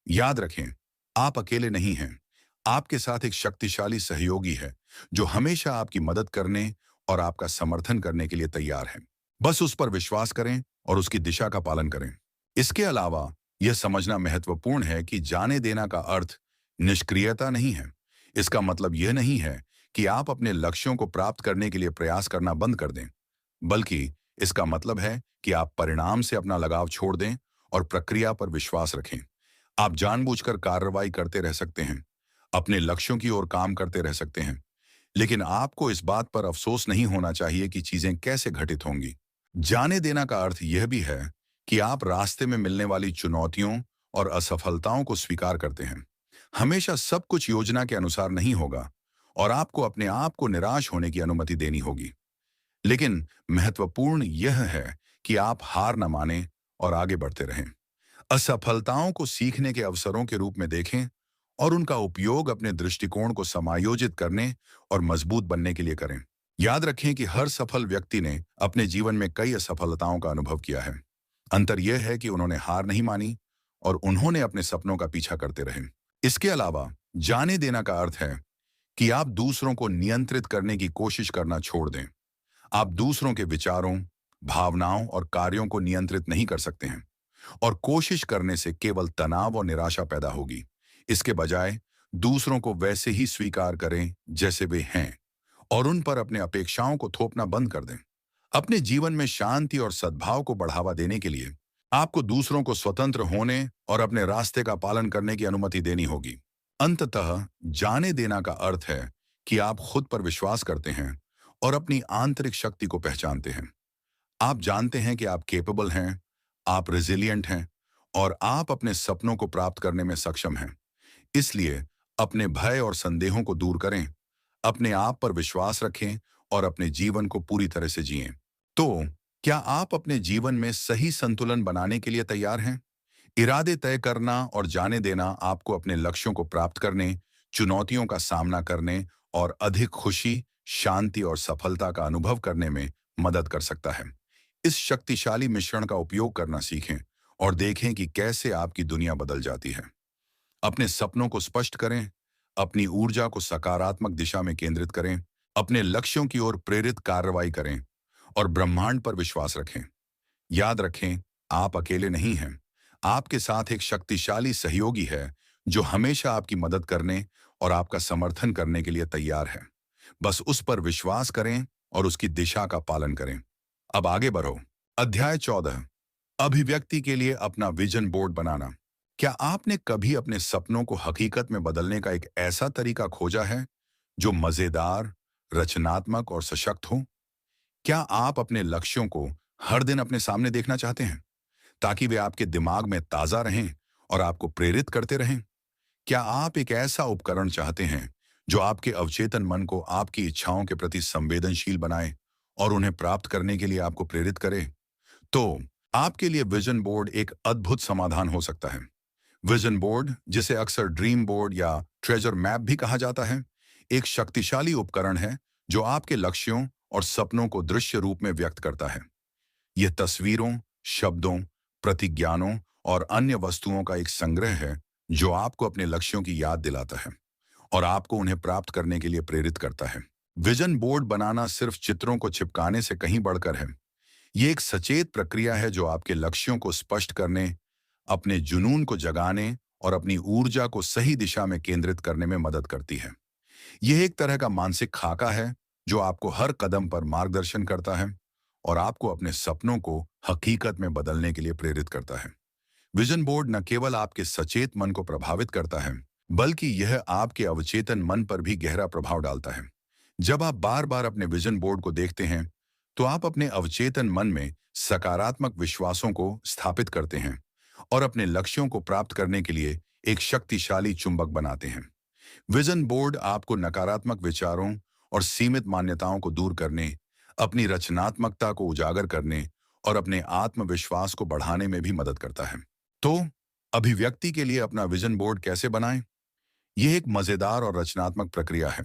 याद रखें, आप अकेले नहीं हैं। आपके साथ एक शक्तिशाली सहयोगी है जो हमेशा आपकी मदद करने और आपका समर्थन करने के लिए तैयार है। बस उस पर विश्वास करें और उसकी दिशा का पालन करें। इसके अलावा यह समझना महत्वपूर्ण है कि जाने देना का अर्थ निष्क्रियता नहीं है। इसका मतलब यह नहीं है कि आप अपने लक्ष्यों को प्राप्त करने के लिए प्रयास करना बंद कर दें, बल्कि इसका मतलब है कि आप परिणाम से अपना लगाव छोड़ दें और प्रक्रिया पर विश्वास रखें। आप जानबूझकर कार्रवाई करते रह सकते हैं, अपने लक्ष्यों की ओर काम करते रह सकते हैं, लेकिन आपको इस बात पर अफसोस नहीं होना चाहिए कि चीजें कैसे घटित होंगी। जाने देना का अर्थ यह भी है कि आप रास्ते में मिलने वाली चुनौतियों और असफलताओं को स्वीकार करते हैं। हमेशा सब कुछ योजना के अनुसार नहीं होगा और आपको अपने आप को निराश होने की अनुमति देनी होगी। लेकिन महत्वपूर्ण यह है कि आप हार न मानें और आगे बढ़ते रहें। असफलताओं को सीखने के अवसरों के रूप में देखें और उनका उपयोग अपने दृष्टिकोण को समायोजित करने और मजबूत बनने के लिए करें। याद रखें कि हर सफल व्यक्ति ने अपने जीवन में कई असफलताओं का अनुभव किया है। अंतर यह है कि उन्होंने हार नहीं मानी और उन्होंने अपने सपनों का पीछा करते रहे। इसके अलावा जाने देना का अर्थ है कि आप दूसरों को नियंत्रित करने की कोशिश करना छोड़ दें। आप दूसरों के विचारों, भावनाओं और कार्यों को नियंत्रित नहीं कर सकते हैं और कोशिश करने से केवल तनाव और निराशा पैदा होगी। इसके बजाय दूसरों को वैसे ही स्वीकार करें जैसे वे हैं और उन पर अपने अपेक्षाओं को थोपना बंद कर दें। अपने जीवन में शांति और सद्भाव को बढ़ावा देने के लिए आपको दूसरों को स्वतंत्र होने और अपने रास्ते का पालन करने की अनुमति देनी होगी। अंततः जाने देना का अर्थ है कि आप खुद पर विश्वास करते हैं और अपनी आंतरिक शक्ति को पहचानते हैं। आप जानते हैं कि आप केपेबल हैं, आप रेजिलिएंट हैं और आप अपने सपनों को प्राप्त करने में सक्षम हैं। इसलिए अपने भय और संदेहों को दूर करें, अपने आप पर विश्वास रखें और अपने जीवन को पूरी तरह से जिएं। तो क्या आप अपने जीवन में सही संतुलन बनाने के लिए तैयार हैं? इरादे तय करना और जाने देना आपको अपने लक्ष्यों को प्राप्त करने, चुनौतियों का सामना करने और अधिक खुशी, शांति और सफलता का अनुभव करने में मदद कर सकता है। इस शक्तिशाली मिश्रण का उपयोग करना सीखें और देखें कि कैसे आपकी दुनिया बदल जाती है। अपने सपनों को स्पष्ट करें, अपनी ऊर्जा को सकारात्मक दिशा में केंद्रित करें, अपने लक्ष्यों की ओर प्रेरित कार्रवाई करें और ब्रह्मांड पर विश्वास रखें। याद रखें, आप अकेले नहीं हैं। आपके साथ एक शक्तिशाली सहयोगी है जो हमेशा आपकी मदद करने और आपका समर्थन करने के लिए तैयार है। बस उस पर विश्वास करें और उसकी दिशा का पालन करें। अब आगे बढ़ो। अध्याय 14, अभिव्यक्ति के लिए अपना विजन बोर्ड बनाना। क्या आपने कभी अपने सपनों को हकीकत में बदलने का एक ऐसा तरीका खोजा है जो मजेदार, रचनात्मक और सशक्त हो? क्या आप अपने लक्ष्यों को हर दिन अपने सामने देखना चाहते हैं ताकि वे आपके दिमाग में ताजा रहें और आपको प्रेरित करते रहें? क्या आप एक ऐसा उपकरण चाहते हैं जो आपके अवचेतन मन को आपकी इच्छाओं के प्रति संवेदनशील बनाए और उन्हें प्राप्त करने के लिए आपको प्रेरित करे? तो आपके लिए विजन बोर्ड एक अद्भुत समाधान हो सकता है। विजन बोर्ड, जिसे अक्सर ड्रीम बोर्ड या ट्रेजर मैप भी कहा जाता है, एक शक्तिशाली उपकरण है जो आपके लक्ष्यों और सपनों को दृश्य रूप में व्यक्त करता है। यह तस्वीरों, शब्दों, प्रतिज्ञानों और अन्य वस्तुओं का एक संग्रह है जो आपको अपने लक्ष्यों की याद दिलाता है और आपको उन्हें प्राप्त करने के लिए प्रेरित करता है। विजन बोर्ड बनाना सिर्फ चित्रों को चिपकाने से कहीं बढ़कर है। ये एक सचेत प्रक्रिया है जो आपके लक्ष्यों को स्पष्ट करने, अपने जुनून को जगाने और अपनी ऊर्जा को सही दिशा में केंद्रित करने में मदद करती है। यह एक तरह का मानसिक खाका है जो आपको हर कदम पर मार्गदर्शन करता है और आपको अपने सपनों को हकीकत में बदलने के लिए प्रेरित करता है। विजन बोर्ड न केवल आपके सचेत मन को प्रभावित करता है, बल्कि यह आपके अवचेतन मन पर भी गहरा प्रभाव डालता है। जब आप बार बार अपने विजन बोर्ड को देखते हैं, तो आप अपने अवचेतन मन में सकारात्मक विश्वासों को स्थापित करते हैं और अपने लक्ष्यों को प्राप्त करने के लिए एक शक्तिशाली चुंबक बनाते हैं। विजन बोर्ड आपको नकारात्मक विचारों और सीमित मान्यताओं को दूर करने, अपनी रचनात्मकता को उजागर करने और अपने आत्मविश्वास को बढ़ाने में भी मदद करता है। तो अभिव्यक्ति के लिए अपना विजन बोर्ड कैसे बनाएं? यह एक मजेदार और रचनात्मक प्रक्रिया है।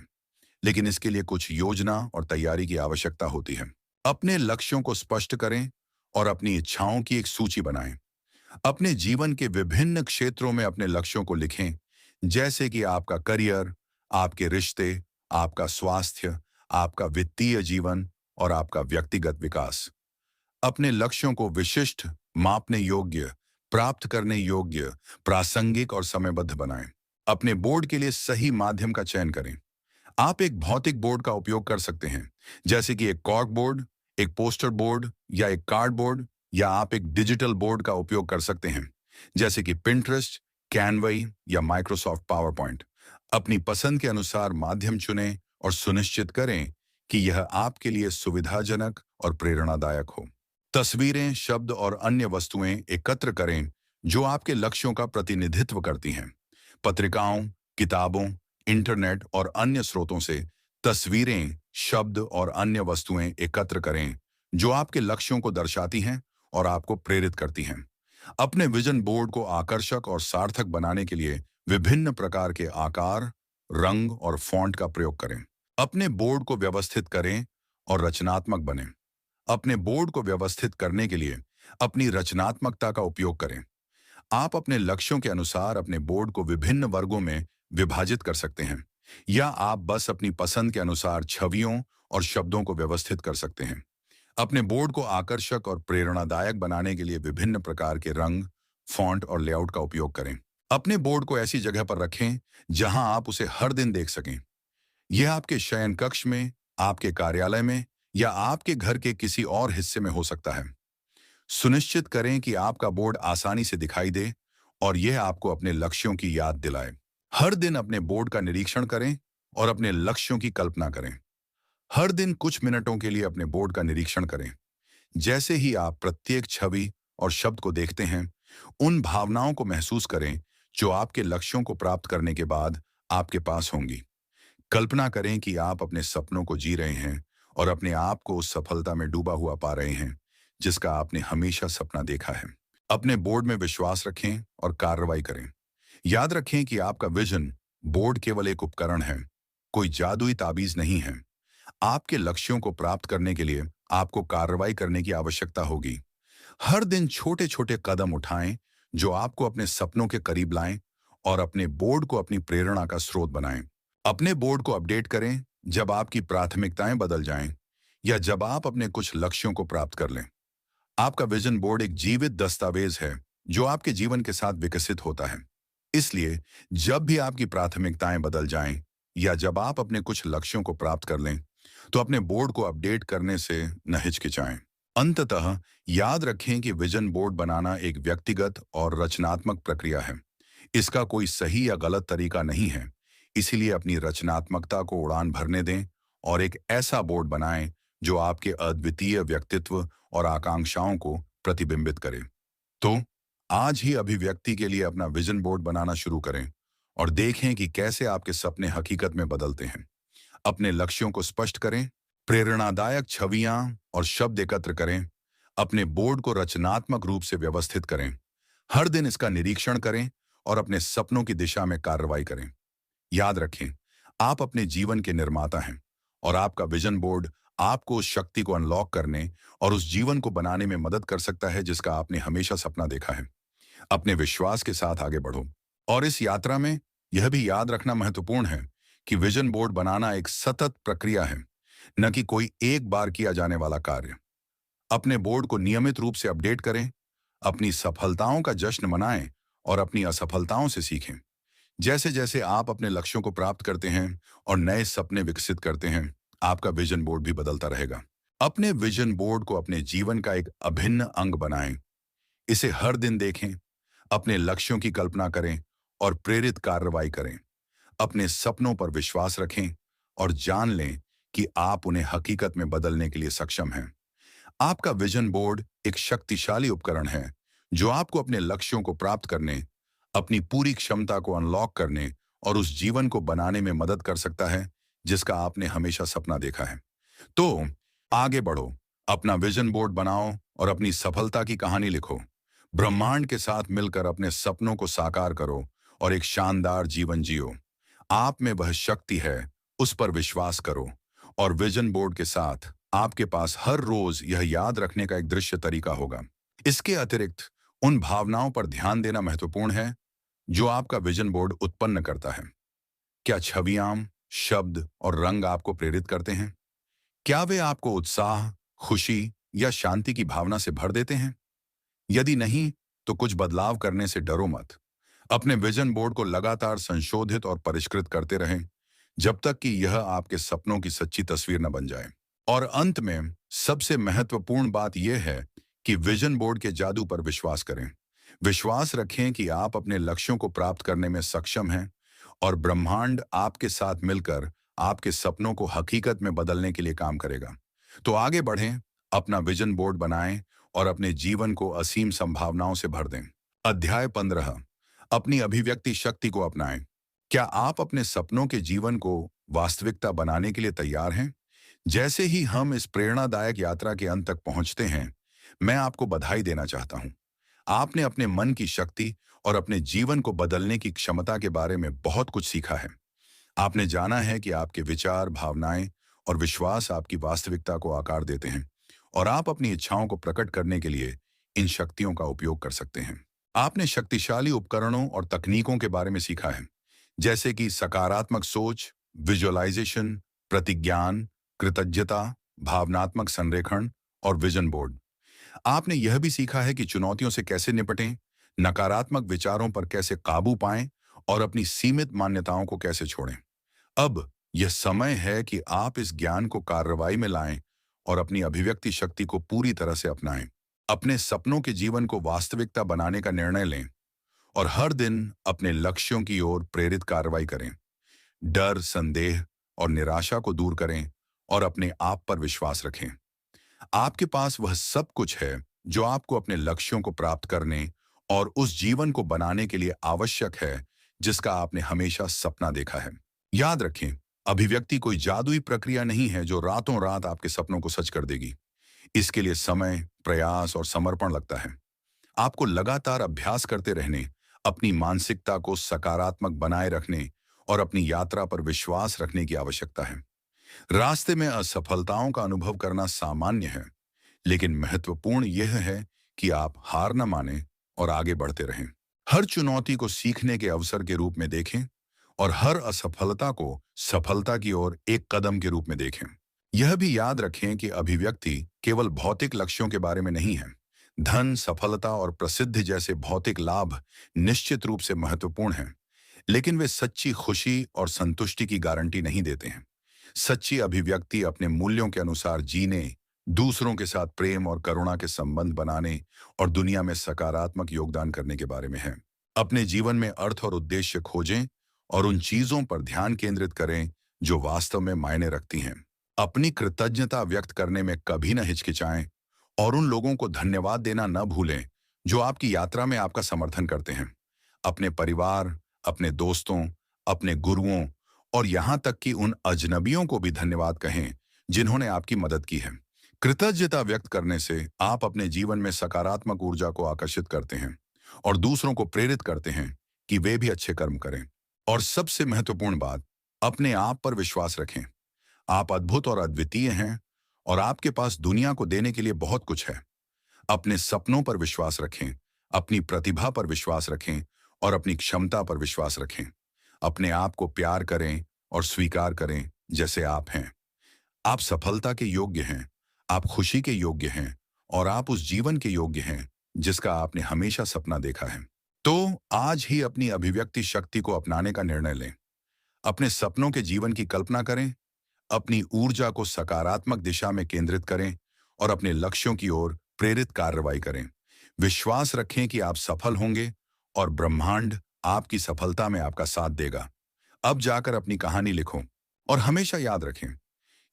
लेकिन इसके लिए कुछ योजना और तैयारी की आवश्यकता होती है। अपने लक्ष्यों को स्पष्ट करें और अपनी इच्छाओं की एक सूची बनाएं। अपने जीवन के विभिन्न क्षेत्रों में अपने लक्ष्यों को लिखें, जैसे कि आपका करियर, आपके रिश्ते, आपका स्वास्थ्य, आपका वित्तीय जीवन और आपका व्यक्तिगत विकास। अपने लक्ष्यों को विशिष्ट, मापने योग्य, प्राप्त करने योग्य, प्रासंगिक और समयबद्ध बनाएं। अपने बोर्ड के लिए सही माध्यम का चयन करें। आप एक भौतिक बोर्ड का उपयोग कर सकते हैं, जैसे कि एक कॉर्क बोर्ड, एक पोस्टर बोर्ड या एक कार्ड बोर्ड, या आप एक डिजिटल बोर्ड का उपयोग कर सकते हैं, जैसे कि पिंटरेस्ट, कैनवई या माइक्रोसॉफ्ट पावर पॉइंट। अपनी पसंद के अनुसार माध्यम चुनें और सुनिश्चित करें कि यह आपके लिए सुविधाजनक और प्रेरणादायक हो। तस्वीरें, शब्द और अन्य वस्तुएं एकत्र करें जो आपके लक्ष्यों का प्रतिनिधित्व करती हैं। पत्रिकाओं, किताबों, इंटरनेट और अन्य स्रोतों से तस्वीरें, शब्द और अन्य वस्तुएं एकत्र करें जो आपके लक्ष्यों को दर्शाती हैं और आपको प्रेरित करती हैं। अपने विजन बोर्ड को आकर्षक और सार्थक बनाने के लिए विभिन्न प्रकार के आकार, रंग और फॉन्ट का प्रयोग करें। अपने बोर्ड को व्यवस्थित करें और रचनात्मक बनें। अपने बोर्ड को व्यवस्थित करने के लिए अपनी रचनात्मकता का उपयोग करें। आप अपने लक्ष्यों के अनुसार अपने बोर्ड को विभिन्न वर्गों में विभाजित कर सकते हैं, या आप बस अपनी पसंद के अनुसार छवियों और शब्दों को व्यवस्थित कर सकते हैं। अपने बोर्ड को आकर्षक और प्रेरणादायक बनाने के लिए विभिन्न प्रकार के रंग, फॉन्ट और लेआउट का उपयोग करें। अपने बोर्ड को ऐसी जगह पर रखें जहां आप उसे हर दिन देख सकें। यह आपके शयन कक्ष में, आपके कार्यालय में या आपके घर के किसी और हिस्से में हो सकता है। सुनिश्चित करें कि आपका बोर्ड आसानी से दिखाई दे और यह आपको अपने लक्ष्यों की याद दिलाए। हर दिन अपने बोर्ड का निरीक्षण करें और अपने लक्ष्यों की कल्पना करें। हर दिन कुछ मिनटों के लिए अपने बोर्ड का निरीक्षण करें। जैसे ही आप प्रत्येक छवि और शब्द को देखते हैं, उन भावनाओं को महसूस करें जो आपके लक्ष्यों को प्राप्त करने के बाद आपके पास होंगी। कल्पना करें कि आप अपने सपनों को जी रहे हैं और अपने आप को उस सफलता में डूबा हुआ पा रहे हैं जिसका आपने हमेशा सपना देखा है। अपने बोर्ड में विश्वास रखें और कार्रवाई करें। याद रखें कि आपका विजन बोर्ड केवल एक उपकरण है, कोई जादुई ताबीज नहीं है। आपके लक्ष्यों को प्राप्त करने के लिए आपको कार्रवाई करने की आवश्यकता होगी। हर दिन छोटे छोटे कदम उठाएं जो आपको अपने सपनों के करीब लाएं और अपने बोर्ड को अपनी प्रेरणा का स्रोत बनाएं। अपने बोर्ड को अपडेट करें जब आपकी प्राथमिकताएं बदल जाएं या जब आप अपने कुछ लक्ष्यों को प्राप्त कर लें। आपका विजन बोर्ड एक जीवित दस्तावेज है जो आपके जीवन के साथ विकसित होता है। इसलिए जब भी आपकी प्राथमिकताएं बदल जाएं या जब आप अपने कुछ लक्ष्यों को प्राप्त कर लें, तो अपने बोर्ड को अपडेट करने से न हिचकिचाएं। अंततः याद रखें कि विजन बोर्ड बनाना एक व्यक्तिगत और रचनात्मक प्रक्रिया है। इसका कोई सही या गलत तरीका नहीं है। इसीलिए अपनी रचनात्मकता को उड़ान भरने दें और एक ऐसा बोर्ड बनाएं जो आपके अद्वितीय व्यक्तित्व और आकांक्षाओं को प्रतिबिंबित करे। तो आज ही अभिव्यक्ति के लिए अपना विजन बोर्ड बनाना शुरू करें और देखें कि कैसे आपके सपने हकीकत में बदलते हैं। अपने लक्ष्यों को स्पष्ट करें, प्रेरणादायक छवियां और शब्द एकत्र करें, अपने बोर्ड को रचनात्मक रूप से व्यवस्थित करें, हर दिन इसका निरीक्षण करें और अपने सपनों की दिशा में कार्रवाई करें। याद रखें, आप अपने जीवन के निर्माता हैं और आपका विजन बोर्ड आपको उस शक्ति को अनलॉक करने और उस जीवन को बनाने में मदद कर सकता है जिसका आपने हमेशा सपना देखा है। अपने विश्वास के साथ आगे बढ़ो और इस यात्रा में यह भी याद रखना महत्वपूर्ण है कि विजन बोर्ड बनाना एक सतत प्रक्रिया है, न कि कोई एक बार किया जाने वाला कार्य। अपने बोर्ड को नियमित रूप से अपडेट करें, अपनी सफलताओं का जश्न मनाएं और अपनी असफलताओं से सीखें। जैसे जैसे आप अपने लक्ष्यों को प्राप्त करते हैं और नए सपने विकसित करते हैं, आपका विजन बोर्ड भी बदलता रहेगा। अपने विजन बोर्ड को अपने जीवन का एक अभिन्न अंग बनाएं। इसे हर दिन देखें, अपने लक्ष्यों की कल्पना करें और प्रेरित कार्रवाई करें। अपने सपनों पर विश्वास रखें और जान लें कि आप उन्हें हकीकत में बदलने के लिए सक्षम हैं। आपका विजन बोर्ड एक शक्तिशाली उपकरण है जो आपको अपने लक्ष्यों को प्राप्त करने, अपनी पूरी क्षमता को अनलॉक करने और उस जीवन को बनाने में मदद कर सकता है जिसका आपने हमेशा सपना देखा है। तो आगे बढ़ो, अपना विजन बोर्ड बनाओ और अपनी सफलता की कहानी लिखो। ब्रह्मांड के साथ मिलकर अपने सपनों को साकार करो और एक शानदार जीवन जियो। आप में वह शक्ति है उस पर विश्वास करो और विजन बोर्ड के साथ आपके पास हर रोज यह याद रखने का एक दृश्य तरीका होगा। इसके अतिरिक्त उन भावनाओं पर ध्यान देना महत्वपूर्ण है जो आपका विजन बोर्ड उत्पन्न करता है। क्या छवियां, शब्द और रंग आपको प्रेरित करते हैं? क्या वे आपको उत्साह, खुशी या शांति की भावना से भर देते हैं? यदि नहीं, तो कुछ बदलाव करने से डरो मत। अपने विजन बोर्ड को लगातार संशोधित और परिष्कृत करते रहें, जब तक कि यह आपके सपनों की सच्ची तस्वीर न बन जाए। और अंत में सबसे महत्वपूर्ण बात यह है कि विजन बोर्ड के जादू पर विश्वास करें। विश्वास रखें कि आप अपने लक्ष्यों को प्राप्त करने में सक्षम हैं और ब्रह्मांड आपके साथ मिलकर आपके सपनों को हकीकत में बदलने के लिए काम करेगा। तो आगे बढ़ें, अपना विजन बोर्ड बनाएं और अपने जीवन को असीम संभावनाओं से भर दें। अध्याय 15, अपनी अभिव्यक्ति शक्ति को अपनाएं। क्या आप अपने सपनों के जीवन को वास्तविकता बनाने के लिए तैयार हैं? जैसे ही हम इस प्रेरणादायक यात्रा के अंत तक पहुंचते हैं, मैं आपको बधाई देना चाहता हूं। आपने अपने मन की शक्ति और अपने जीवन को बदलने की क्षमता के बारे में बहुत कुछ सीखा है। आपने जाना है कि आपके विचार, भावनाएं और विश्वास आपकी वास्तविकता को आकार देते हैं और आप अपनी इच्छाओं को प्रकट करने के लिए इन शक्तियों का उपयोग कर सकते हैं। आपने शक्तिशाली उपकरणों और तकनीकों के बारे में सीखा है, जैसे कि सकारात्मक सोच, विजुअलाइजेशन, प्रतिज्ञान, कृतज्ञता, भावनात्मक संरेखण और विजन बोर्ड। आपने यह भी सीखा है कि चुनौतियों से कैसे निपटें, नकारात्मक विचारों पर कैसे काबू पाएं और अपनी सीमित मान्यताओं को कैसे छोड़ें। अब यह समय है कि आप इस ज्ञान को कार्रवाई में लाएं और अपनी अभिव्यक्ति शक्ति को पूरी तरह से अपनाएं। अपने सपनों के जीवन को वास्तविकता बनाने का निर्णय लें और हर दिन अपने लक्ष्यों की ओर प्रेरित कार्रवाई करें। डर, संदेह और निराशा को दूर करें और अपने आप पर विश्वास रखें। आपके पास वह सब कुछ है जो आपको अपने लक्ष्यों को प्राप्त करने और उस जीवन को बनाने के लिए आवश्यक है जिसका आपने हमेशा सपना देखा है। याद रखें, अभिव्यक्ति कोई जादुई प्रक्रिया नहीं है जो रातों रात आपके सपनों को सच कर देगी। इसके लिए समय, प्रयास और समर्पण लगता है। आपको लगातार अभ्यास करते रहने, अपनी मानसिकता को सकारात्मक बनाए रखने और अपनी यात्रा पर विश्वास रखने की आवश्यकता है। रास्ते में असफलताओं का अनुभव करना सामान्य है, लेकिन महत्वपूर्ण यह है कि आप हार न मानें और आगे बढ़ते रहें। हर चुनौती को सीखने के अवसर के रूप में देखें और हर असफलता को सफलता की ओर एक कदम के रूप में देखें। यह भी याद रखें कि अभिव्यक्ति केवल भौतिक लक्ष्यों के बारे में नहीं है। धन, सफलता और प्रसिद्धि जैसे भौतिक लाभ निश्चित रूप से महत्वपूर्ण हैं, लेकिन वे सच्ची खुशी और संतुष्टि की गारंटी नहीं देते हैं। सच्ची अभिव्यक्ति अपने मूल्यों के अनुसार जीने, दूसरों के साथ प्रेम और करुणा के संबंध बनाने और दुनिया में सकारात्मक योगदान करने के बारे में है। अपने जीवन में अर्थ और उद्देश्य खोजें और उन चीजों पर ध्यान केंद्रित करें जो वास्तव में मायने रखती हैं। अपनी कृतज्ञता व्यक्त करने में कभी न हिचकिचाएं और उन लोगों को धन्यवाद देना न भूलें जो आपकी यात्रा में आपका समर्थन करते हैं। अपने परिवार, अपने दोस्तों, अपने गुरुओं और यहाँ तक कि उन अजनबियों को भी धन्यवाद कहें जिन्होंने आपकी मदद की है। कृतज्ञता व्यक्त करने से आप अपने जीवन में सकारात्मक ऊर्जा को आकर्षित करते हैं और दूसरों को प्रेरित करते हैं कि वे भी अच्छे कर्म करें। और सबसे महत्वपूर्ण बात, अपने आप पर विश्वास रखें। आप अद्भुत और अद्वितीय हैं और आपके पास दुनिया को देने के लिए बहुत कुछ है। अपने सपनों पर विश्वास रखें, अपनी प्रतिभा पर विश्वास रखें और अपनी क्षमता पर विश्वास रखें। अपने आप को प्यार करें और स्वीकार करें जैसे आप हैं। आप सफलता के योग्य हैं, आप खुशी के योग्य हैं और आप उस जीवन के योग्य हैं जिसका आपने हमेशा सपना देखा है। तो आज ही अपनी अभिव्यक्ति शक्ति को अपनाने का निर्णय लें। अपने सपनों के जीवन की कल्पना करें, अपनी ऊर्जा को सकारात्मक दिशा में केंद्रित करें और अपने लक्ष्यों की ओर प्रेरित कार्रवाई करें। विश्वास रखें कि आप सफल होंगे और ब्रह्मांड आपकी सफलता में आपका साथ देगा। अब जाकर अपनी कहानी लिखो और हमेशा याद रखें,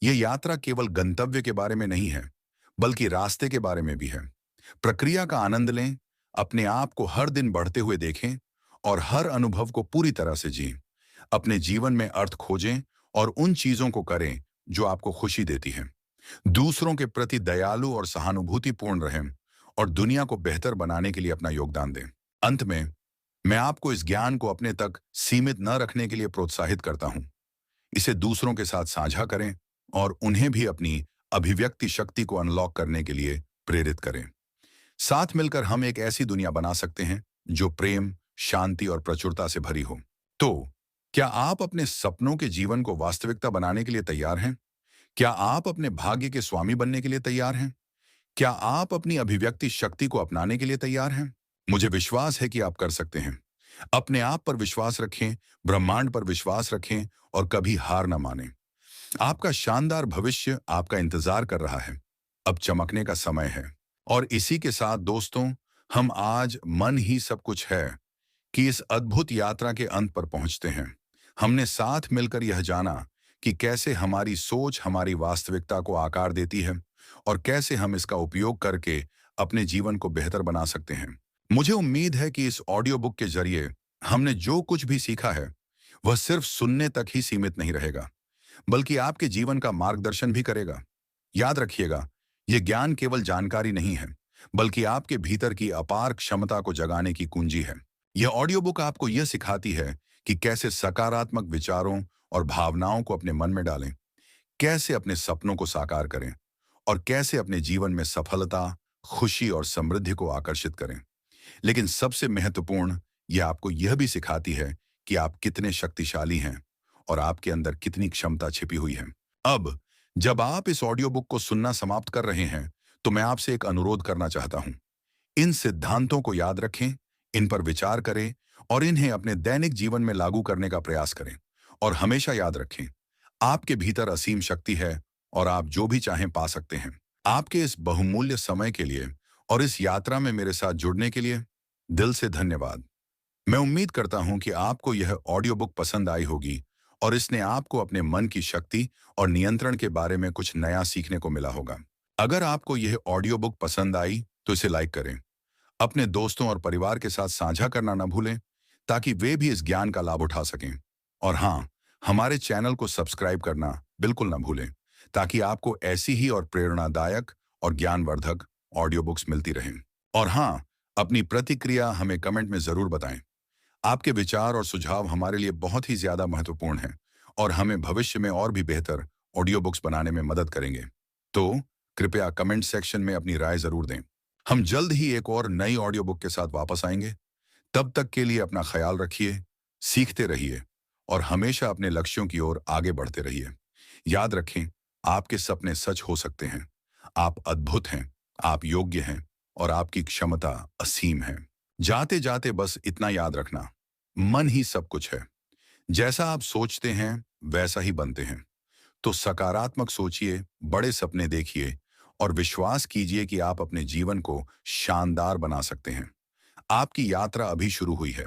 यह यात्रा केवल गंतव्य के बारे में नहीं है, बल्कि रास्ते के बारे में भी है। प्रक्रिया का आनंद लें, अपने आप को हर दिन बढ़ते हुए देखें और हर अनुभव को पूरी तरह से जिएं। अपने जीवन में अर्थ खोजें और उन चीजों को करें जो आपको खुशी देती हैं। दूसरों के प्रति दयालु और सहानुभूतिपूर्ण रहें और दुनिया को बेहतर बनाने के लिए अपना योगदान दें। अंत में मैं आपको इस ज्ञान को अपने तक सीमित न रखने के लिए प्रोत्साहित करता हूं। इसे दूसरों के साथ साझा करें और उन्हें भी अपनी अभिव्यक्ति शक्ति को अनलॉक करने के लिए प्रेरित करें। साथ मिलकर हम एक ऐसी दुनिया बना सकते हैं जो प्रेम, शांति और प्रचुरता से भरी हो। तो क्या आप अपने सपनों के जीवन को वास्तविकता बनाने के लिए तैयार हैं? क्या आप अपने भाग्य के स्वामी बनने के लिए तैयार हैं? क्या आप अपनी अभिव्यक्ति शक्ति को अपनाने के लिए तैयार हैं? मुझे विश्वास है कि आप कर सकते हैं। अपने आप पर विश्वास रखें, ब्रह्मांड पर विश्वास रखें और कभी हार न मानें। आपका शानदार भविष्य आपका इंतजार कर रहा है। अब चमकने का समय है। और इसी के साथ दोस्तों, हम आज मन ही सब कुछ है कि इस अद्भुत यात्रा के अंत पर पहुंचते हैं। हमने साथ मिलकर यह जाना कि कैसे हमारी सोच हमारी वास्तविकता को आकार देती है और कैसे हम इसका उपयोग करके अपने जीवन को बेहतर बना सकते हैं। मुझे उम्मीद है कि इस ऑडियो बुक के जरिए हमने जो कुछ भी सीखा है वह सिर्फ सुनने तक ही सीमित नहीं रहेगा, बल्कि आपके जीवन का मार्गदर्शन भी करेगा। याद रखिएगा, यह ज्ञान केवल जानकारी नहीं है, बल्कि आपके भीतर की अपार क्षमता को जगाने की कुंजी है। यह ऑडियो बुक आपको यह सिखाती है कि कैसे सकारात्मक विचारों और भावनाओं को अपने मन में डालें, कैसे अपने सपनों को साकार करें और कैसे अपने जीवन में सफलता, खुशी और समृद्धि को आकर्षित करें। लेकिन सबसे महत्वपूर्ण, यह आपको यह भी सिखाती है कि आप कितने शक्तिशाली हैं और आपके अंदर कितनी क्षमता छिपी हुई है। अब जब आप इस ऑडियो बुक को सुनना समाप्त कर रहे हैं, तो मैं आपसे एक अनुरोध करना चाहता हूं। इन सिद्धांतों को याद रखें, इन पर विचार करें और इन्हें अपने दैनिक जीवन में लागू करने का प्रयास करें। और हमेशा याद रखें, आपके भीतर असीम शक्ति है और आप जो भी चाहें पा सकते हैं। आपके इस बहुमूल्य समय के लिए और इस यात्रा में मेरे साथ जुड़ने के लिए दिल से धन्यवाद। मैं उम्मीद करता हूं कि आपको यह ऑडियो बुक पसंद आई होगी और इसने आपको अपने मन की शक्ति और नियंत्रण के बारे में कुछ नया सीखने को मिला होगा। अगर आपको यह ऑडियो बुक पसंद आई तो इसे लाइक करें, अपने दोस्तों और परिवार के साथ साझा करना न भूलें, ताकि वे भी इस ज्ञान का लाभ उठा सकें। और हाँ, हमारे चैनल को सब्सक्राइब करना बिल्कुल न भूलें, ताकि आपको ऐसी ही और प्रेरणादायक और ज्ञानवर्धक ऑडियो बुक्स मिलती रहें। और हाँ, अपनी प्रतिक्रिया हमें कमेंट में जरूर बताएं। आपके विचार और सुझाव हमारे लिए बहुत ही ज्यादा महत्वपूर्ण हैं और हमें भविष्य में और भी बेहतर ऑडियो बुक्स बनाने में मदद करेंगे। तो कृपया कमेंट सेक्शन में अपनी राय जरूर दें। हम जल्द ही एक और नई ऑडियो बुक के साथ वापस आएंगे। तब तक के लिए अपना ख्याल रखिए, सीखते रहिए और हमेशा अपने लक्ष्यों की ओर आगे बढ़ते रहिए। याद रखें, आपके सपने सच हो सकते हैं। आप अद्भुत हैं, आप योग्य हैं और आपकी क्षमता असीम है। जाते जाते बस इतना याद रखना, मन ही सब कुछ है। जैसा आप सोचते हैं वैसा ही बनते हैं। तो सकारात्मक सोचिए, बड़े सपने देखिए और विश्वास कीजिए कि आप अपने जीवन को शानदार बना सकते हैं। आपकी यात्रा अभी शुरू हुई है।